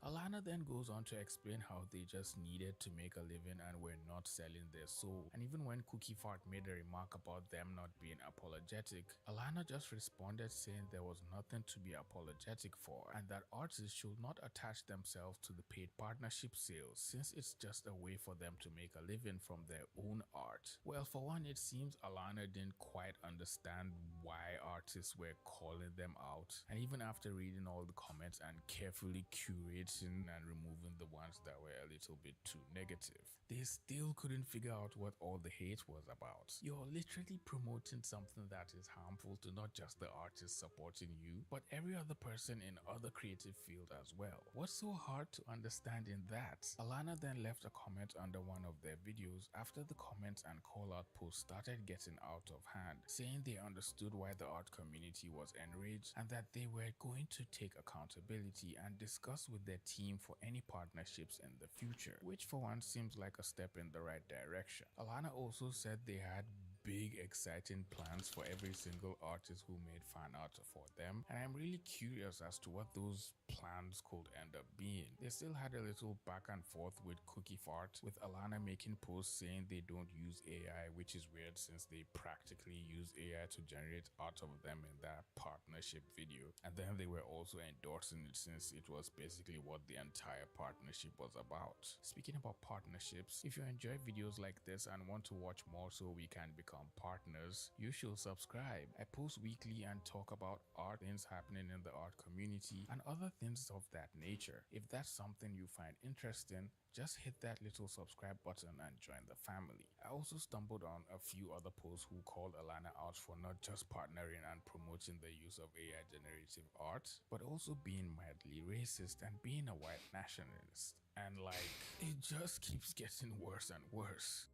Alana then goes on to explain how they just needed to make a living and were not selling their soul. And even when Cookie Fart made a remark about them not being apologetic, Alana just responded saying there was nothing to be apologetic for, and that artists should not attach themselves to the paid partnership sales, since it's just a way for them to make a living from their own art. Well, for one, it seems Alana didn't quite understand why artists were calling them out, and even after reading all the comments and carefully curating and removing the ones that were a little bit too negative, they still couldn't figure out what all the hate was about. You're literally promoting something that is harmful to not just the artist supporting you, but every other person in other creative field as well. What's so hard to understand in that? Alana then left a comment under one of their videos after the comments and call-out posts started getting out of hand, saying they understood why the art community was enraged and that they were going to take accountability and discuss with their team for any partnerships in the future, which for one seems like a step in the right direction. Alana also said they had big exciting plans for every single artist who made fan art for them, and I'm really curious as to what those plans could end up being. They still had a little back and forth with Cookie Fart, with Alana making posts saying they don't use AI, which is weird since they practically use AI to generate art of them in that partnership video, and then they were also endorsing it since it was basically what the entire partnership was about. Speaking about partnerships, if you enjoy videos like this and want to watch more so we can become partners, you should subscribe. I post weekly and talk about art, things happening in the art community, and other things of that nature. If that's something you find interesting, just hit that little subscribe button and join the family. I also stumbled on a few other posts who called Alana out for not just partnering and promoting the use of AI generative art, but also being mildly racist and being a white nationalist. And like, it just keeps getting worse and worse.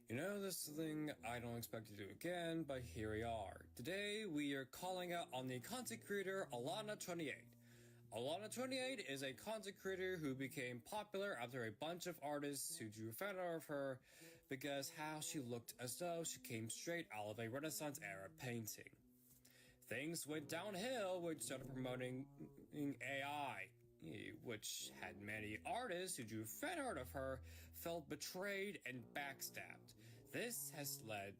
You know, this is the thing I don't expect to do again, but here we are. Today, we are calling out on the content creator Alana28. Alana28 is a content creator who became popular after a bunch of artists who drew fan art of her because how she looked as though she came straight out of a Renaissance era painting. Things went downhill when she started promoting AI, which had many artists who drew fan art of her felt betrayed and backstabbed. This has led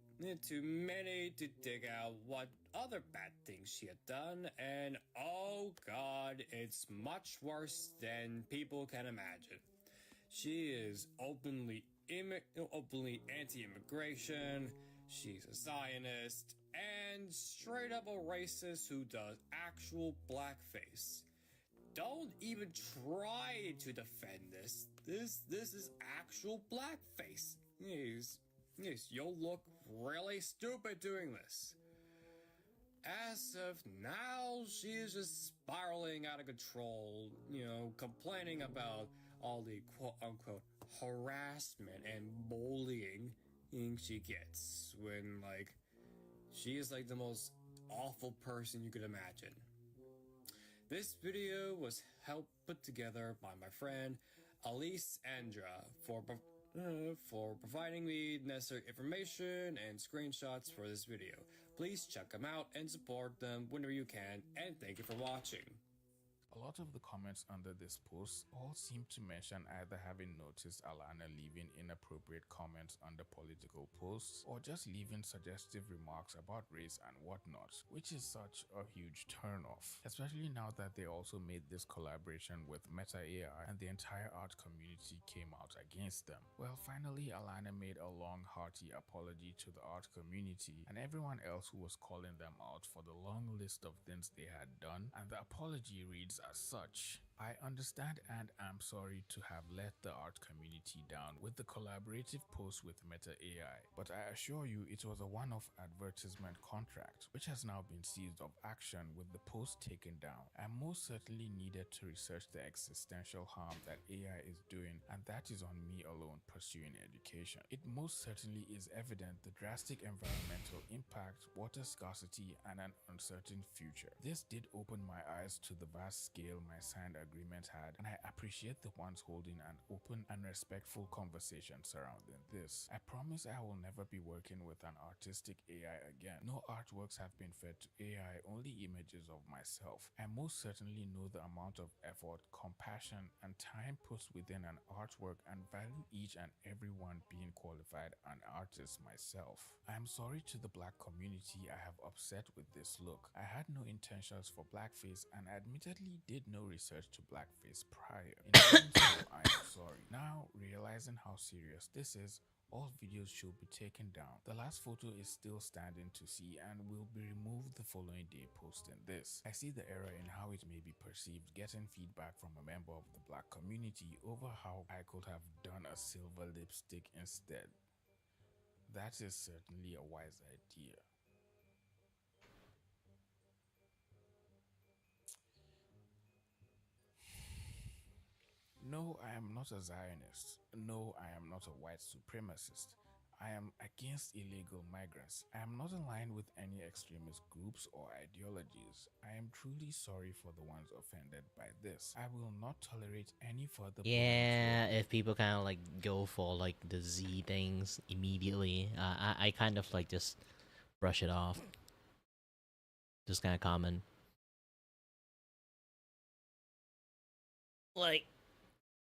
to many to dig out what other bad things she had done, and oh god, it's much worse than people can imagine. She is openly anti-immigration, she's a Zionist, and straight up a racist who does actual blackface. Don't even try to defend this. This is actual blackface. You'll look really stupid doing this. As of now, she is just spiraling out of control, complaining about all the quote-unquote harassment and bullying she gets when, she is, the most awful person you could imagine. This video was helped put together by my friend Elise Andra for providing me necessary information and screenshots for this video. Please check them out and support them whenever you can, and thank you for watching. A lot of the comments under this post all seem to mention either having noticed Alana leaving inappropriate comments under political posts or just leaving suggestive remarks about race and whatnot, which is such a huge turnoff, especially now that they also made this collaboration with Meta AI and the entire art community came out against them. Well, finally Alana made a long hearty apology to the art community and everyone else who was calling them out for the long list of things they had done, and the apology reads as such: I understand and am sorry to have let the art community down with the collaborative post with Meta AI, but I assure you it was a one-off advertisement contract which has now been seized of action with the post taken down. I most certainly needed to research the existential harm that AI is doing, and that is on me alone pursuing education. It most certainly is evident the drastic environmental impact, water scarcity, and an uncertain future. This did open my eyes to the vast scale my signed agreement had, and I appreciate the ones holding an open and respectful conversation surrounding this. I promise I will never be working with an artistic AI again. No artworks have been fed to AI, only images of myself. I most certainly know the amount of effort, compassion, and time put within an artwork and value each and every one being qualified an artist myself. I am sorry to the black community I have upset with this look. I had no intentions for blackface and admittedly did no research to blackface prior. In doing so, I am sorry. Now, realizing how serious this is, all videos should be taken down. The last photo is still standing to see and will be removed the following day posting this. I see the error in how it may be perceived, getting feedback from a member of the black community over how I could have done a silver lipstick instead. That is certainly a wise idea. No, I am not a Zionist. No, I am not a white supremacist. I am against illegal migrants. I am not aligned with any extremist groups or ideologies. I am truly sorry for the ones offended by this. I will not tolerate any further Yeah, if people kind of go for the Z things immediately, I kind of just brush it off. Just kind of common.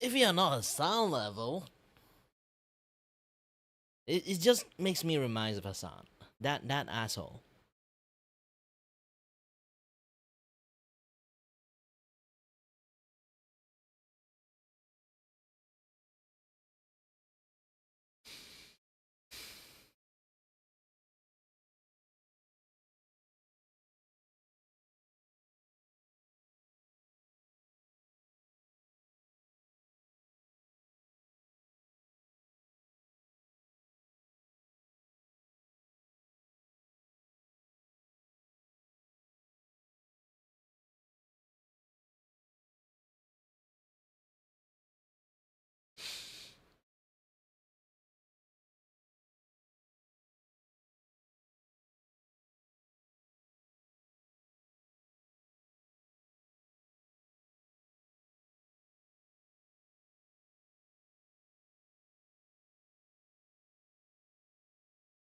If you're not a sound level, it just makes me remind of Hassan. That asshole.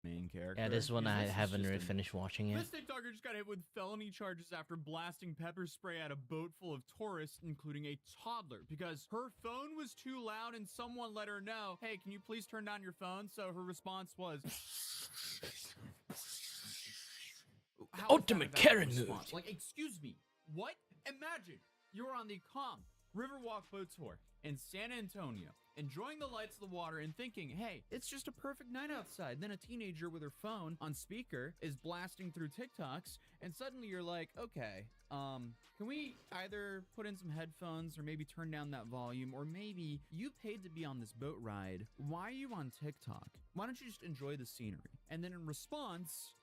Main character. Yeah, this one I This is haven't just really a- finished watching it. This TikToker just got hit with felony charges after blasting pepper spray at a boat full of tourists, including a toddler, because her phone was too loud and someone let her know, hey, can you please turn down your phone? So her response was... Ultimate Karen move. Like, excuse me, what? Imagine you're on the Riverwalk boat tour. in San Antonio, enjoying the lights of the water and thinking, hey, it's just a perfect night outside. Then a teenager with her phone on speaker is blasting through TikToks, and suddenly you're like, okay, can we either put in some headphones or maybe turn down that volume, or maybe you paid to be on this boat ride. Why are you on TikTok? Why don't you just enjoy the scenery? And then in response,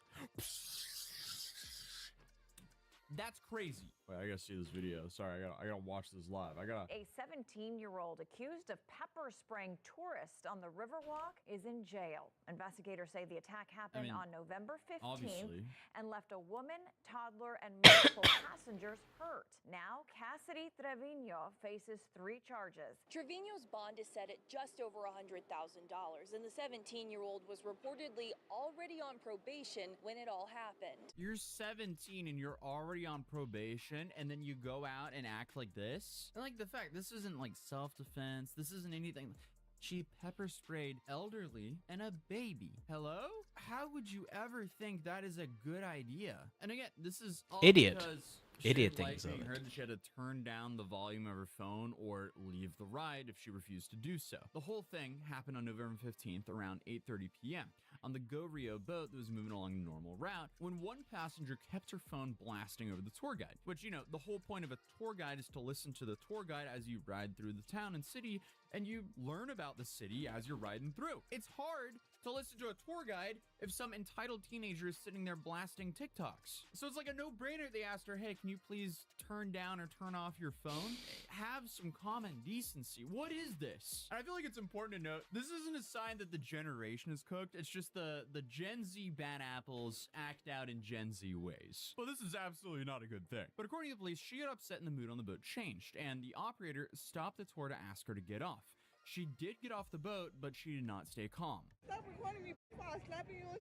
that's crazy. Wait, I gotta see this video. Sorry, I gotta watch this live. A 17-year-old accused of pepper spraying tourists on the Riverwalk is in jail. Investigators say the attack happened on November 15th obviously. and left a woman, toddler, and multiple passengers hurt. Now, Cassidy Trevino faces 3 charges. Trevino's bond is set at just over $100,000, and the 17-year-old was reportedly already on probation when it all happened. You're 17 and you're already on probation, and then you go out and act like this? And like the fact, this isn't like self-defense. This isn't anything. She pepper sprayed elderly and a baby. Hello? How would you ever think that is a good idea? And again, this is all Idiot. because Idiot she didn't things like of being it. heard that she had to turn down the volume of her phone or leave the ride if she refused to do so. The whole thing happened on November 15th around 8:30 p.m. on the Go Rio boat that was moving along the normal route when one passenger kept her phone blasting over the tour guide, which, you know, the whole point of a tour guide is to listen to the tour guide as you ride through the town and city, and you learn about the city as you're riding through. It's hard to listen to a tour guide if some entitled teenager is sitting there blasting TikToks. So it's like a no-brainer. They asked her, hey, can you please turn down or turn off your phone? Have some common decency. What is this? And I feel like it's important to note, this isn't a sign that the generation is cooked. It's just the Gen Z bad apples act out in Gen Z ways. Well, this is absolutely not a good thing. But according to the police, she got upset and the mood on the boat changed, and the operator stopped the tour to ask her to get off. She did get off the boat, but she did not stay calm. Stop recording me before I slap you.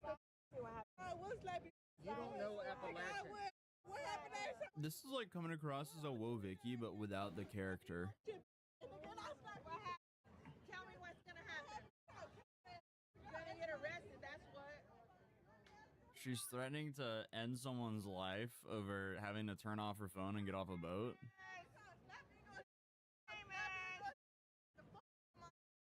I will slap you. You don't know Appalachian. What happened there? This is like coming across as a Whoa Vicky, but without the character. Tell me what's gonna happen. You're gonna get arrested, that's what. She's threatening to end someone's life over having to turn off her phone and get off a boat.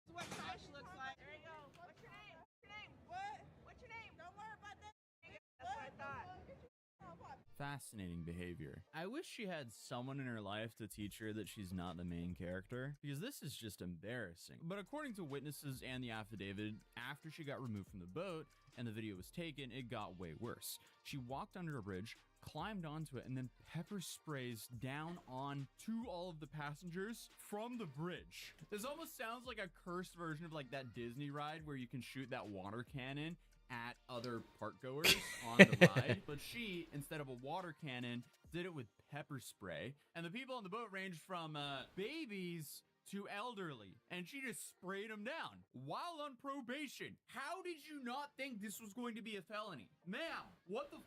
What trash looks like. There you go. What's your name? What's your name? What? What's your name? Don't worry about that. That's what I thought. Fascinating behavior. I wish she had someone in her life to teach her that she's not the main character, because this is just embarrassing. But according to witnesses and the affidavit, after she got removed from the boat and the video was taken, it got way worse. She walked under a bridge, climbed onto it, and then pepper sprays down onto all of the passengers from the bridge. This almost sounds like a cursed version of like that Disney ride where you can shoot that water cannon at other park goers on the ride. But she, instead of a water cannon, did it with pepper spray. And the people on the boat ranged from babies to elderly, and she just sprayed them down while on probation. How did you not think this was going to be a felony? Ma'am, what the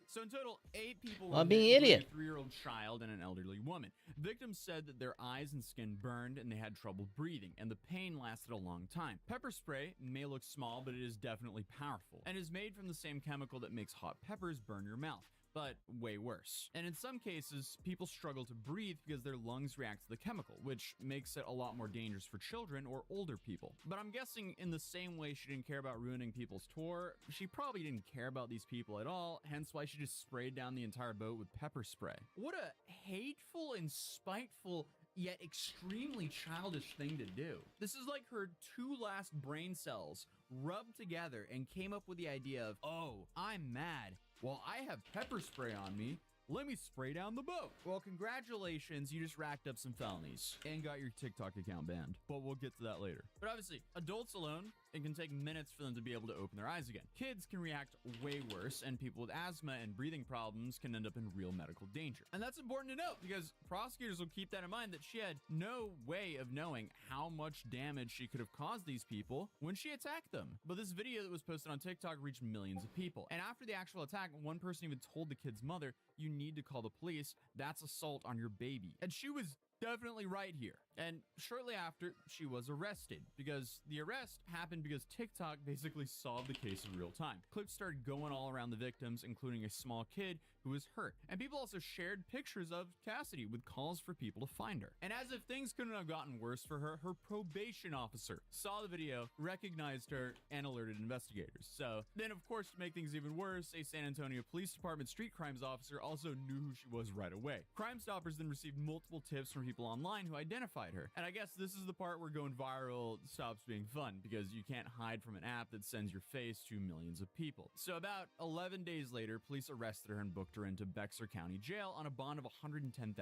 So in total, 8 people Well, were being hit, an idiot. including a 3-year-old child and an elderly woman. Victims said that their eyes and skin burned and they had trouble breathing, and the pain lasted a long time. Pepper spray may look small, but it is definitely powerful, and is made from the same chemical that makes hot peppers burn your mouth, but way worse. And in some cases, people struggle to breathe because their lungs react to the chemical, which makes it a lot more dangerous for children or older people. But I'm guessing in the same way she didn't care about ruining people's tour, she probably didn't care about these people at all, hence why she just sprayed down the entire boat with pepper spray. What a hateful and spiteful yet extremely childish thing to do. This is like her 2 last brain cells rubbed together and came up with the idea of, oh, I'm mad. Well, I have pepper spray on me. Let me spray down the boat. Well, congratulations, you just racked up some felonies and got your TikTok account banned. But we'll get to that later. But obviously, adults alone, it can take minutes for them to be able to open their eyes again. Kids can react way worse, and people with asthma and breathing problems can end up in real medical danger. And that's important to note because prosecutors will keep that in mind, that she had no way of knowing how much damage she could have caused these people when she attacked them. But this video that was posted on TikTok reached millions of people. And after the actual attack, one person even told the kid's mother, "You need to call the police. That's assault on your baby." And she was definitely right here. And shortly after, she was arrested because the arrest happened because TikTok basically solved the case in real time. Clips started going all around the victims, including a small kid who was hurt. And people also shared pictures of Cassidy with calls for people to find her. And as if things couldn't have gotten worse for her, her probation officer saw the video, recognized her, and alerted investigators. So then, of course, to make things even worse, a San Antonio Police Department street crimes officer also knew who she was right away. Crime Stoppers then received multiple tips from people online who identified her. And I guess this is the part where going viral stops being fun, because you can't hide from an app that sends your face to millions of people. So about 11 days later, police arrested her and booked her into Bexar County Jail on a bond of $110,000.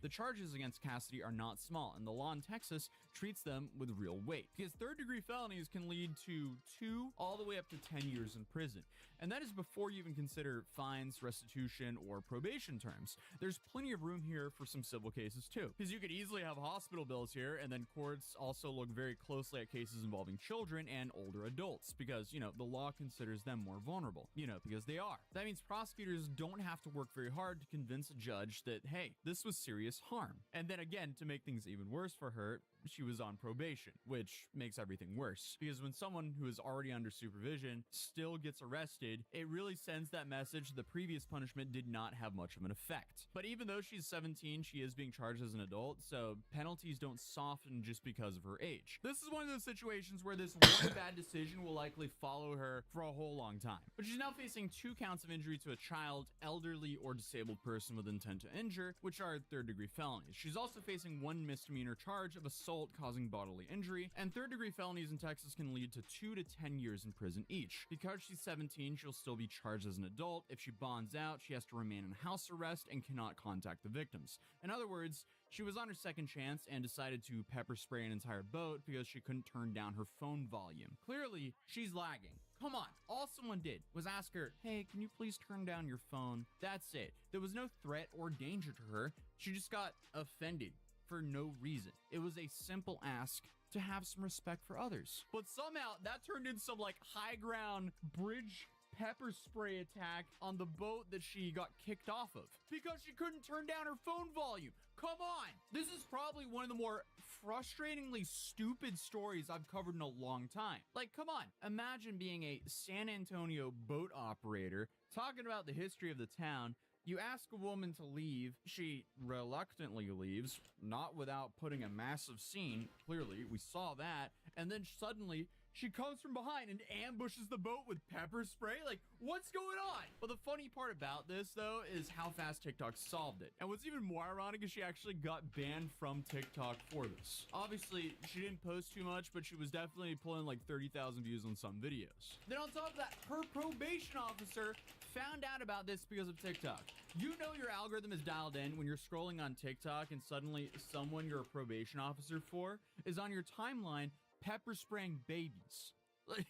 The charges against Cassidy are not small, and the law in Texas treats them with real weight, because third-degree felonies can lead to 2 all the way up to 10 years in prison. And that is before you even consider fines, restitution, or probation terms. There's plenty of room here for some civil cases too, because you could easily have hospital bills here, and then courts also look very closely at cases involving children and older adults, because, you know, the law considers them more vulnerable, you know, because they are. That means prosecutors don't have to work very hard to convince a judge that, hey, this was serious harm. And then again, to make things even worse for her, she was on probation, which makes everything worse, because when someone who is already under supervision still gets arrested, it really sends that message the previous punishment did not have much of an effect. But even though she's 17, she is being charged as an adult, so penalties don't soften just because of her age. This is one of those situations where this one bad decision will likely follow her for a whole long time. But she's now facing 2 counts of injury to a child, elderly, or disabled person with intent to injure, which are third-degree felonies. She's also facing 1 misdemeanor charge of assault causing bodily injury, and third-degree felonies in Texas can lead to 2 to 10 years in prison each. Because she's 17, she'll still be charged as an adult. If she bonds out, she has to remain in house arrest and cannot contact the victims. In other words, she was on her second chance and decided to pepper spray an entire boat because she couldn't turn down her phone volume. Clearly, she's lagging. Come on, all someone did was ask her, hey, can you please turn down your phone? That's it. There was no threat or danger to her. She just got offended for no reason. It was a simple ask to have some respect for others. But somehow that turned into some like high ground bridge pepper spray attack on the boat that she got kicked off of because she couldn't turn down her phone volume. Come on. This is probably one of the more frustratingly stupid stories I've covered in a long time. Like, come on. Imagine being a San Antonio boat operator talking about the history of the town. You ask a woman to leave, she reluctantly leaves, not without putting a massive scene, clearly, we saw that, and then suddenly, she comes from behind and ambushes the boat with pepper spray? Like, what's going on? Well, the funny part about this, though, is how fast TikTok solved it. And what's even more ironic is she actually got banned from TikTok for this. Obviously, she didn't post too much, but she was definitely pulling like 30,000 views on some videos. Then on top of that, her probation officer found out about this because of TikTok. You know your algorithm is dialed in when you're scrolling on TikTok and suddenly someone you're a probation officer for is on your timeline pepper spraying babies. Like,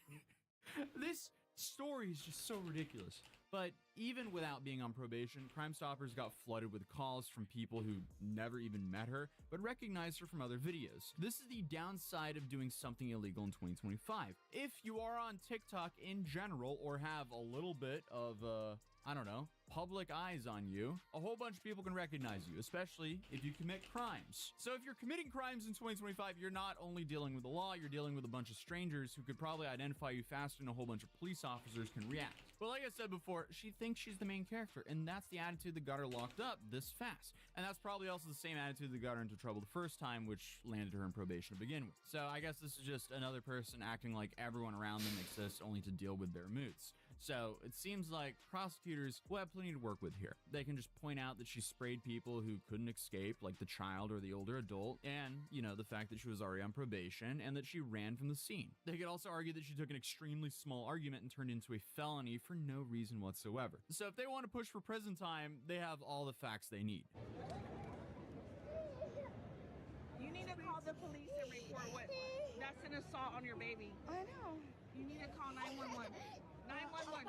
this story is just so ridiculous. But even without being on probation, Crime Stoppers got flooded with calls from people who never even met her, but recognized her from other videos. This is the downside of doing something illegal in 2025. If you are on TikTok in general, or have a little bit of, I don't know, public eyes on you, a whole bunch of people can recognize you, especially if you commit crimes. So if you're committing crimes in 2025, you're not only dealing with the law, you're dealing with a bunch of strangers who could probably identify you faster than a whole bunch of police officers can react. But like I said before, she thinks she's the main character, and that's the attitude that got her locked up this fast. And that's probably also the same attitude that got her into trouble the first time, which landed her in probation to begin with. So I guess this is just another person acting like everyone around them exists only to deal with their moods. So it seems like prosecutors will have plenty to work with here. They can just point out that she sprayed people who couldn't escape, like the child or the older adult, and, you know, the fact that she was already on probation and that she ran from the scene. They could also argue that she took an extremely small argument and turned into a felony for no reason whatsoever. So if they want to push for prison time, they have all the facts they need. You need to call the police and report what. That's an assault on your baby. I know. You need to call 911. 911.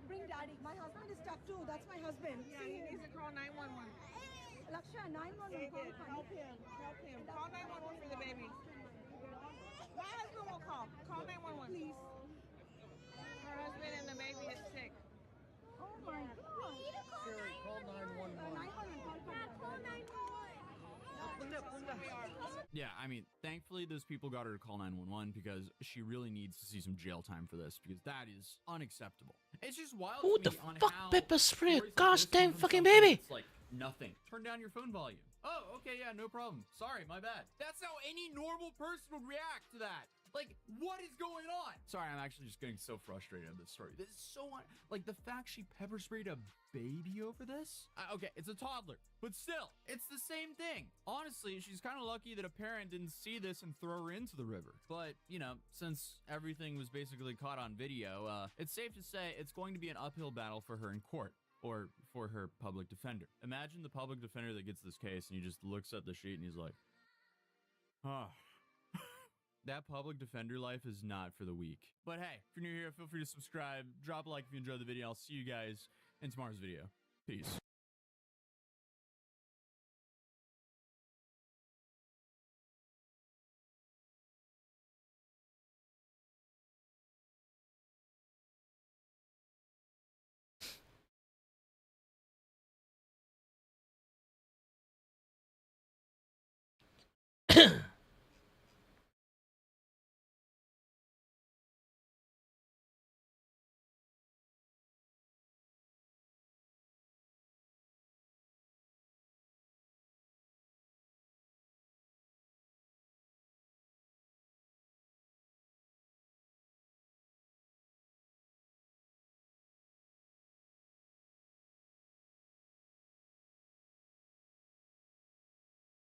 Bring daddy. My husband is stuck too. That's my husband. Yeah, he needs to call 911. Laksha, 911. David, help him. Help him. Call 911 for the baby. My husband will call. Call 911. Please. Her husband and the baby is sick. Oh my God. Siri, call 911. 911. Call 911. Yeah, I mean, thankfully those people got her to call 911 because she really needs to see some jail time for this because that is unacceptable. It's just wild Who to the me on fuck how pepper spray a stories like gosh this dang come from fucking something baby? that's like nothing. Turn down your phone volume. Oh, okay, yeah, no problem. Sorry, my bad. That's how any normal person would react to that. Like, what is going on? Sorry, I'm actually just getting so frustrated at this story. This is so like the fact she pepper sprayed a baby over this. Okay, it's a toddler, but still, it's the same thing. Honestly, she's kind of lucky that a parent didn't see this and throw her into the river. But you know, since everything was basically caught on video, it's safe to say it's going to be an uphill battle for her in court. Or for her public defender. Imagine the public defender that gets this case and he just looks at the sheet and he's like, ah. That public defender life is not for the weak. But hey, if you're new here, feel free to subscribe, drop a like if you enjoyed the video. I'll see you guys in tomorrow's video. Peace.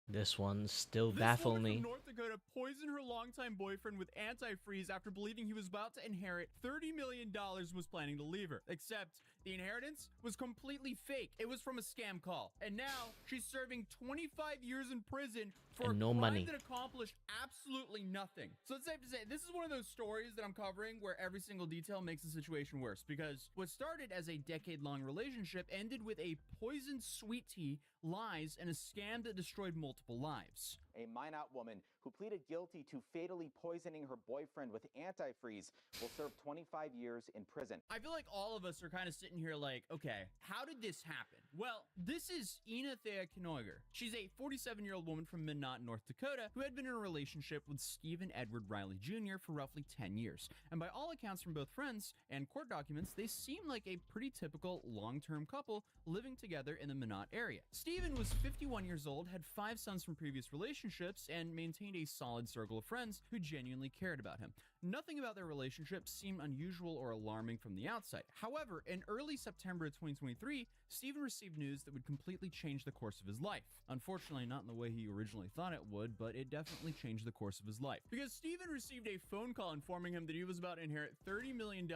This one still This baffles woman me. from North Dakota poisoned her longtime boyfriend with antifreeze after believing he was about to inherit $30 million and was planning to leave her. Except the inheritance was completely fake. It was from a scam call. And now she's serving 25 years in prison for And no a crime money. that accomplished absolutely nothing. So it's safe to say this is one of those stories that I'm covering where every single detail makes the situation worse, because what started as a decade-long relationship ended with a poisoned sweet tea, lies, and a scam that destroyed multiple lives. A Minot woman who pleaded guilty to fatally poisoning her boyfriend with antifreeze will serve 25 years in prison. I feel like all of us are kind of sitting here like, okay, how did this happen? Well, this is Ina Thea Knoiger. She's a 47-year-old woman from Minot, North Dakota, who had been in a relationship with Stephen Edward Riley Jr. for roughly 10 years. And by all accounts from both friends and court documents, they seem like a pretty typical long-term couple living together in the Minot area. Stephen was 51 years old, had 5 sons from previous relationships, and maintained a solid circle of friends who genuinely cared about him. Nothing about their relationship seemed unusual or alarming from the outside. However, in early September of 2023, Stephen received news that would completely change the course of his life. Unfortunately, not in the way he originally thought it would, but it definitely changed the course of his life. Because Stephen received a phone call informing him that he was about to inherit $30 million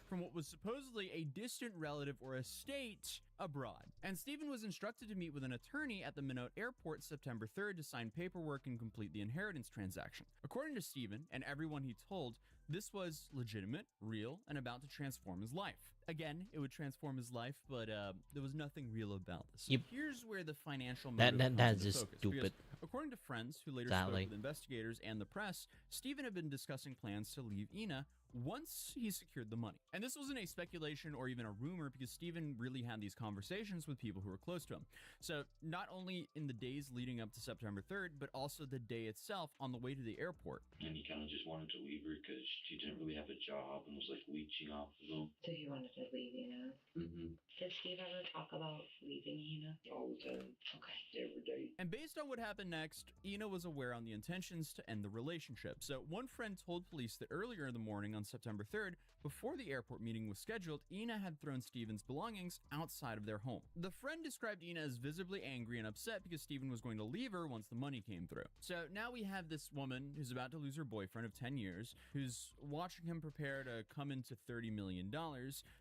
from what was supposedly a distant relative or estate abroad. And Stephen was instructed to meet with an attorney at the Minot airport September 3rd to sign paperwork and complete the inheritance transaction. According to Stephen and everyone he told, this was legitimate, real, and about to transform his life. Again, it would transform his life, but there was nothing real about this. Yep. Here's where the financial motive comes that's into just focus, stupid. because according to friends who later spoke with investigators and the press, Stephen had been discussing plans to leave Ina once he secured the money. And this wasn't a speculation or even a rumor, because Stephen really had these conversations with people who were close to him. So not only in the days leading up to September 3rd, but also the day itself on the way to the airport. And he kind of just wanted to leave her because she didn't really have a job and was like leeching off of him. So he wanted to leave, you know? Mm-hmm. Did Steve ever talk about leaving Ina? All the time. Okay. Every day. And based on what happened next, Ina was aware on the intentions to end the relationship. So one friend told police that earlier in the morning on September 3rd, before the airport meeting was scheduled, Ina had thrown Stephen's belongings outside of their home. The friend described Ina as visibly angry and upset because Stephen was going to leave her once the money came through. So now we have this woman who's about to lose her boyfriend of 10 years, who's watching him prepare to come into $30 million,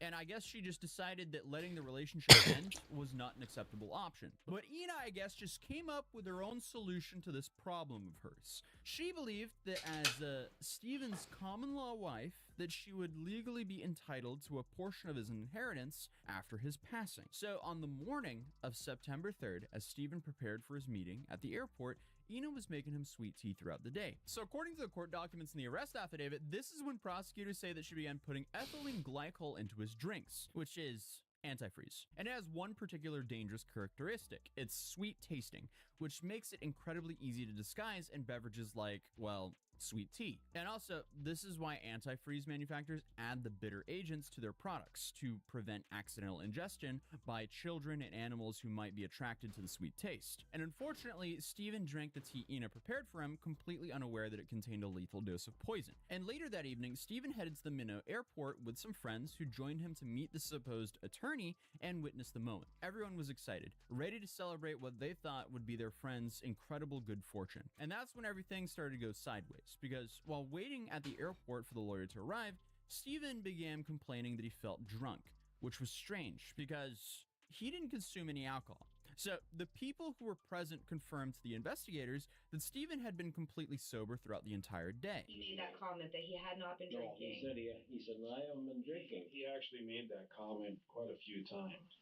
and I guess she just decided that letting the relationship end was not an acceptable option. But Ina, I guess, just came up with her own solution to this problem of hers. She believed that as Stephen's common law wife, that she would legally be entitled to a portion of his inheritance after his passing. So on the morning of September 3rd, as Stephen prepared for his meeting at the airport, Ina was making him sweet tea throughout the day. So according to the court documents in the arrest affidavit, this is when prosecutors say that she began putting ethylene glycol into his drinks, which is antifreeze. And it has one particular dangerous characteristic. It's sweet tasting, which makes it incredibly easy to disguise in beverages like, well, sweet tea. And also, this is why antifreeze manufacturers add the bitter agents to their products to prevent accidental ingestion by children and animals who might be attracted to the sweet taste. And unfortunately, Steven drank the tea Ina prepared for him, completely unaware that it contained a lethal dose of poison. And later that evening, Steven headed to the Minnow airport with some friends who joined him to meet the supposed attorney and witness the moment. Everyone was excited, ready to celebrate what they thought would be their friend's incredible good fortune. And that's when everything started to go sideways, because while waiting at the airport for the lawyer to arrive, Steven began complaining that he felt drunk, which was strange because he didn't consume any alcohol. So the people who were present confirmed to the investigators that Steven had been completely sober throughout the entire day. He made that comment that he had not been No, drinking. he said, I haven't been drinking. He actually made that comment quite a few times.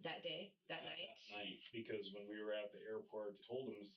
That day? That night? That night, because when we were at the airport, I told him,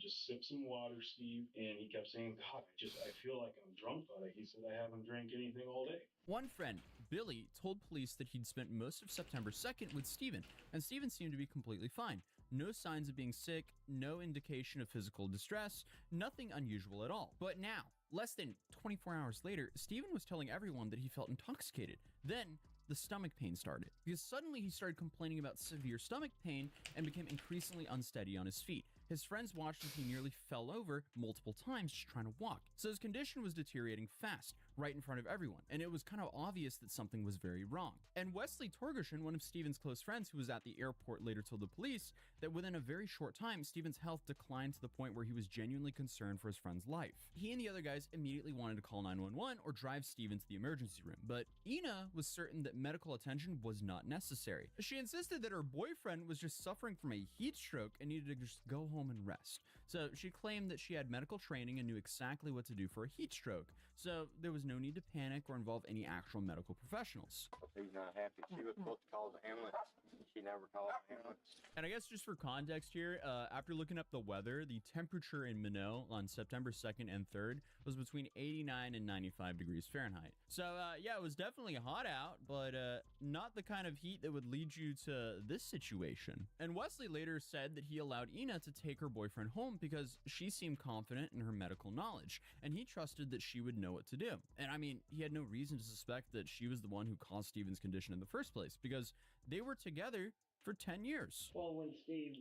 just sip some water, Steve. And he kept saying, God, I feel like I'm drunk, but he said, I haven't drank anything all day. One friend, Billy, told police that he'd spent most of September 2nd with Steven, and Steven seemed to be completely fine. No signs of being sick, no indication of physical distress, nothing unusual at all. But now, less than 24 hours later, Steven was telling everyone that he felt intoxicated. Then, the stomach pain started, because suddenly he started complaining about severe stomach pain and became increasingly unsteady on his feet. His friends watched as he nearly fell over multiple times just trying to walk. So his condition was deteriorating fast, right in front of everyone, and it was kind of obvious that something was very wrong. And Wesley Torgerson, one of Steven's close friends who was at the airport, later told the police that within a very short time, Steven's health declined to the point where he was genuinely concerned for his friend's life. He and the other guys immediately wanted to call 911 or drive Steven to the emergency room, but Ina was certain that medical attention was not necessary. She insisted that her boyfriend was just suffering from a heat stroke and needed to just go home and rest. So she claimed that she had medical training and knew exactly what to do for a heat stroke, so there was no need to panic or involve any actual medical professionals. He's not happy. She was supposed to call the ambulance. She never called the ambulance. And I guess just for context here, after looking up the weather, the temperature in Minot on September 2nd and 3rd was between 89 and 95 degrees Fahrenheit. So yeah, it was definitely hot out, but not the kind of heat that would lead you to this situation. And Wesley later said that he allowed Ina to take her boyfriend home because she seemed confident in her medical knowledge, and he trusted that she would know what to do. And I mean, he had no reason to suspect that she was the one who caused Steven's condition in the first place, because they were together for 10 years. Well, when Steve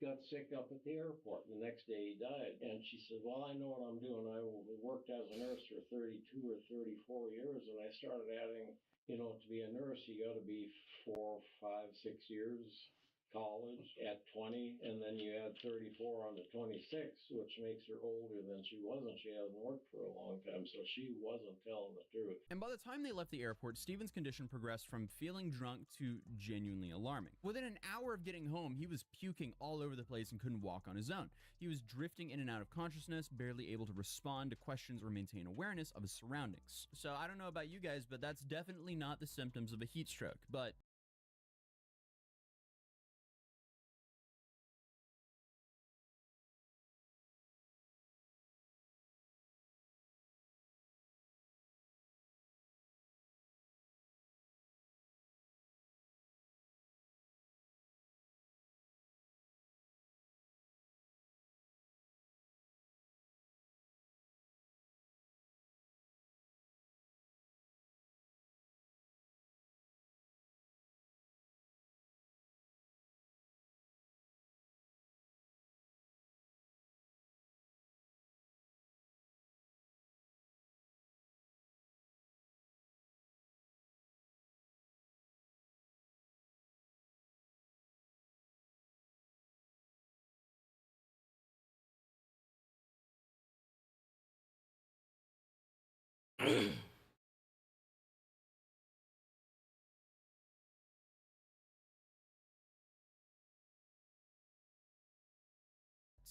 got sick up at the airport, the next day he died. And she said, well, I know what I'm doing. I worked as a nurse for 32 or 34 years, and I started adding, to be a nurse, you got to be 4, 5, 6 years college at 20, and then you add 34 on to 26, which makes her older than she was, and she hasn't worked for a long time, so she wasn't telling the truth. And by the time they left the airport, Steven's condition progressed from feeling drunk to genuinely alarming. Within an hour of getting home, he was puking all over the place and couldn't walk on his own. He was drifting in and out of consciousness, barely able to respond to questions or maintain awareness of his surroundings. So I don't know about you guys, but that's definitely not the symptoms of a heat stroke. But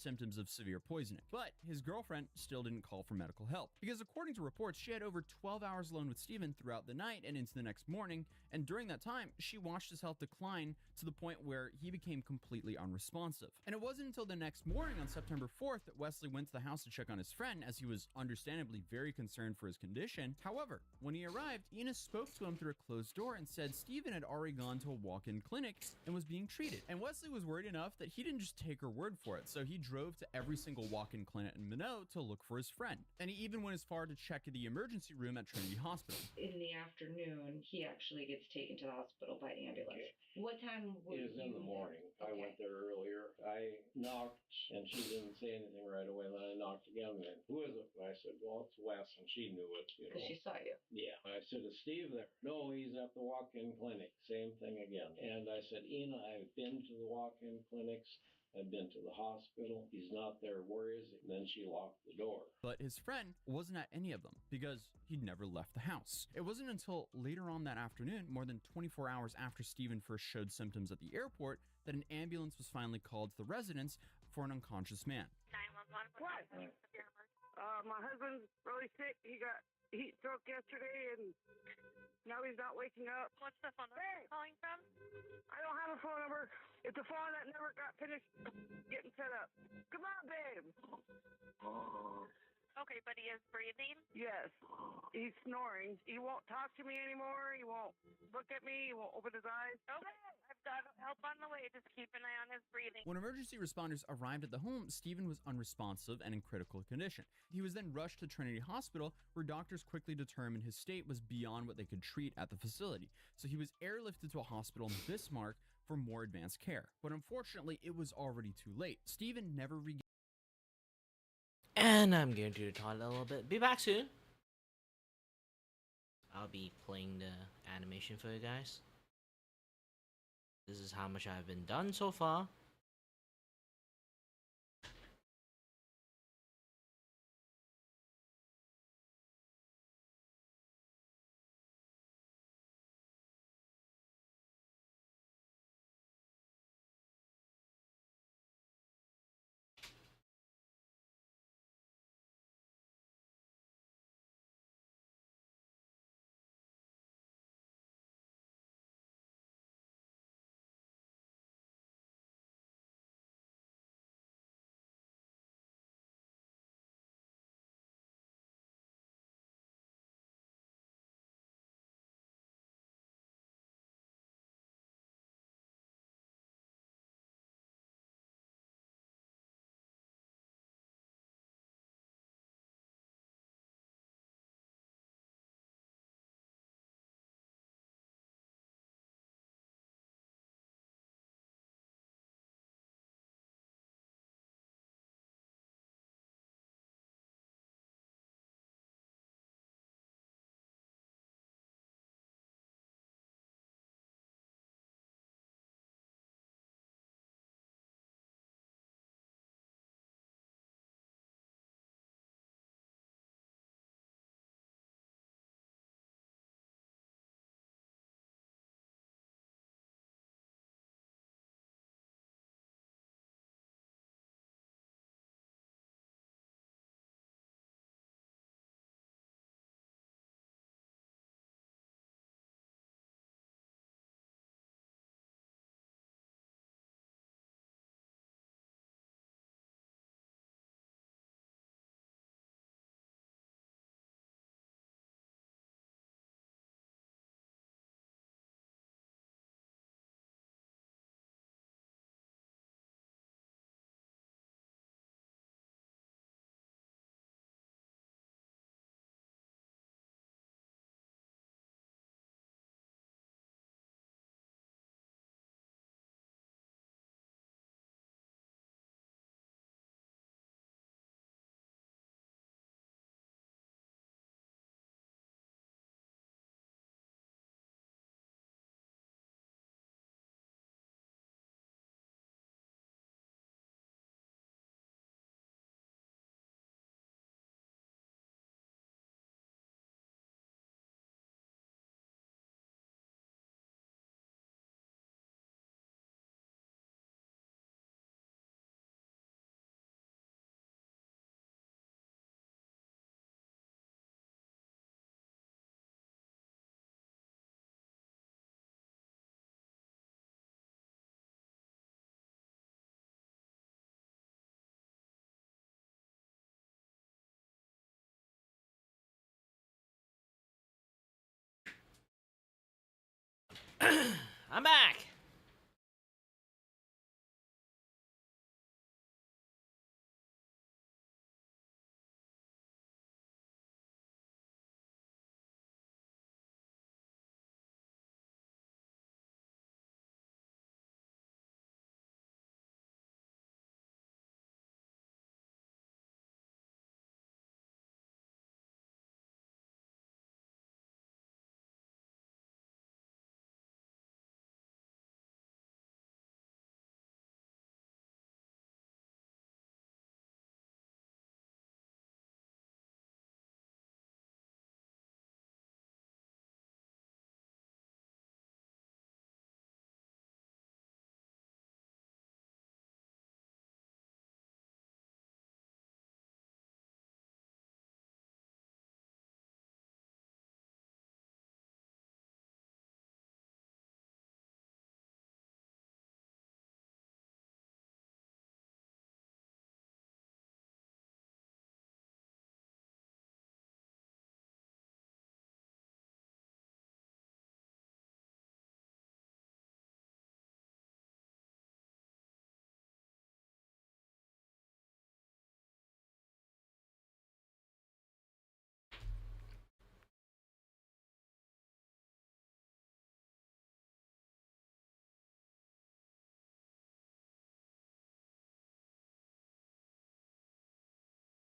symptoms of severe poisoning. But his girlfriend still didn't call for medical help, because according to reports, she had over 12 hours alone with Steven throughout the night and into the next morning, and during that time, she watched his health decline to the point where he became completely unresponsive. And it wasn't until the next morning on September 4th that Wesley went to the house to check on his friend, as he was understandably very concerned for his condition. However, when he arrived, Ina spoke to him through a closed door and said Steven had already gone to a walk-in clinic and was being treated. And Wesley was worried enough that he didn't just take her word for it, so he drove to every single walk-in clinic in Minot to look for his friend. And he even went as far to check the emergency room at Trinity Hospital. In the afternoon, he actually gets taken to the hospital by ambulance. What time It was in the morning. I went there earlier. I knocked, and she didn't say anything right away. Then I knocked again. And who is it? I said, well, it's Wes, and she knew it. You know. Because she saw you. Yeah. I said, is Steve there? No, he's at the walk-in clinic. Same thing again. And I said, Ina, I've been to the walk-in clinics. I've been to the hospital. He's not there. Where is he? And then she locked the door. But his friend wasn't at any of them because he'd never left the house. It wasn't until later on that afternoon, more than 24 hours after Steven first showed symptoms at the airport, that an ambulance was finally called to the residence for an unconscious man. 911. What? My husband's really sick. He got heat stroke yesterday, and now he's not waking up. What's the phone number you're calling from? I don't have a phone number. It's a phone that never got finished getting set up. Come on, babe. Okay, but he is breathing? Yes. He's snoring. He won't talk to me anymore. He won't look at me. He won't open his eyes. Okay, I've got help on the way. Just keep an eye on his breathing. When emergency responders arrived at the home, Steven was unresponsive and in critical condition. He was then rushed to Trinity Hospital, where doctors quickly determined his state was beyond what they could treat at the facility. So he was airlifted to a hospital in Bismarck for more advanced care. But unfortunately, it was already too late. Steven never regained. And I'm going to the toilet a little bit. Be back soon. I'll be playing the animation for you guys. This is how much I've been done so far. I'm back.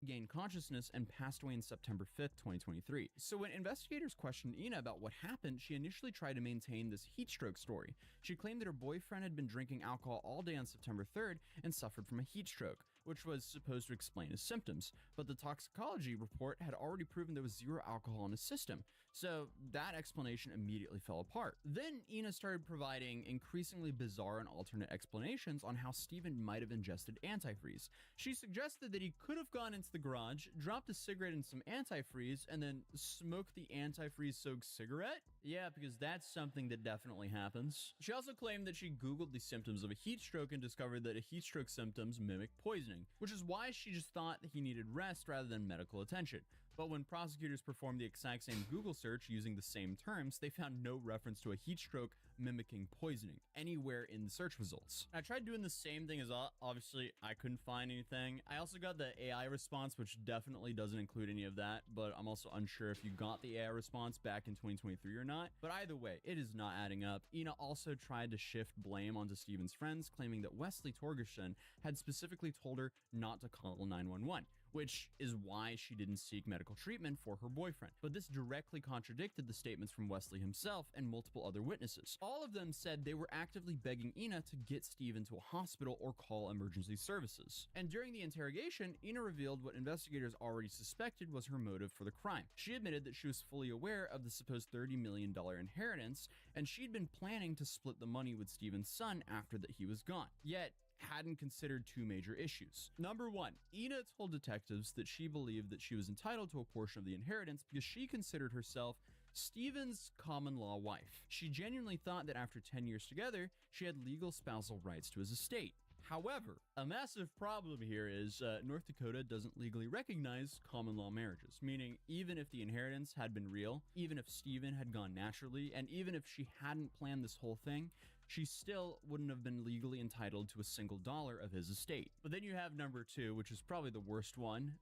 Gained consciousness and passed away on September 5th, 2023. So when investigators questioned Ina about what happened, she initially tried to maintain this heat stroke story. She claimed that her boyfriend had been drinking alcohol all day on September 3rd and suffered from a heat stroke, which was supposed to explain his symptoms. But the toxicology report had already proven there was zero alcohol in his system, so that explanation immediately fell apart. Then Ina started providing increasingly bizarre and alternate explanations on how Steven might have ingested antifreeze. She suggested that he could have gone into the garage, dropped a cigarette in some antifreeze, and then smoked the antifreeze-soaked cigarette? Yeah, because that's something that definitely happens. She also claimed that she Googled the symptoms of a heat stroke and discovered that a heat stroke symptoms mimic poisoning, which is why she just thought that he needed rest rather than medical attention. But when prosecutors performed the exact same Google search using the same terms, they found no reference to a heat stroke mimicking poisoning anywhere in the search results. I tried doing the same thing as obviously I couldn't find anything. I also got the AI response, which definitely doesn't include any of that, but I'm also unsure if you got the AI response back in 2023 or not. But either way, it is not adding up. Ina also tried to shift blame onto Steven's friends, claiming that Wesley Torgerson had specifically told her not to call 911. Which is why she didn't seek medical treatment for her boyfriend. But this directly contradicted the statements from Wesley himself and multiple other witnesses. All of them said they were actively begging Ina to get Steven to a hospital or call emergency services. And during the interrogation, Ina revealed what investigators already suspected was her motive for the crime. She admitted that she was fully aware of the supposed $30 million inheritance, and she'd been planning to split the money with Steven's son after that he was gone. Yet, hadn't considered two major issues. Number one, Ina told detectives that she believed that she was entitled to a portion of the inheritance because she considered herself Steven's common-law wife. She genuinely thought that after 10 years together, she had legal spousal rights to his estate. However, a massive problem here is North Dakota doesn't legally recognize common-law marriages, meaning even if the inheritance had been real, even if Steven had gone naturally, and even if she hadn't planned this whole thing, she still wouldn't have been legally entitled to a single dollar of his estate. But then you have number two, which is probably the worst one,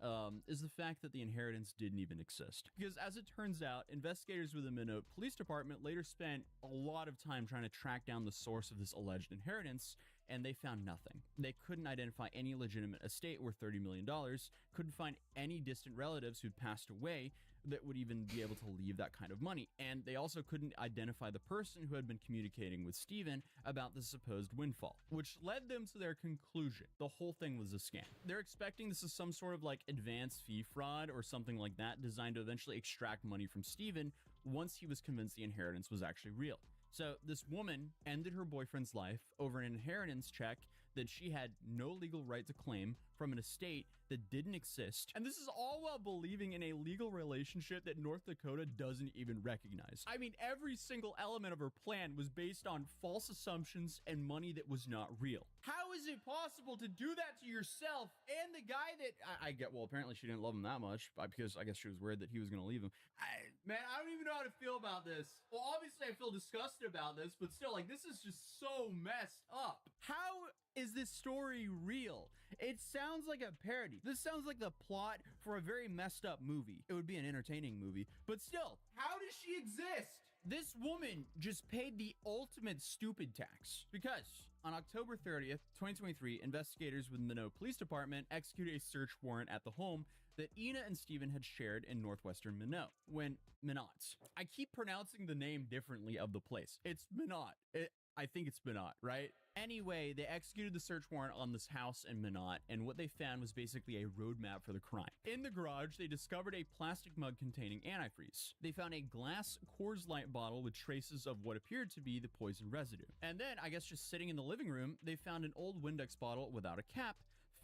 is the fact that the inheritance didn't even exist. Because as it turns out, investigators with the Minot Police Department later spent a lot of time trying to track down the source of this alleged inheritance, and they found nothing. They couldn't identify any legitimate estate worth $30 million, couldn't find any distant relatives who'd passed away that would even be able to leave that kind of money. And they also couldn't identify the person who had been communicating with Steven about the supposed windfall, which led them to their conclusion. The whole thing was a scam. They're expecting this is some sort of like advanced fee fraud or something like that designed to eventually extract money from Steven once he was convinced the inheritance was actually real. So this woman ended her boyfriend's life over an inheritance check that she had no legal right to claim from an estate that didn't exist. And this is all while believing in a legal relationship that North Dakota doesn't even recognize. I mean, every single element of her plan was based on false assumptions and money that was not real. How is it possible to do that to yourself and the guy that I get? Well, apparently she didn't love him that much because I guess she was worried that he was going to leave him. Man, I don't even know how to feel about this. Well, obviously I feel disgusted about this, but still, like, this is just so messed up. How is this story real? It sounds like a parody. This sounds like the plot for a very messed up movie. It would be an entertaining movie, but still, how does she exist? This woman just paid the ultimate stupid tax because on October 30th, 2023, investigators with Minot Police Department executed a search warrant at the home that Ina and Steven had shared in northwestern Minot. Minot. I keep pronouncing the name differently of the place. It's Minot. I think it's Minot, right? Anyway, they executed the search warrant on this house in Minot, and what they found was basically a roadmap for the crime. In the garage, they discovered a plastic mug containing antifreeze. They found a glass Coors Light bottle with traces of what appeared to be the poison residue. And then, I guess just sitting in the living room, they found an old Windex bottle without a cap,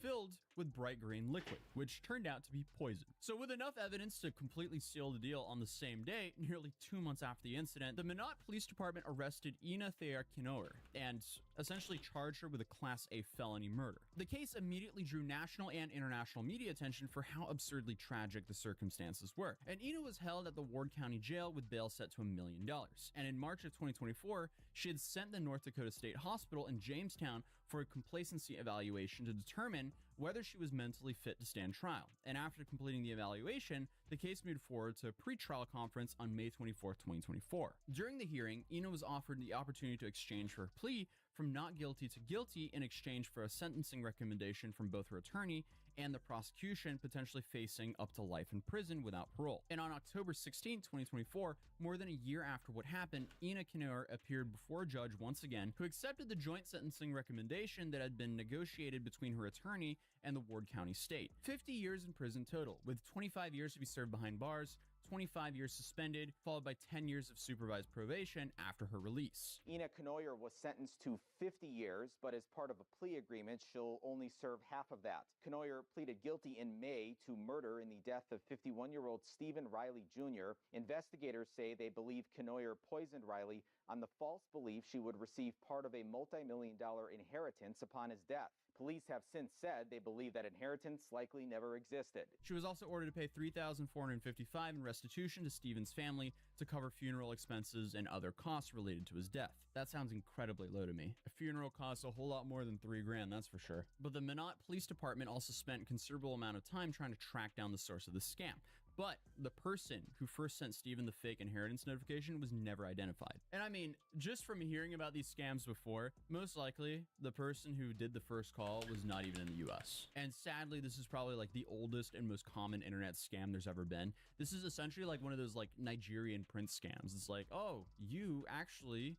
filled with bright green liquid, which turned out to be poison. So with enough evidence to completely seal the deal on the same day, nearly 2 months after the incident, the Minot Police Department arrested Ina Thea Kinoer and essentially charged her with a Class A felony murder. The case immediately drew national and international media attention for how absurdly tragic the circumstances were. And Ina was held at the Ward County Jail with bail set to $1 million. And in March of 2024, she had sent the North Dakota State Hospital in Jamestown for a complacency evaluation to determine whether she was mentally fit to stand trial. And after completing the evaluation, the case moved forward to a pre-trial conference on May 24, 2024. During the hearing, Ina was offered the opportunity to exchange her plea from not guilty to guilty in exchange for a sentencing recommendation from both her attorney and the prosecution, potentially facing up to life in prison without parole. And on October 16, 2024, more than a year after what happened, Ina Kinoer appeared before a judge once again who accepted the joint sentencing recommendation that had been negotiated between her attorney and the Ward County State. 50 years in prison total, with 25 years to be served behind bars, 25 years suspended, followed by 10 years of supervised probation after her release. Ina Kinoyer was sentenced to 50 years, but as part of a plea agreement, she'll only serve half of that. Kinoyer pleaded guilty in May to murder in the death of 51-year-old Stephen Riley Jr. Investigators say they believe Kinoyer poisoned Riley on the false belief she would receive part of a multi-million-dollar inheritance upon his death. Police have since said they believe that inheritance likely never existed. She was also ordered to pay $3,455 in restitution to Stephen's family to cover funeral expenses and other costs related to his death. That sounds incredibly low to me. A funeral costs a whole lot more than $3,000, that's for sure. But the Minot Police Department also spent a considerable amount of time trying to track down the source of the scam. But the person who first sent Stephen the fake inheritance notification was never identified. And I mean, just from hearing about these scams before, most likely the person who did the first call was not even in the US. And sadly, this is probably like the oldest and most common internet scam there's ever been. This is essentially like one of those like Nigerian prince scams. It's like, oh, you actually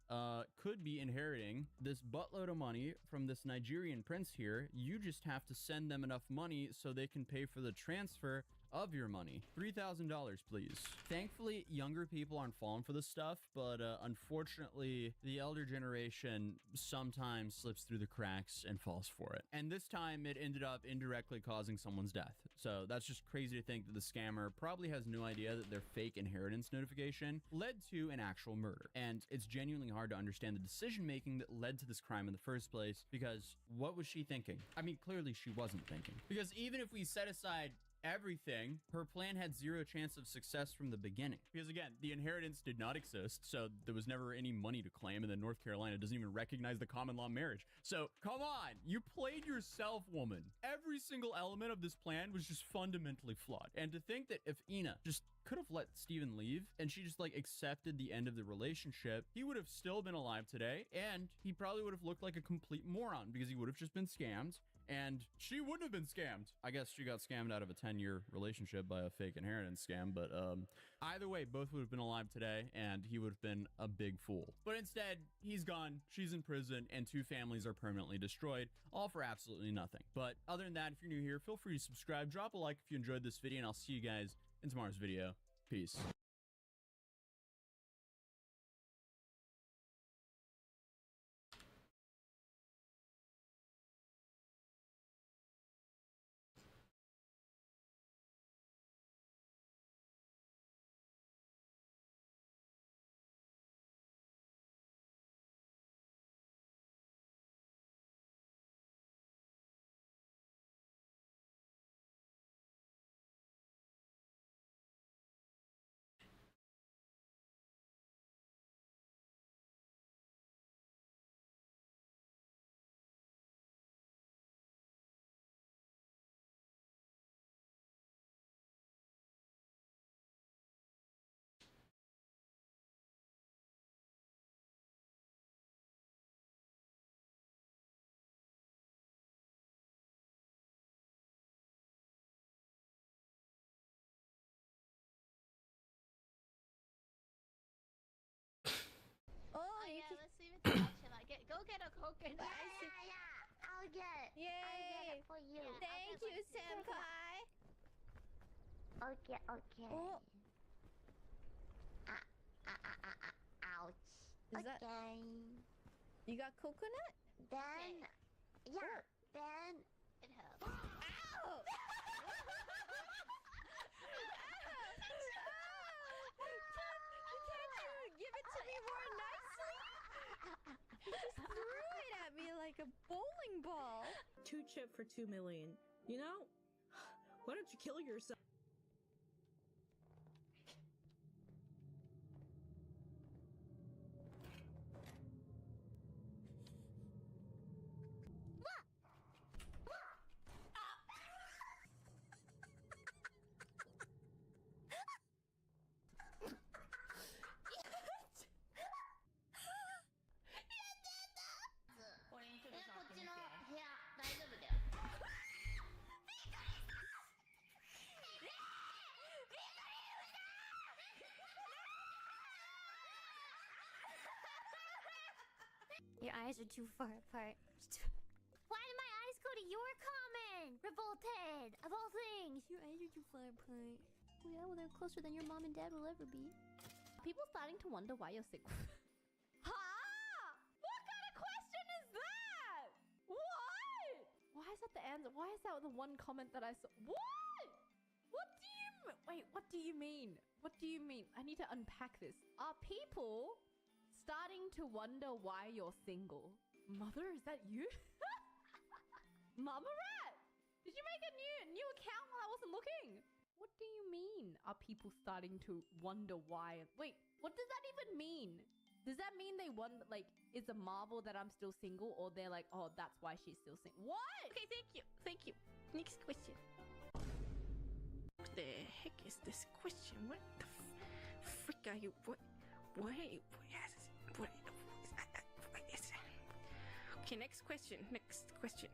could be inheriting this buttload of money from this Nigerian prince here. You just have to send them enough money so they can pay for the transfer of your money. $3,000, please. Thankfully, younger people aren't falling for this stuff, but unfortunately, the elder generation sometimes slips through the cracks and falls for it. And this time, it ended up indirectly causing someone's death. So that's just crazy to think that the scammer probably has no idea that their fake inheritance notification led to an actual murder. And it's genuinely hard to understand the decision-making that led to this crime in the first place, because what was she thinking? I mean, clearly she wasn't thinking. Because even if we set aside everything, her plan had zero chance of success from the beginning. Because again, the inheritance did not exist, so there was never any money to claim, and then North Carolina doesn't even recognize the common law marriage. So come on, you played yourself, woman. Every single element of this plan was just fundamentally flawed. And to think that if Ina just could have let Stephen leave and she just like accepted the end of the relationship, he would have still been alive today, and he probably would have looked like a complete moron because he would have just been scammed. And she wouldn't have been scammed. I guess she got scammed out of a 10-year relationship by a fake inheritance scam, but either way, both would have been alive today, and he would have been a big fool. But instead, he's gone, she's in prison, and 2 families are permanently destroyed, all for absolutely nothing. But other than that, if you're new here, feel free to subscribe, drop a like if you enjoyed this video, and I'll see you guys in tomorrow's video. Peace. Go get a coconut. I'll get. Yay! I'll get it for you. Thank you, senpai. Okay, okay. Oh. Ouch. Is that? You got coconut? Then, yeah. Then it helps. Ow! Can't you give it to me more nicely? You just threw it at me like a bowling ball. 2 chip for 2 million. You know, why don't you kill yourself? Your eyes are too far apart. Why did my eyes go to your comment? Revolted, of all things. Your eyes are too far apart. Yeah, well, they're closer than your mom and dad will ever be. People starting to wonder why you're sick. Huh? What kind of question is that? What? Why is that the answer? Why is that the one comment that I saw? What? What do you wait? What do you mean? What do you mean? I need to unpack this. Are people starting to wonder why you're single? Mother, is that you? Mama Rat, did you make a new account while I wasn't looking? What do you mean? Are people starting to wonder why? Wait, what does that even mean? Does that mean they wonder, like, it's a marvel that I'm still single, or they're like, oh, that's why she's still single? What? Okay, thank you. Thank you. Next question. What the heck is this question? What the frick are you? What is okay, next question. Next question.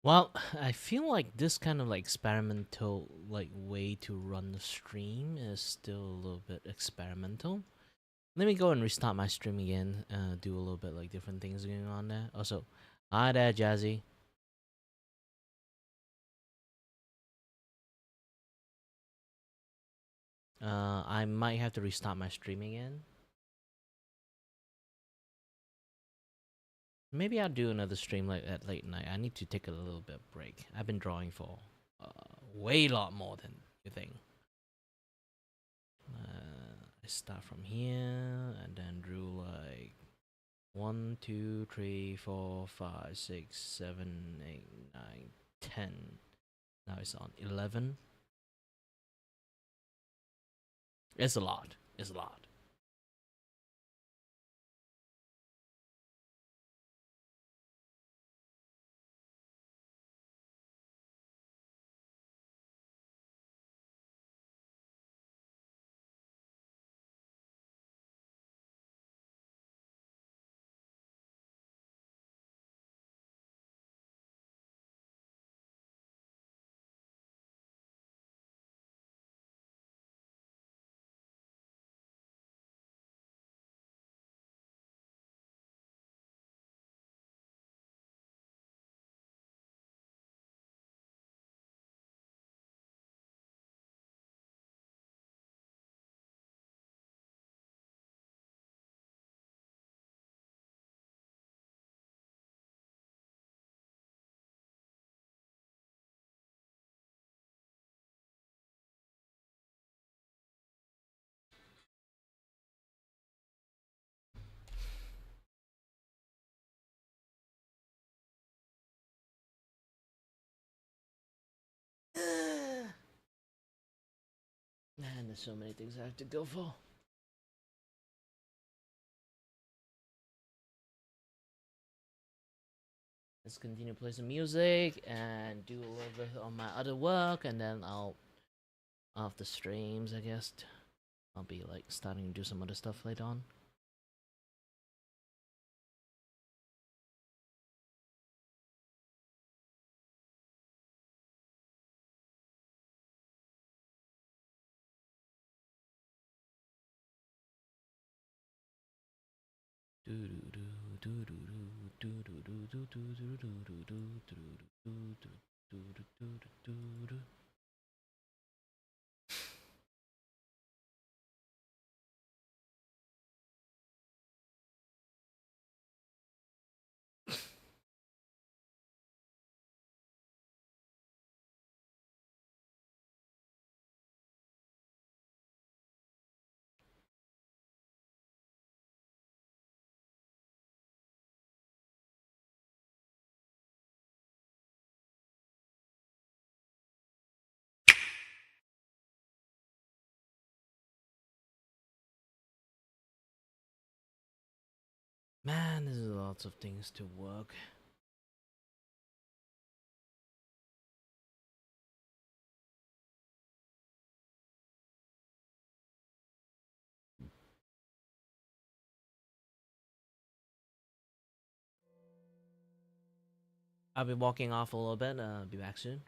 Well, I feel like this kind of like experimental like way to run the stream is still a little bit experimental. Let me go and restart my stream again. Do a little bit like different things going on there. Also, hi there, Jazzy. I might have to restart my stream again. Maybe I'll do another stream like at late night. I need to take a little bit of break. I've been drawing for way lot more than you think. I start from here and then drew like 1, 2, 3, 4, 5, 6, 7, 8, 9, 10. Now it's on 11. It's a lot. It's a lot. Man, there's so many things I have to go for. Let's continue to play some music and do a little bit on my other work, and then I'll, after streams, I guess, I'll be like starting to do some other stuff later on. Man, there's lots of things to work. I'll be walking off a little bit. Be back soon.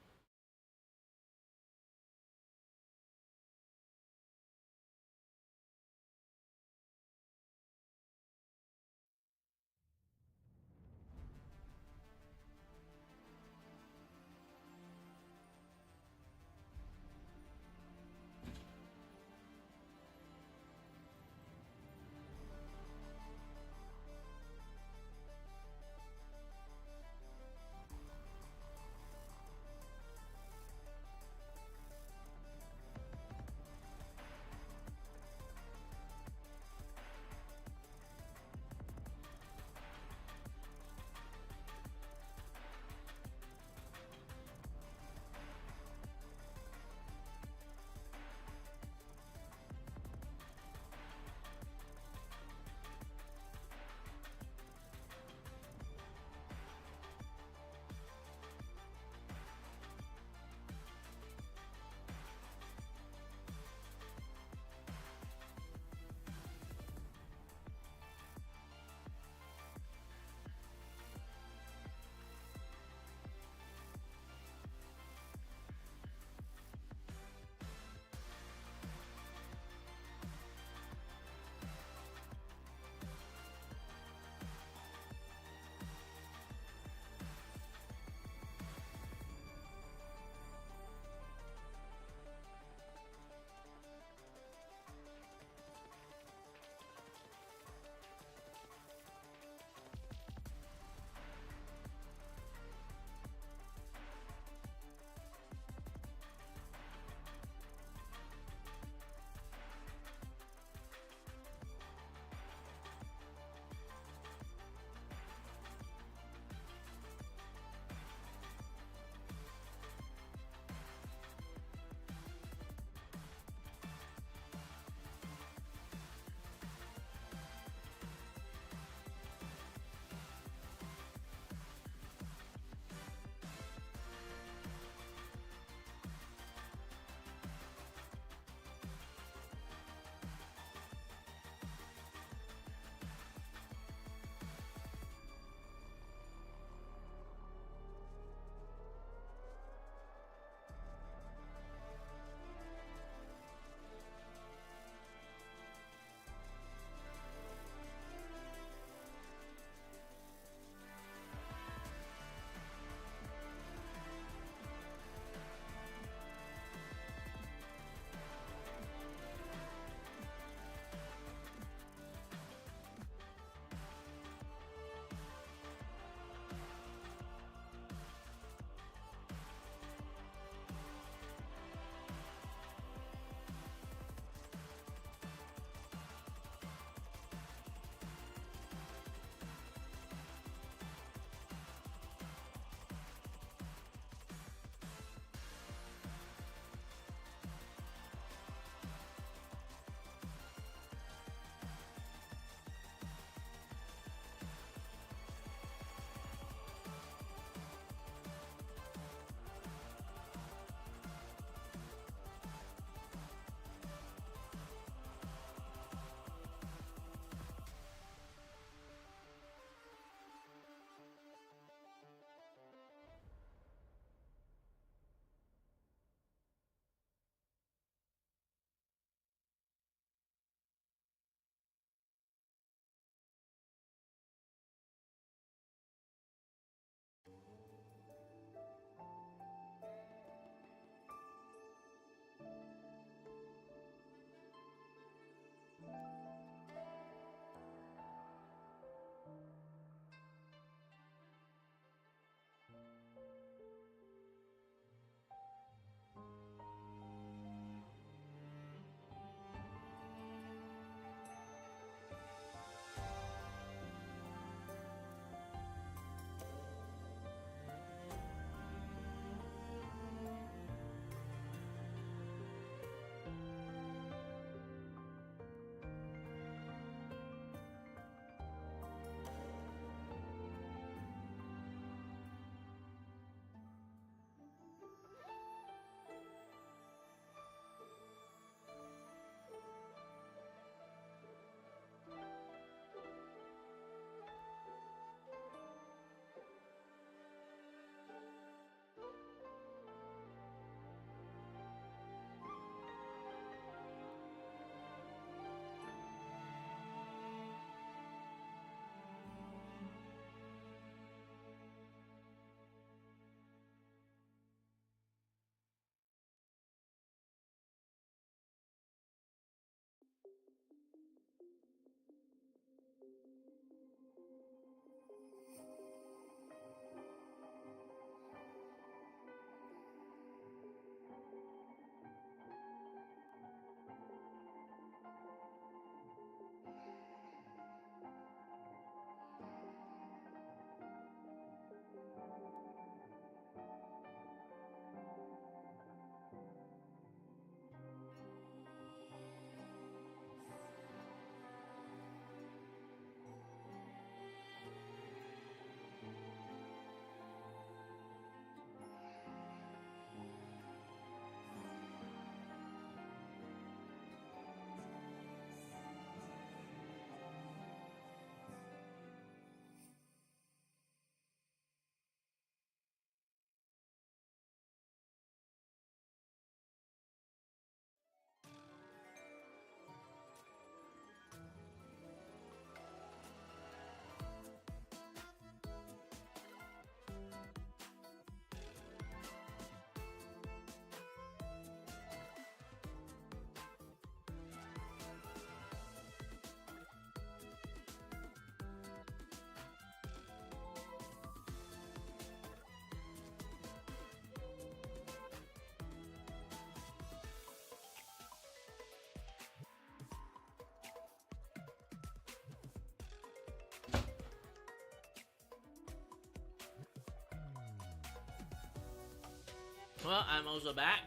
Well, I'm also back.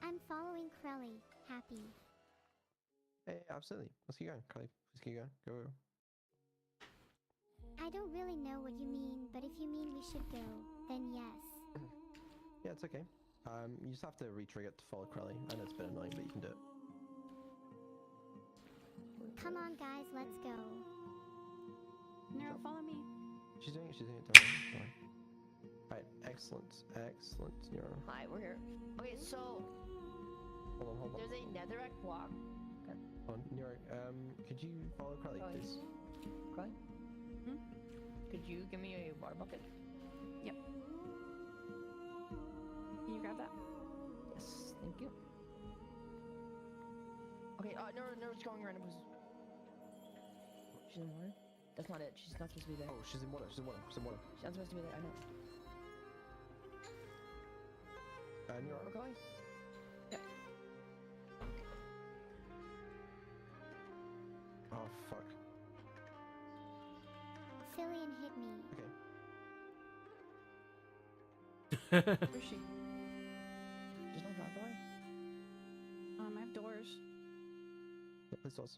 I'm following Crelly. Happy. Hey, absolutely. Let's keep going, Carly. Let's keep going. Go. I don't really know what you mean, but if you mean we should go, then yes. Yeah, it's okay. You just have to re-trigger it to follow Crelly. I know it's a bit annoying, but you can do it. Come on, guys, let's go. Nero, follow me. She's doing it. Don't worry. Alright, excellent. Nero. Hi, we're here. Okay, so Hold on. there's a netherrack block. Okay. Hold on, Nero, could you follow Crelly, please? Crelly? Could you give me a water bucket? Yep. Can you grab that? Yes, thank you. Okay, Nero's going around. She's in water? That's not it. She's not supposed to be there. Oh, she's in water. She's not supposed to be there, I know. Nero. We're going? Yep. Oh, fuck. Cillian hit me. Where is she? There's no driveway? I have doors. Yeah, please doors.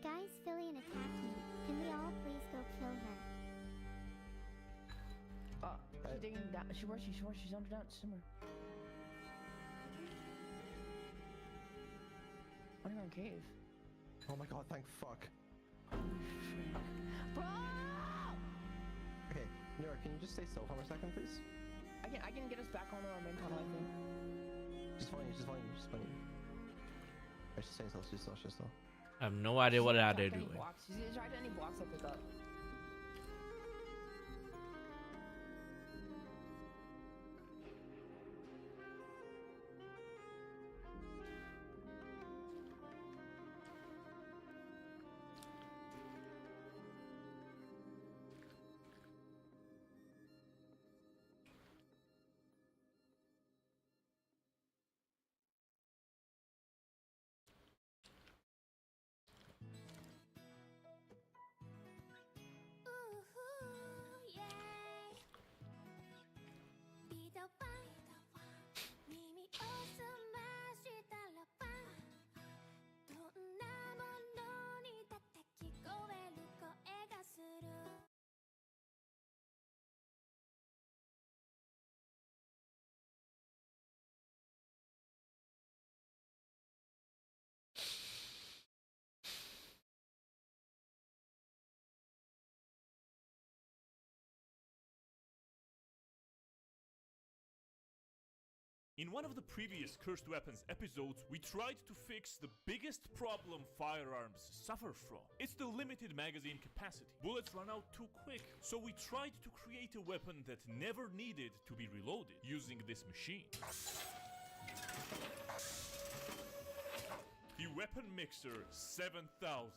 Guys, Cillian attacked me. Can we all please go kill her? She's digging down. She's under down somewhere. Underground cave. Oh my god, thank fuck. Bro! Okay, Nero, can you just stay still for a second, please? I can get us back on our main tunnel, I think. She's following you. She's staying still. I have no idea what they're doing. She's gonna try to any blocks I pick up. In one of the previous Cursed Weapons episodes, we tried to fix the biggest problem firearms suffer from. It's the limited magazine capacity. Bullets run out too quick, so we tried to create a weapon that never needed to be reloaded using this machine. The Weapon Mixer 7000.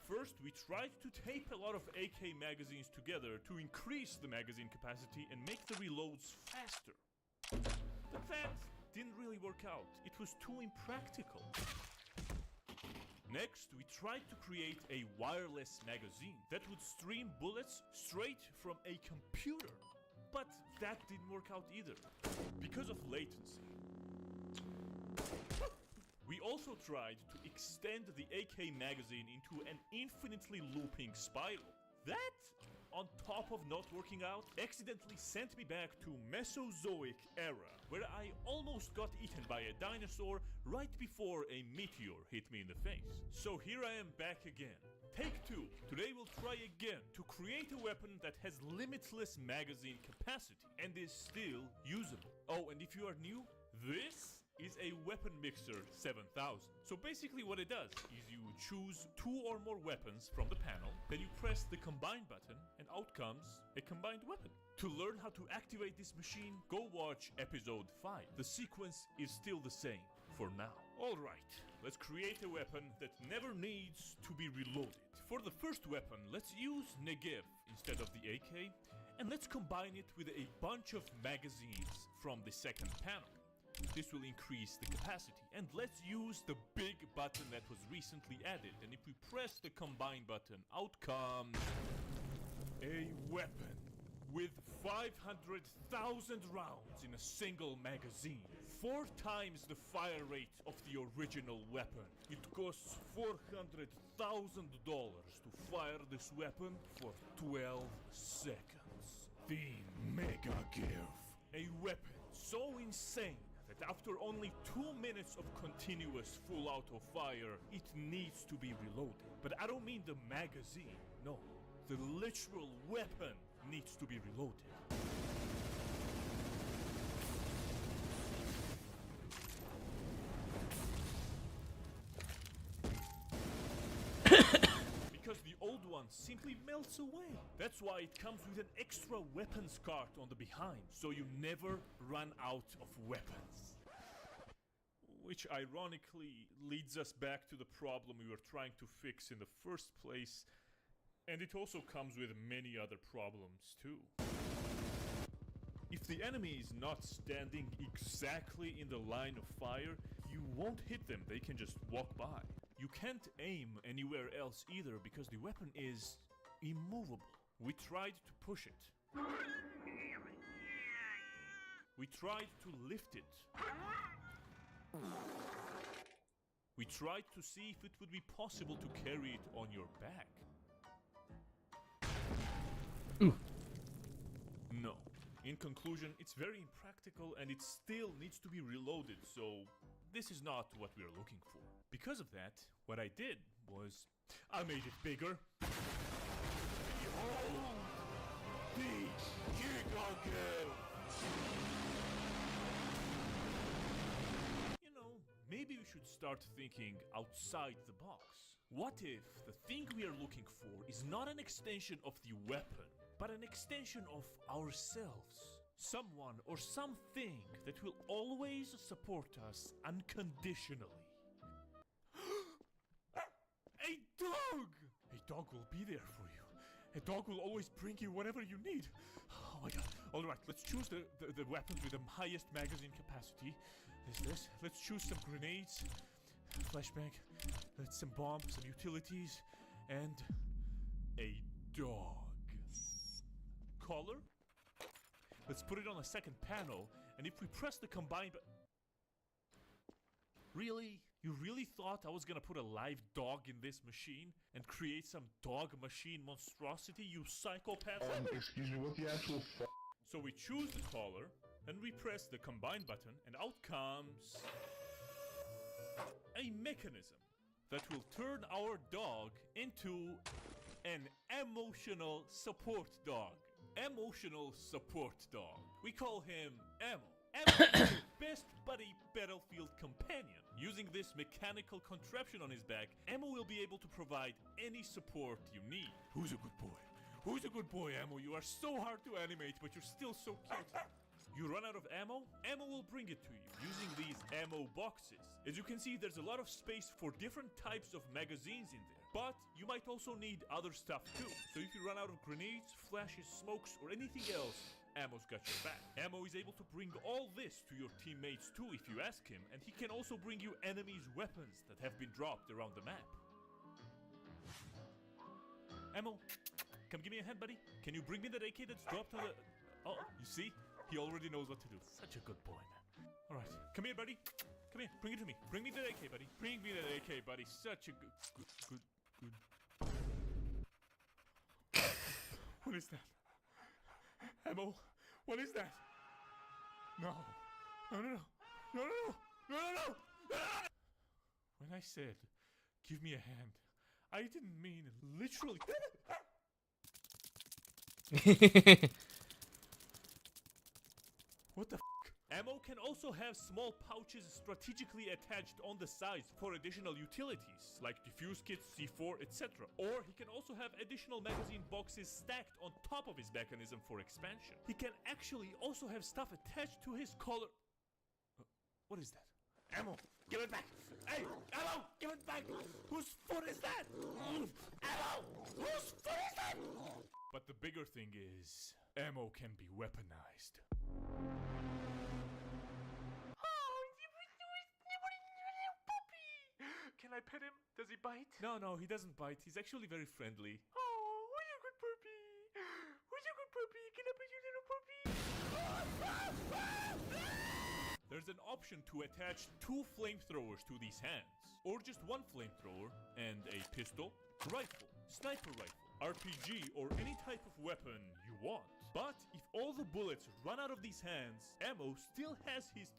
First, we tried to tape a lot of AK magazines together to increase the magazine capacity and make the reloads faster. But that didn't really work out. It was too impractical. Next, we tried to create a wireless magazine that would stream bullets straight from a computer. But that didn't work out either, because of latency. We also tried to extend the AK magazine into an infinitely looping spiral. That, on top of not working out, accidentally sent me back to Mesozoic era, where I almost got eaten by a dinosaur right before a meteor hit me in the face. So here I am back again. Take 2. Today we'll try again to create a weapon that has limitless magazine capacity and is still usable. Oh, and if you are new, this is a Weapon Mixer 7000. So basically what it does is you choose 2 or more weapons from the panel, then you press the combine button, and out comes a combined weapon. To learn how to activate this machine, go watch episode 5. The sequence is still the same for now. Alright, let's create a weapon that never needs to be reloaded. For the first weapon, let's use Negev instead of the AK, and let's combine it with a bunch of magazines from the second panel. This will increase the capacity, and let's use the big button that was recently added, and if we press the combine button, out comes a weapon with 500,000 rounds in a single magazine. 4 times the fire rate of the original weapon. It costs $400,000 to fire this weapon for 12 seconds. The Mega Give. A weapon so insane that after only 2 minutes of continuous full auto fire, it needs to be reloaded. But I don't mean the magazine, no. The literal weapon needs to be reloaded. Because the old one simply melts away. That's why it comes with an extra weapons cart on the behind, so you never run out of weapons. Which ironically leads us back to the problem we were trying to fix in the first place, and it also comes with many other problems too. If the enemy is not standing exactly in the line of fire, you won't hit them, they can just walk by. You can't aim anywhere else either because the weapon is immovable. We tried to push it. We tried to lift it. We tried to see if it would be possible to carry it on your back. No. In conclusion, it's very impractical and it still needs to be reloaded, so this is not what we're looking for. Because of that, what I did was I made it bigger. Behold the Giggle! You know, maybe we should start thinking outside the box. What if the thing we are looking for is not an extension of the weapon, but an extension of ourselves? Someone or something that will always support us unconditionally. A dog! A dog will be there for you. A dog will always bring you whatever you need. Oh my god. Alright, let's choose the weapons with the highest magazine capacity. This. Let's choose some grenades, flashbang, let's some bombs, some utilities, and a dog. Collar? Let's put it on the second panel, and if we press the combine button... Really? You really thought I was gonna put a live dog in this machine and create some dog machine monstrosity, you psychopath? Excuse me, what the actual f***? So we choose the collar, and we press the combine button, and out comes a mechanism that will turn our dog into an emotional support dog. Emotional support dog. We call him Emo. Emo is your best buddy battlefield companion. Using this mechanical contraption on his back, Emo will be able to provide any support you need. Who's a good boy? Who's a good boy, Emo? You are so hard to animate, but you're still so cute. You run out of ammo? Ammo will bring it to you using these ammo boxes. As you can see, there's a lot of space for different types of magazines in there. But you might also need other stuff too. So if you run out of grenades, flashes, smokes, or anything else, Ammo's got your back. Ammo is able to bring all this to your teammates too if you ask him, and he can also bring you enemies' weapons that have been dropped around the map. Ammo, come give me a hand, buddy. Can you bring me that AK that's dropped on the... Oh, you see? He already knows what to do. Such a good boy, man. Alright, come here, buddy. Come here, bring it to me. Bring me that AK, buddy. Bring me that AK, buddy. Such a good... What is that? Ammo, what is that? No. No. Ah! When I said, give me a hand, I didn't mean literally. What the f***? Ammo can also have small pouches strategically attached on the sides for additional utilities, like defuse kits, C4, etc. Or he can also have additional magazine boxes stacked on top of his mechanism for expansion. He can actually also have stuff attached to his collar. What is that? Ammo, Give it back! Hey, ammo! Give it back! Whose foot is that? Ammo! Whose foot is that? But the bigger thing is, ammo can be weaponized. Can I pet him? Does he bite? No, he doesn't bite. He's actually very friendly. Oh, who's your good puppy? Who's your good puppy? Can I pet your little puppy? There's an option to attach 2 flamethrowers to these hands, or just 1 flamethrower and a pistol, rifle, sniper rifle, RPG, or any type of weapon you want. But if all the bullets run out of these hands, ammo still has his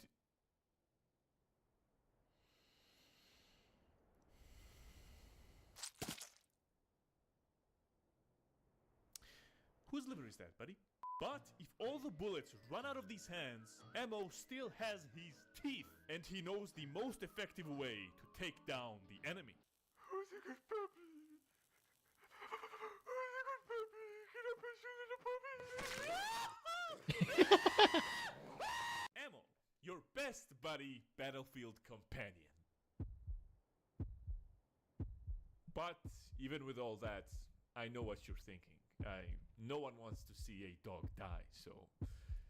Whose liver is that, buddy? But if all the bullets run out of these hands, ammo still has his teeth, and he knows the most effective way to take down the enemy. Who's a good puppy? Who's a good puppy? Can I pet your little puppy? Ammo, your best buddy battlefield companion. But even with all that, I know what you're thinking. No one wants to see a dog die, so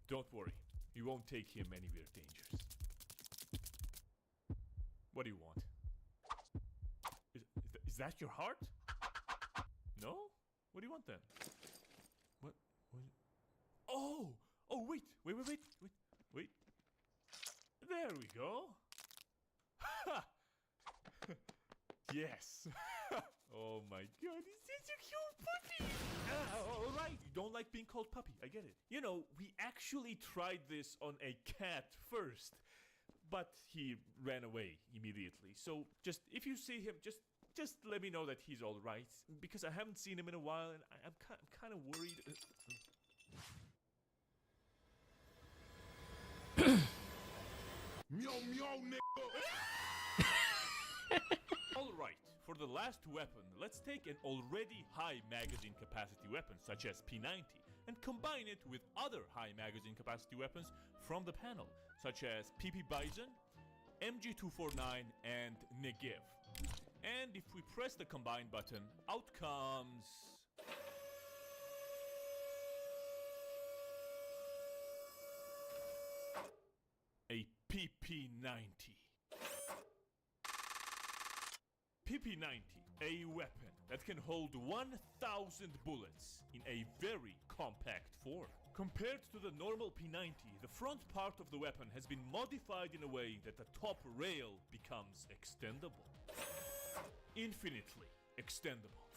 don't worry. You won't take him anywhere dangerous. What do you want? Is that your heart? No? What do you want then? What? Oh! Oh, wait! Wait. There we go. Ha! Yes. Oh my god, is this a cute puppy? Alright, you don't like being called puppy, I get it. You know, we actually tried this on a cat first, but he ran away immediately. So just, if you see him, just let me know that he's alright, because I haven't seen him in a while and I'm kind of worried. Meow meow nigga. Alright, for the last weapon, let's take an already high magazine capacity weapon such as P90 and combine it with other high magazine capacity weapons from the panel such as PP Bison, MG249 and Negev. And if we press the combine button, out comes a PP90. PP90, a weapon that can hold 1,000 bullets in a very compact form. Compared to the normal P90, the front part of the weapon has been modified in a way that the top rail becomes extendable. Infinitely extendable.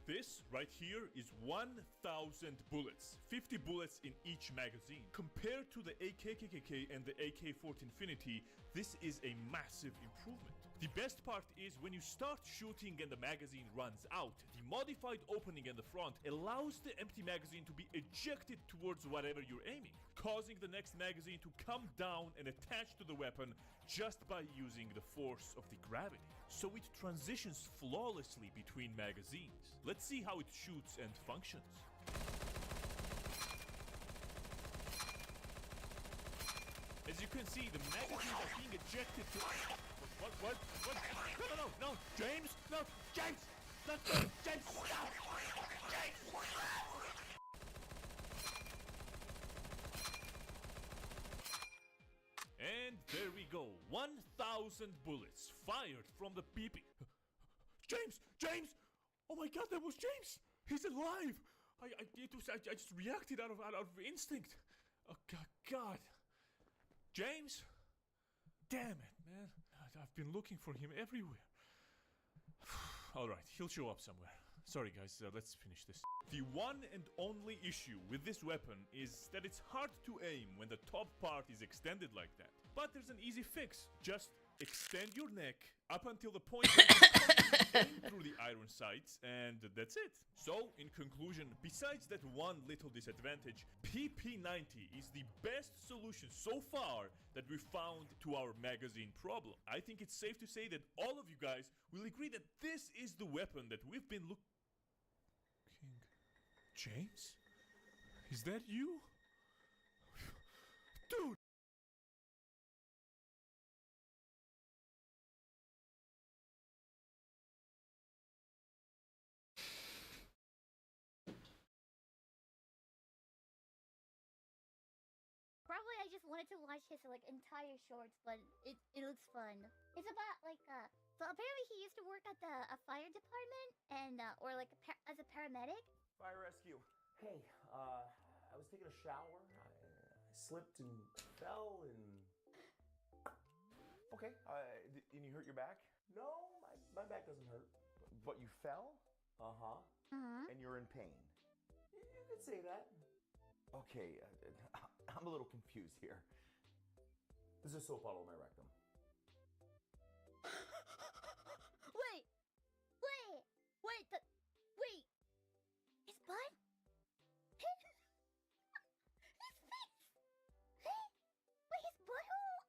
This right here is 1,000 bullets, 50 bullets in each magazine. Compared to the AK-KKK and the AK-40 Infinity, this is a massive improvement. The best part is when you start shooting and the magazine runs out, the modified opening in the front allows the empty magazine to be ejected towards whatever you're aiming, causing the next magazine to come down and attach to the weapon just by using the force of the gravity. So it transitions flawlessly between magazines. Let's see how it shoots and functions. As you can see, the magazines are being ejected to... What? No, James! No, James! James, stop! James! And there we go, 1,000 bullets fired from the PP. James! Oh my god, that was James! He's alive! I just reacted out of instinct. Oh god. James? Damn it, man. I've been looking for him everywhere. Alright, he'll show up somewhere. Sorry guys, let's finish this. The one and only issue with this weapon is that it's hard to aim when the top part is extended like that. But there's an easy fix. Just extend your neck up until the point where you aim through the iron sights, and that's it. So, in conclusion, besides that one little disadvantage, PP90 is the best solution so far that we found to our magazine problem. I think it's safe to say that all of you guys will agree that this is the weapon that we've been looking... James? Is that you? Dude! probably I just wanted to watch his like entire shorts, but it looks fun. It's about like so apparently he used to work at a fire department and or like as a paramedic. Fire rescue. Hey, I was taking a shower. I slipped and fell and. Okay, and you hurt your back? No, my back doesn't hurt. But you fell? Uh-huh. And you're in pain. You could say that. Okay, I'm a little confused here. There's a soap bottle in my rectum. Wait! His butt? His face? Wait, his butthole?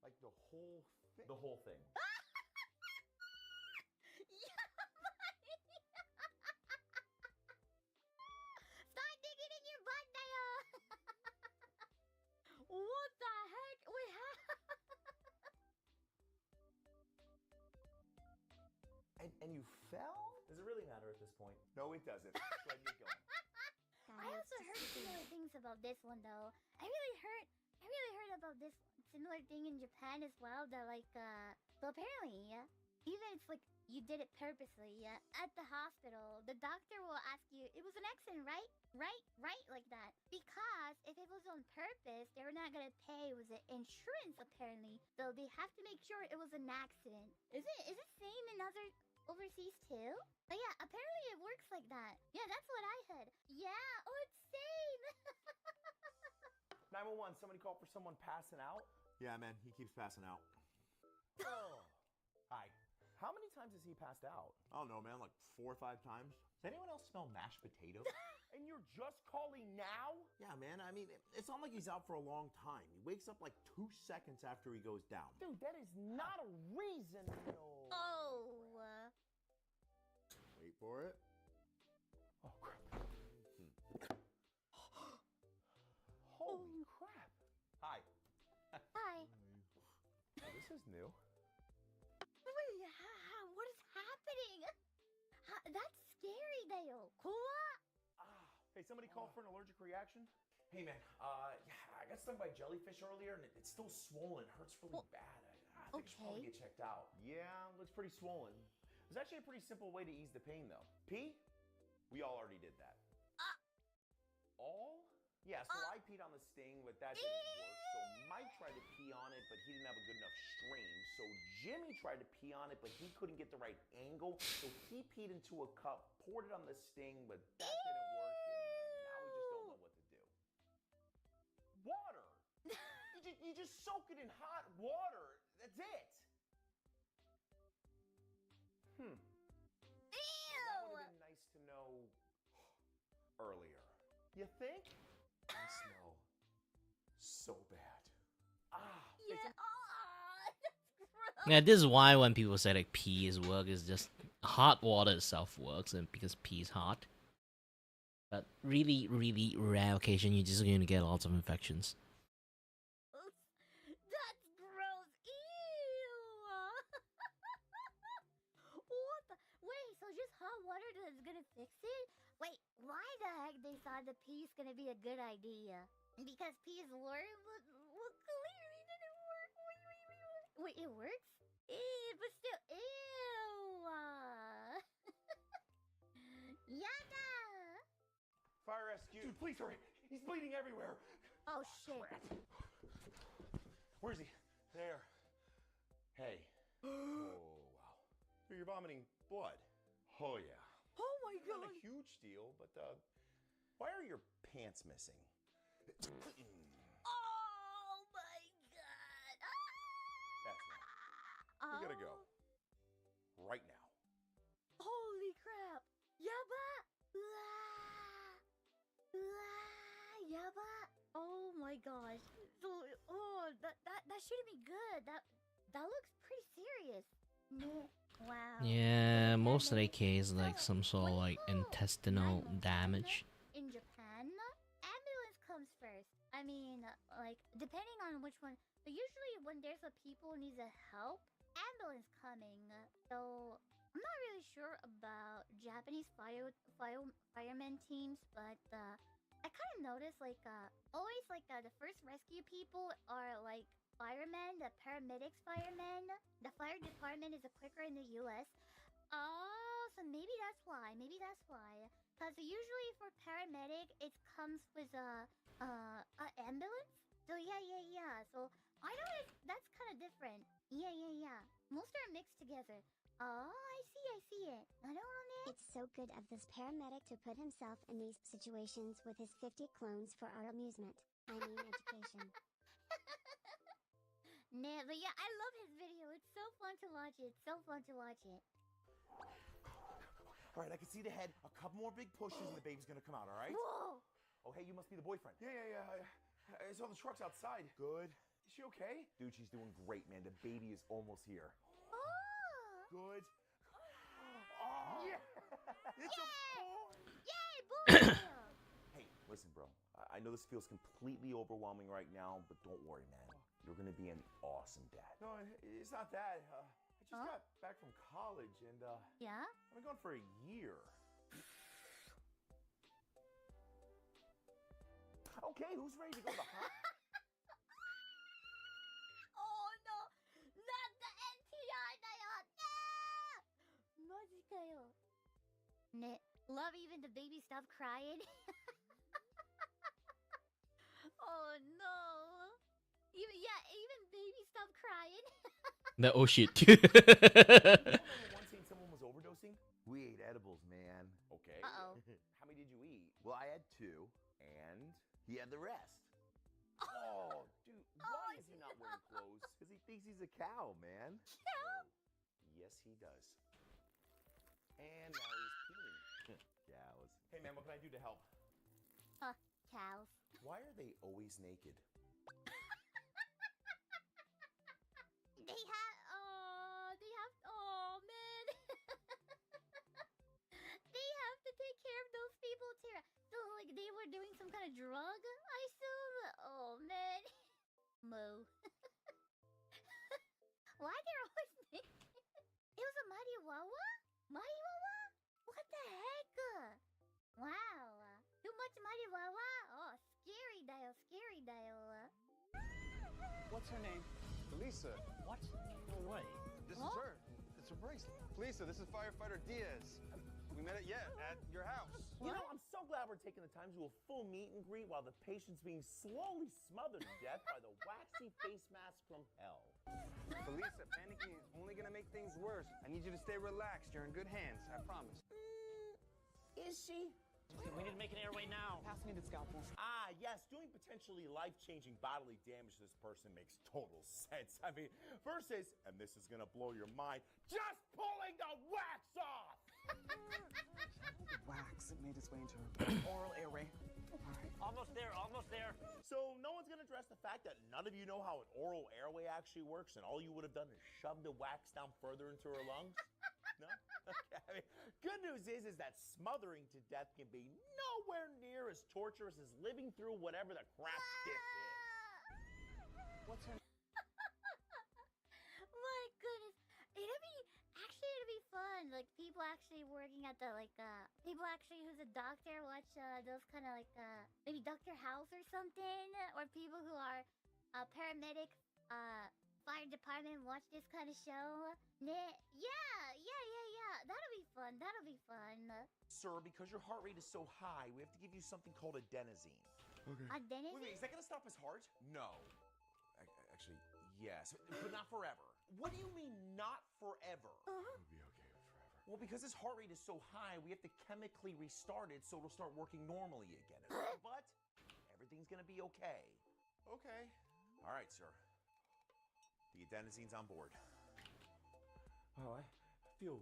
Like the whole thing? The whole thing. Start digging in your butt, Dale! What the heck? Wait, And you fell? Does it really matter at this point? No, it doesn't. Go ahead and get going. I also heard similar things about this one though. I really heard about this similar thing in Japan as well. That like so apparently, even it's like you did it purposely. At the hospital, the doctor will ask you, "It was an accident, right? Right, like that." Because if it was on purpose, they're not gonna pay. Was it insurance apparently? So they have to make sure it was an accident. Is it same in other overseas too? But yeah, apparently it works like that. Yeah, that's what I heard. Yeah, oh, it's same. 911, somebody called for someone passing out? Yeah, man, he keeps passing out. Oh. Hi. How many times has he passed out? I don't know, man, like 4 or 5 times. Does anyone else smell mashed potatoes? And you're just calling now? Yeah, man, I mean, it's not like he's out for a long time. He wakes up like 2 seconds after he goes down. Dude, that is not a reason, no. Oh. Wait for it. Oh, crap. Holy crap. Hi. Hi. This is new. Wait, what is happening? That's scary, Dale. Hey, somebody call for an allergic reaction? Hey, man, yeah, I got stung by jellyfish earlier, and it's still swollen. Hurts really bad. I think I should probably get checked out. Yeah, looks pretty swollen. There's actually a pretty simple way to ease the pain, though. Pee? We all already did that. All? Yeah, so I peed on the sting, but that didn't work. So Mike tried to pee on it, but he didn't have a good enough strain. So Jimmy tried to pee on it, but he couldn't get the right angle. So he peed into a cup, poured it on the sting, but that didn't work, and now we just don't know what to do. Water! you just soak it in hot water. That's it. That would have been nice to know earlier. You think? I smell so bad. Yeah. That's gross. Yeah, this is why when people say like pee is work, is just hot water itself works, and because pee is hot. But really, really rare occasion, you're just going to get lots of infections. That's gross. Ew. What the? Wait, so just hot water is gonna fix it? Wait, why the heck they thought the pee is gonna be a good idea? Because pee is work? Well, clearly didn't work. Wait, it works? Ew, but still, ew. Yada. Fire rescue. Dude, please hurry. He's bleeding everywhere. Oh, shit. Where is he? There. Hey. Oh, wow. You're vomiting blood. Oh, yeah. Oh, my God. Not a huge deal, but why are your pants missing? Oh, my God. That's not. We gotta go. Right now. Holy crap. Yaba. Yaba. Oh my gosh. So, that shouldn't be good. That looks pretty serious. Wow. Yeah, most of the case like some sort of like intestinal damage. In Japan, ambulance comes first. I mean, like depending on which one. But usually when there's a people needs a help, ambulance coming. So I'm not really sure about Japanese fireman teams, but I kind of notice always the first rescue people are like firemen, the paramedics firemen. The fire department is quicker in the US. Oh, so maybe that's why. Cause usually for paramedic it comes with a ambulance. So yeah. So I know that's kind of different. Yeah. Most are mixed together. Oh, I see it. I don't know. It's so good of this paramedic to put himself in these situations with his 50 clones for our amusement. I mean education. Nah, but yeah, I love his video. It's so fun to watch it. All right, I can see the head. A couple more big pushes and the baby's gonna come out, all right? Whoa! Oh, hey, you must be the boyfriend. Yeah. I saw the trucks outside. Good. Is she okay? Dude, she's doing great, man. The baby is almost here. Oh! Good. Oh! Yeah! It's a boy! Yay, boy! Hey, listen, bro. I know this feels completely overwhelming right now, but don't worry, man. You're gonna be an awesome dad. No, it's not that. I just got back from college and, Yeah? I've been gone for a year. Okay, who's ready to go to the Oh no! Not the NTR 다요! 맞을까요? 네, love even the baby stop crying. Oh no! Even baby stop crying. Oh shit. Once seen someone was overdosing? We ate edibles, man. Okay. Uh-oh. How many did you eat? Well, I had 2, and he had the rest. Oh, dude, why Is he not wearing clothes? Because he thinks he's a cow, man. Yes, he does. And now he's peeing. Cows. Hey, man, what can I do to help? Cows. Why are they always naked? Oh man. They have to take care of those people too. So like they were doing some kind of drug, I assume. Oh man. Moo. Why they're always naked? It was a Mighty Wawa? Mighty Wawa? What the heck? Wow. Too much Mighty Wawa? Oh, scary dial. What's her name? Lisa. What? No way. This is her. It's her bracelet. Lisa, this is firefighter Diaz. We met at your house. You know, I'm so glad we're taking the time to do a full meet and greet while the patient's being slowly smothered to death by the waxy face mask from hell. Lisa, panicking is only gonna make things worse. I need you to stay relaxed. You're in good hands. I promise. Is she? We need to make an airway now. Pass me the scalpel. Ah, yes, doing potentially life-changing bodily damage to this person makes total sense. I mean, versus, and this is gonna blow your mind, just pulling the wax off! The wax made its way into her oral airway. Almost there. So no one's gonna address the fact that none of you know how an oral airway actually works, and all you would have done is shoved the wax down further into her lungs? No? Okay, I mean, good news is that smothering to death can be nowhere near as torturous as living through whatever the crap this is. What's her My goodness. It'd be fun. Like people actually working at the people actually who's a doctor watch those kind of maybe Dr. House or something, or people who are paramedic fire department watch this kind of show. Yeah. That'll be fun. Sir, because your heart rate is so high, we have to give you something called adenosine. Okay. Adenosine? Wait, is that gonna stop his heart? No. Actually, yes, but not forever. What do you mean, not forever? It'll be okay forever. Well, because his heart rate is so high, we have to chemically restart it so it'll start working normally again. But everything's gonna be okay. Okay. All right, sir. The adenosine's on board. Oh, I feel...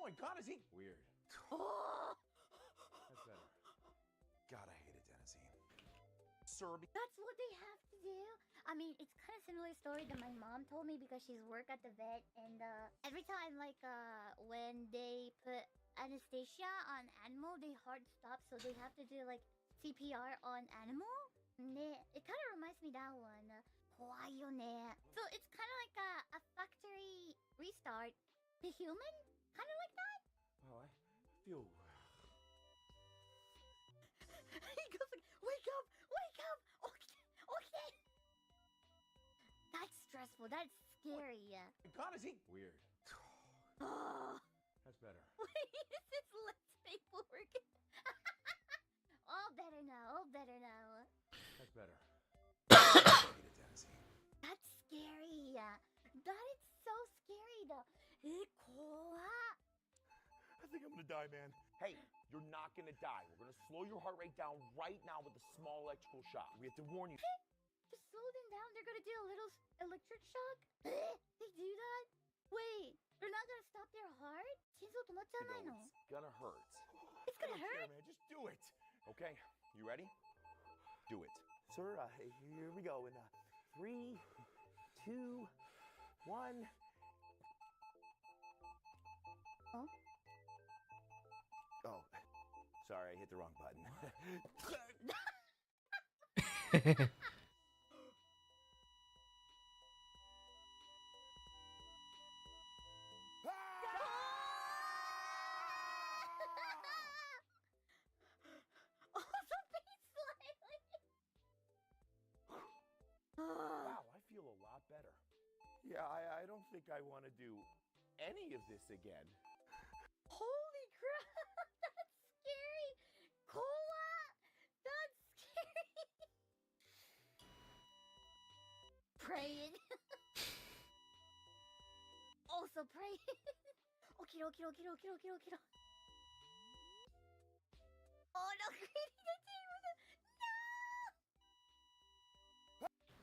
Oh my God, is he... Weird. Oh! That's better. God, I hate adenosine. Sir, That's what they have to do. I mean, it's kind of similar story that my mom told me because she's work at the vet, and every time when they put anesthesia on animal, they hard stop, so they have to do CPR on animal. It kind of reminds me that one. So it's kind of like a factory restart. The human, kind of like that. Oh, Phew. He goes like, wake up, wake up. Okay, okay. That's stressful. That's scary. God, is he weird? Oh. That's better. Wait, is this let's paperwork? All better now. All better now. That's better. That's scary. That is so scary though. I think I'm gonna die, man. Hey, you're not gonna die. We're gonna slow your heart rate down right now with a small electrical shock. We have to warn you. To slow them down, they're gonna do a little electric shock? They do that? Wait, they're not gonna stop their heart? It's gonna hurt. It's gonna I don't care, hurt? man. Just do it. Okay, you ready? Do it. Sir, here we go. In 3, 2, 1. Oh? Oh, sorry, I hit the wrong button. Wow, I feel a lot better. Yeah, I don't think I want to do any of this again. Holy crap! That's scary! Cola! That's scary! Praying. Also praying. Okay. Oh no, Greedy the team with it. No!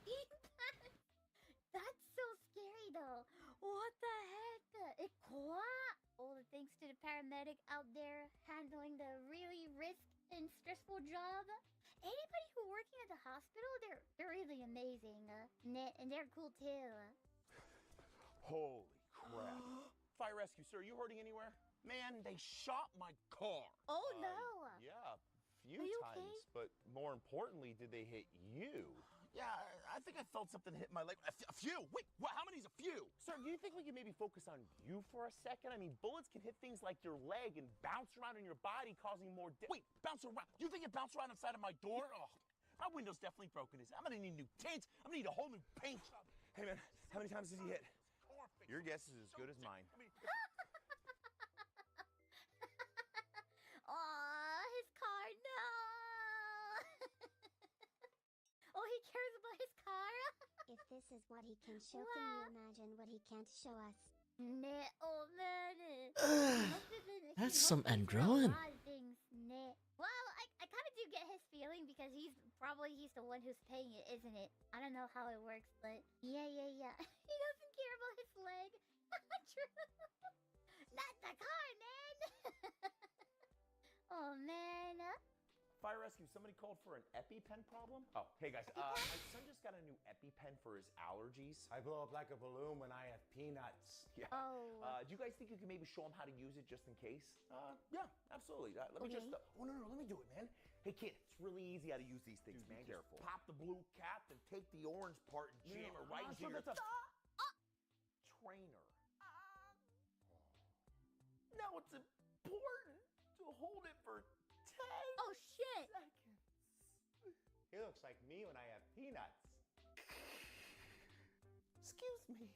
Eat that! That's so scary though. What the heck? All the thanks to the paramedic out there handling the really risk and stressful job. Anybody who working at the hospital, they're really amazing. And they're cool too. Holy crap. Fire rescue, sir, you hurting anywhere? Man, they shot my car. Oh no. Yeah, a few Are you times. okay? But more importantly, did they hit you? Yeah, I think I felt something hit my leg. A few? Wait, how many's a few? Sir, do you think we can maybe focus on you for a second? I mean, bullets can hit things like your leg and bounce around in your body, causing more Wait, bounce around? You think it bounced around inside of my door? Oh, my window's definitely broken. I'm gonna need new tint. I'm gonna need a whole new paint job. Hey, man, how many times did he hit? Your guess is as good as mine. Aw, his car, no! Oh, he cares about his car? If this is what he can show, can you imagine what he can't show us? Oh man. That's some android. Well, I kind of do get his feeling because he's the one who's paying it, isn't it? I don't know how it works, but yeah. He doesn't care about his leg. True. Not the car, man. Oh man. Fire rescue, somebody called for an EpiPen problem? Oh, hey guys, my son just got a new EpiPen for his allergies. I blow up like a balloon when I have peanuts. Yeah. Oh. Do you guys think you can maybe show him how to use it just in case? Yeah, absolutely. Let me just, oh no, let me do it, man. Hey kid, it's really easy how to use these things, man. Be careful. Pop the blue cap and take the orange part and jam it right into your trainer. Now it's important to hold it for 10 Oh shit. seconds. He looks like me when I have peanuts. Excuse me.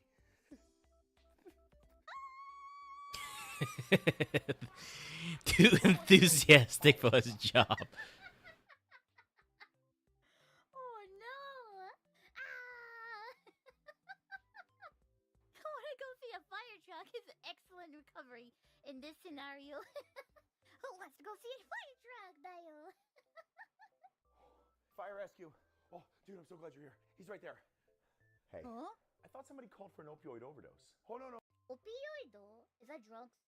Too enthusiastic for his job. Oh no! I want to go see a fire truck. It's an excellent recovery in this scenario. Who wants to go see a fire truck, Dale? Fire rescue. Oh, dude, I'm so glad you're here. He's right there. Hey. Huh? I thought somebody called for an opioid overdose. Oh, no. Opioid? Is that drugs?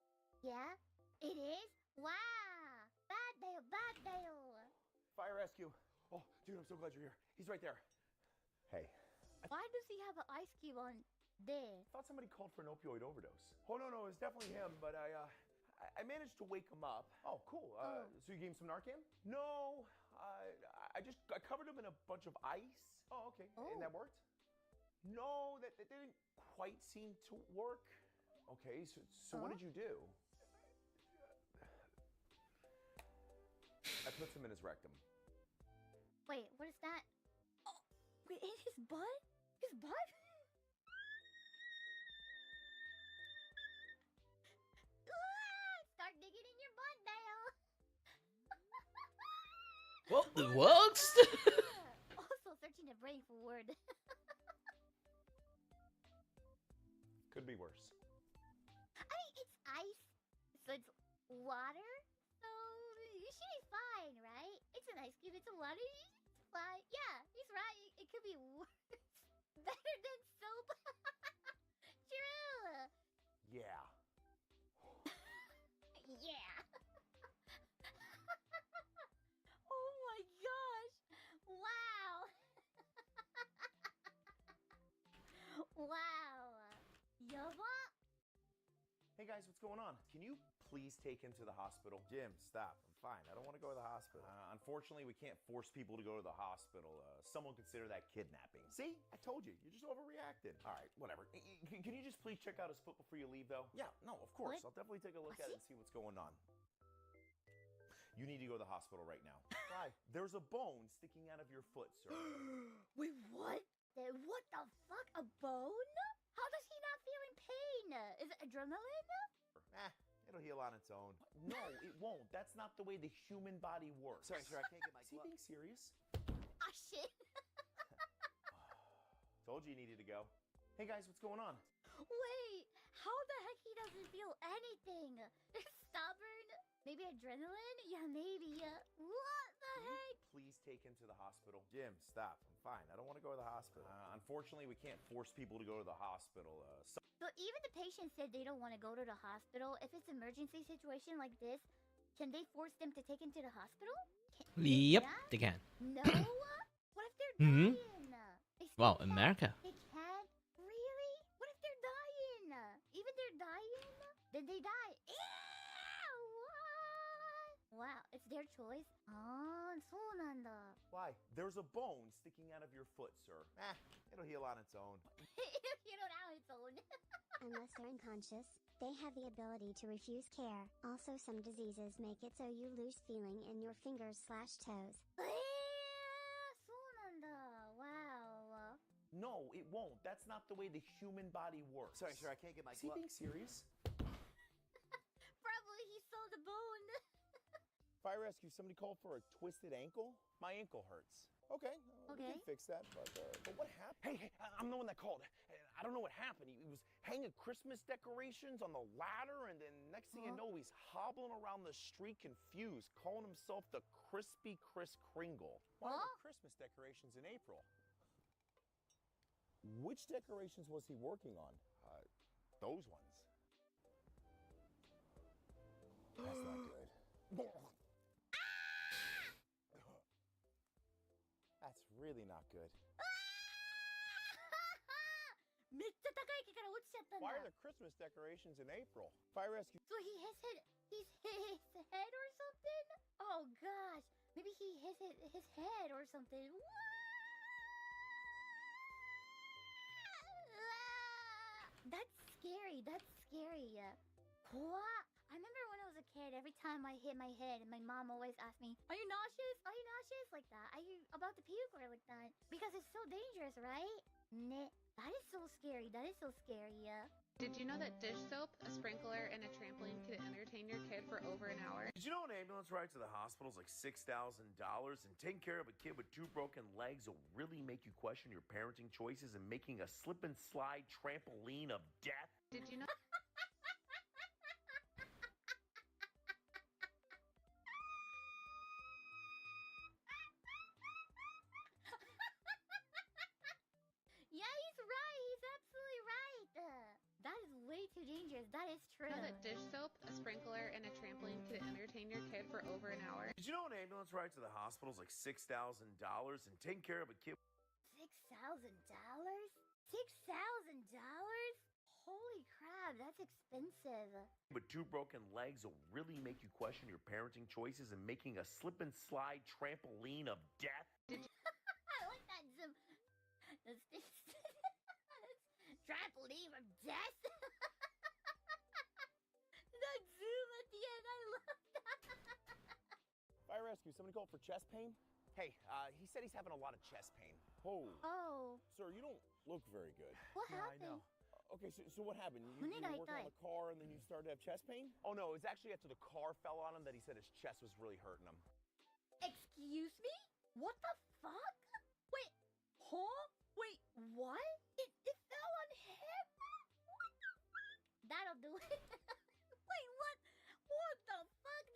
Yeah, it is? Wow! Bad Dale! Fire rescue. Oh, dude, I'm so glad you're here. He's right there. Hey. Why does he have an ice cube on there? I thought somebody called for an opioid overdose. Oh, no, it's definitely him, but I managed to wake him up. Oh, cool. So you gave him some Narcan? No, I covered him in a bunch of ice. Oh, okay. And that worked? No, that didn't quite seem to work. Okay, so what did you do? That puts him in his rectum. Wait, what is that? Oh, wait, in his butt? His butt? Start digging in your butt, Dale. Well, it works. Also searching the brain for word. Could be worse. I mean, it's ice, so it's water, so you should be fine, right? It's an ice cube, it's a water, it's fine. Yeah, he's right. It could be worse. Better than soap. True. Yeah. Yeah. Oh my gosh. Wow. Wow. Yaba? Hey guys, what's going on? Can you please take him to the hospital? Jim, stop. I'm fine. I don't want to go to the hospital. Unfortunately, we can't force people to go to the hospital. Some will consider that kidnapping. See? I told you. You're just overreacting. All right, whatever. Can you just please check out his foot before you leave, though? Yeah, no, of course. What? I'll definitely take a look at it and see what's going on. You need to go to the hospital right now. Why? There's a bone sticking out of your foot, sir. Wait, what? What the fuck? A bone? How does he not feel in pain? Is it adrenaline? It'll heal on its own. No, it won't. That's not the way the human body works. Sorry, sir, I can't get my glove. Is he being serious? Ah, shit. Told you needed to go. Hey guys, what's going on? Wait, how the heck he doesn't feel anything? Stubborn? Maybe adrenaline? Yeah, maybe. What the heck? Please take him to the hospital. Jim, stop. I'm fine. I don't want to go to the hospital. Unfortunately, we can't force people to go to the hospital. So even the patient said they don't want to go to the hospital. If it's an emergency situation like this, can they force them to take him to the hospital? Yep, they can. No? What if they're dying? Well, America. They can't? Really? What if they're dying? Even they're dying? Then they die. Ew, what? Wow, it's their choice? Ah, そうなんだ. Why? There's a bone sticking out of your foot, sir. It'll heal on its own. You know, now it's own. Unless they're unconscious, they have the ability to refuse care. Also, some diseases make it so you lose feeling in your fingers/toes. そうなんだ. Wow. No, it won't. That's not the way the human body works. Sorry, sir, I can't get my glove. Is he being serious? Probably he saw the bone. Fire rescue, somebody called for a twisted ankle? My ankle hurts. Okay, we can fix that, but what happened? Hey, I'm the one that called. I don't know what happened. He was hanging Christmas decorations on the ladder, and then next thing you know, he's hobbling around the street confused, calling himself the Crispy Kris Kringle. Why are there Christmas decorations in April? Which decorations was he working on? Those ones. That's not good. That's really not good. Why are there Christmas decorations in April? Fire rescue. So he hit his head or something? Oh gosh, maybe he hit his head or something. That's scary. That's scary. What? I remember when I was a kid, every time I hit my head, my mom always asked me, "Are you nauseous? Are you nauseous?" Like that. Are you about to puke or like that? Because it's so dangerous, right? That is so scary. That is so scary. Did you know that dish soap, a sprinkler, and a trampoline could entertain your kid for over an hour? Did you know an ambulance ride to the hospital is like $6,000? And taking care of a kid with 2 broken legs will really make you question your parenting choices and making a slip and slide trampoline of death? Did you know? Yeah, he's right. He's absolutely right. That is way too dangerous. That is true. You know that dish soap, a sprinkler, and a trampoline could entertain your kid for over an hour? Did you know an ambulance ride to the hospital is like $6,000? And taking care of a kid... $6,000? $6,000? Holy crap, that's expensive. with 2 broken legs will really make you question your parenting choices and making a slip and slide trampoline of death. I like that zoom. That's trampoline of death. That zoom at the end, I love that. Fire rescue. rescue. Somebody called for chest pain? Hey, he said he's having a lot of chest pain. Oh. Oh. Sir, you don't look very good. What Yeah, happened? I know. Okay, so what happened? You When did were I working on die? the car and then you started to have chest pain? Oh, no, it was actually after the car fell on him that he said his chest was really hurting him. Excuse me? What the fuck? Wait, huh? Wait, what? It fell on him? That'll do it. Wait, what? What the fuck,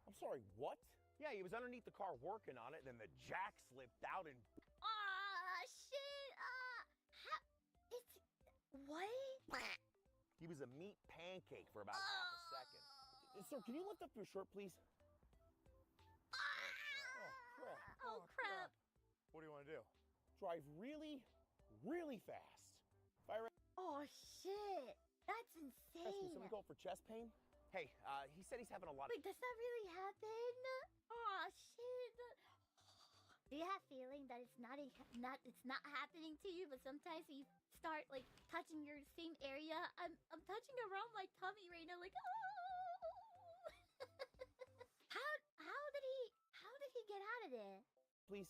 I'm sorry, what? Yeah, he was underneath the car working on it, and then the jack slipped out and... Shit. It's... What? He was a meat pancake for about half a second. Sir, can you lift up your shirt, please? Oh, crap. What do you want to do? Drive really, really fast. Fire. Oh, shit. That's insane. Rescue, somebody called for chest pain? Hey, he said he's having a lot of... Wait, does that really happen? Oh, shit. Do you have feeling that it's not happening to you, but sometimes you start like touching your same area? I'm touching around my tummy right now, like oh. how did he get out of there? Please.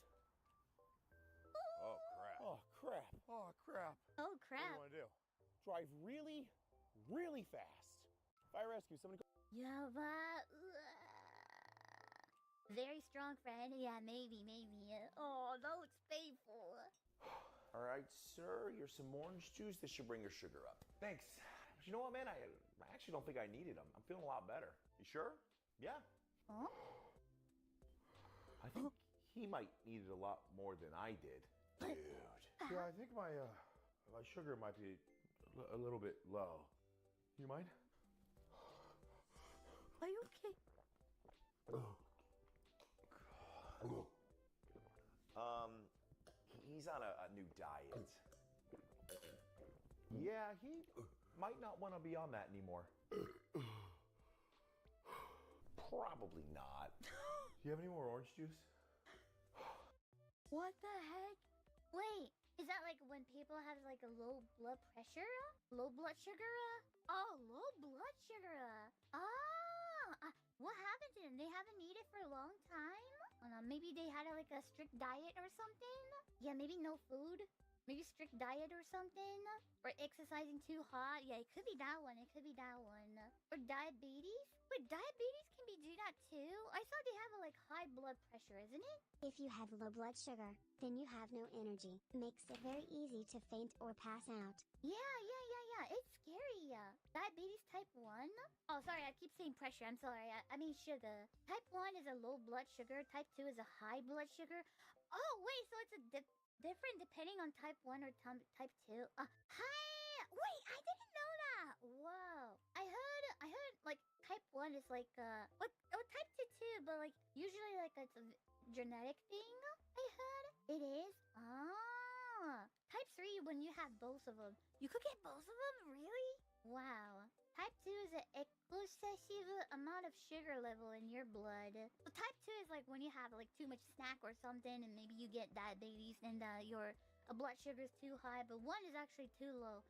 Oh, crap. Oh, crap. Oh, crap. Oh, What do crap. you want to do? Drive really, really fast. Fire rescue, somebody call... Yeah, but very strong friend. Yeah, maybe. Oh, that looks painful. All right, sir, here's some orange juice. This should bring your sugar up. Thanks. But you know what, man? I actually don't think I needed them. I'm feeling a lot better. You sure? Yeah. Huh? I think he might need it a lot more than I did. Dude. Yeah, I think my sugar might be a little bit low. You mind? Are you okay? He's on a new diet. Yeah, he might not want to be on that anymore. Probably not. Do you have any more orange juice? What the heck? Wait, is that like when people have like a low blood pressure? Low blood sugar? Oh, low blood sugar. What happened to them? They haven't eaten for a long time? Maybe they had like a strict diet or something? Yeah, maybe no food. Maybe strict diet or something? Or exercising too hot? Yeah, it could be that one. Or diabetes? Wait, diabetes can do that too? I thought they have like high blood pressure, isn't it? If you have low blood sugar, then you have no energy. Makes it very easy to faint or pass out. Yeah. It's scary. Diabetes type 1? Oh, sorry, I keep saying pressure. I'm sorry. I mean sugar. Type 1 is a low blood sugar. Type 2 is a high blood sugar. Oh, wait, so it's a different depending on type 1 or type 2. Hi! Wait, I didn't know that. Whoa. I heard like type 1 is like type 2 too, but like usually like it's a genetic thing. I heard it is. Type 3 when you have both of them. You could get both of them, really? Wow. Type 2 is an excessive amount of sugar level in your blood. So type 2 is like when you have like too much snack or something and maybe you get diabetes and your blood sugar is too high, but 1 is actually too low.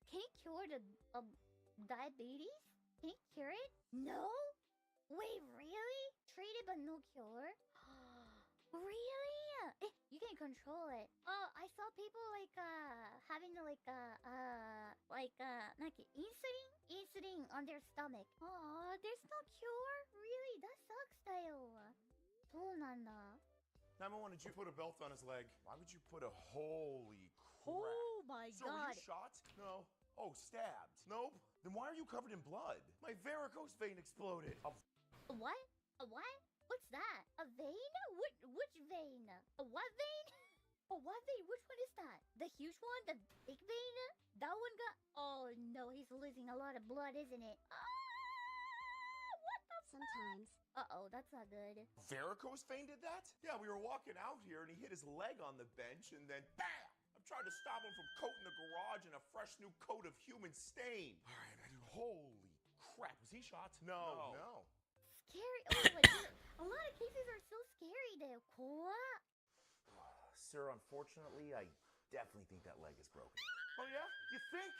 Can you cure the diabetes? Can you cure it? No? Wait, really? Treat it but no cure? Really? You can control it. Oh, I saw people like having to like insulin on their stomach. Oh, there's no cure? Really? That sucks, Tayo. そうなんだ. 911, did you put a belt on his leg? Why would you put a... Holy crap. Oh my Sir, were god. you shot? No. Oh, stabbed? Nope. Then why are you covered in blood? My varicose vein exploded. What? A what? What's that? A vein? Which vein? A what vein? A what vein? Which one is that? The huge one? The big vein? That one got... Oh no, he's losing a lot of blood, isn't it? What the Sometimes. Uh-oh, that's not good. Varicose vein did that? Yeah, we were walking out here and he hit his leg on the bench and then BAM! I'm trying to stop him from coating the garage in a fresh new coat of human stain. All right, man. Holy crap. Was he shot? No. Scary. Oh my god. A lot of cases are so scary though. What? Sir, unfortunately, I definitely think that leg is broken. Oh yeah? You think?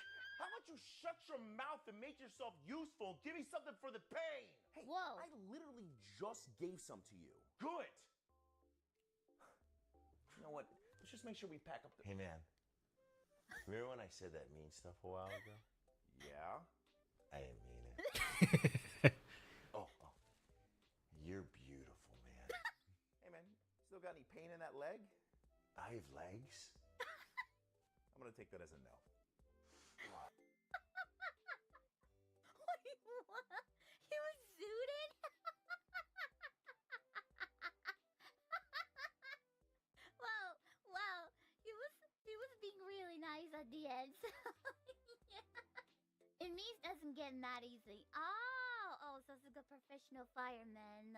How about you shut your mouth and make yourself useful? Give me something for the pain. Hey, Whoa. I literally just gave some to you. Good. You know what? Let's just make sure we pack up the... Hey, man. Remember when I said that mean stuff a while ago? Yeah? I didn't mean it. Oh. You're beautiful, man. Hey, man, still got any pain in that leg? I have legs? I'm gonna take that as a no. Wait, what? He was zooted? well, he was being really nice at the end. So yeah. It means doesn't get mad easy. Oh, so it's a good professional fireman.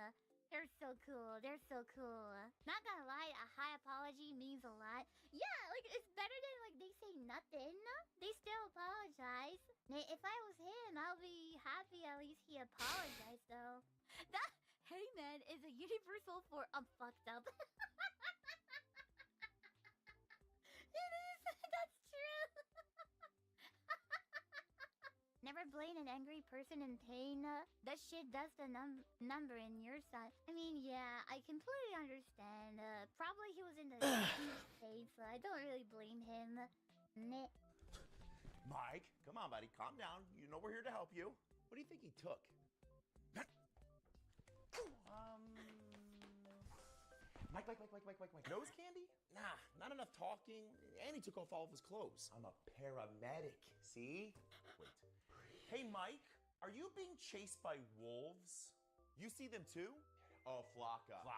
They're so cool. They're so cool. Not gonna lie, a high apology means a lot. Yeah, like it's better than like they say nothing. They still apologize. If I was him, I'll be happy at least he apologized though. That hey man is a universal for I'm fucked up. It is. That's true. Never blame an angry person in pain. That shit does the number in your side. I mean, yeah, I completely understand. Probably he was in the state, so I don't really blame him. Meh. Mike, come on, buddy. Calm down. You know we're here to help you. What do you think he took? Mike. Nose candy? Nah, not enough talking. And he took off all of his clothes. I'm a paramedic, see? Wait. Hey, Mike, are you being chased by wolves? You see them too? Oh, Flocka. All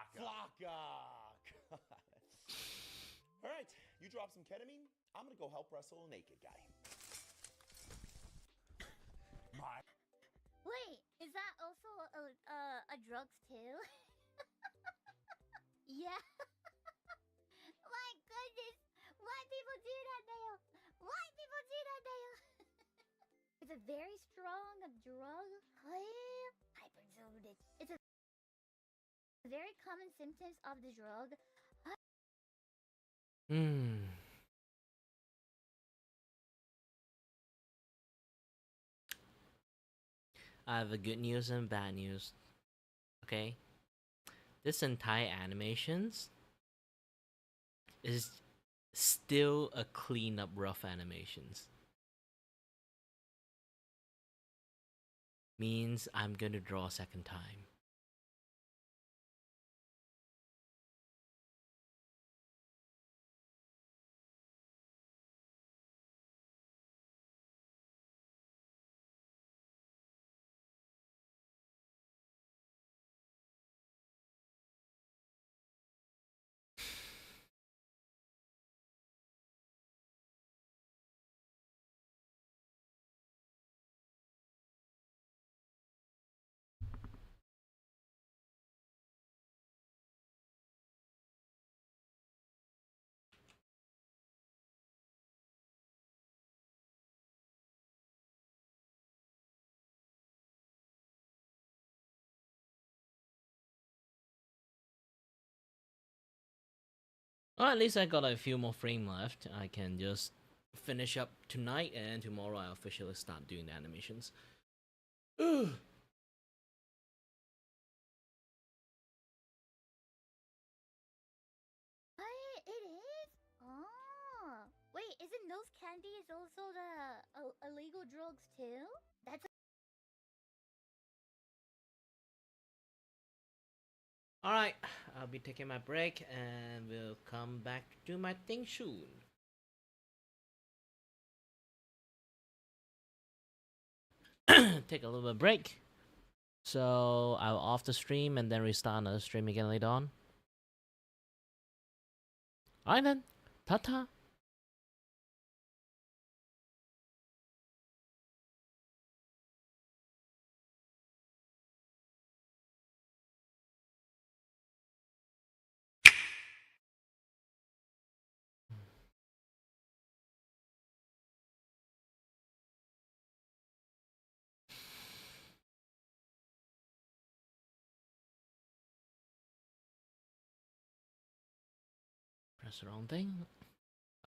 right, you drop some ketamine. I'm gonna go help wrestle a naked guy. Mike. Wait, is that also a drugs too? Yeah. My goodness, why people do that, Dale? Why people do that, Dale? It's a very strong drug. Hyperzodic. It's a very common symptoms of the drug. I have a good news and bad news. Okay? This entire animations is still a clean up rough animations. Means I'm gonna draw a second time. Well, at least I got a few more frames left. I can just finish up tonight, and tomorrow I officially start doing the animations. Ugh. It is? Oh. Wait, isn't nose candy is also the illegal drugs too? That's Alright, I'll be taking my break and we'll come back to do my thing soon. Take a little bit of break. So I'll off the stream and then restart another stream again later on. Alright then, ta-ta. Press the wrong thing.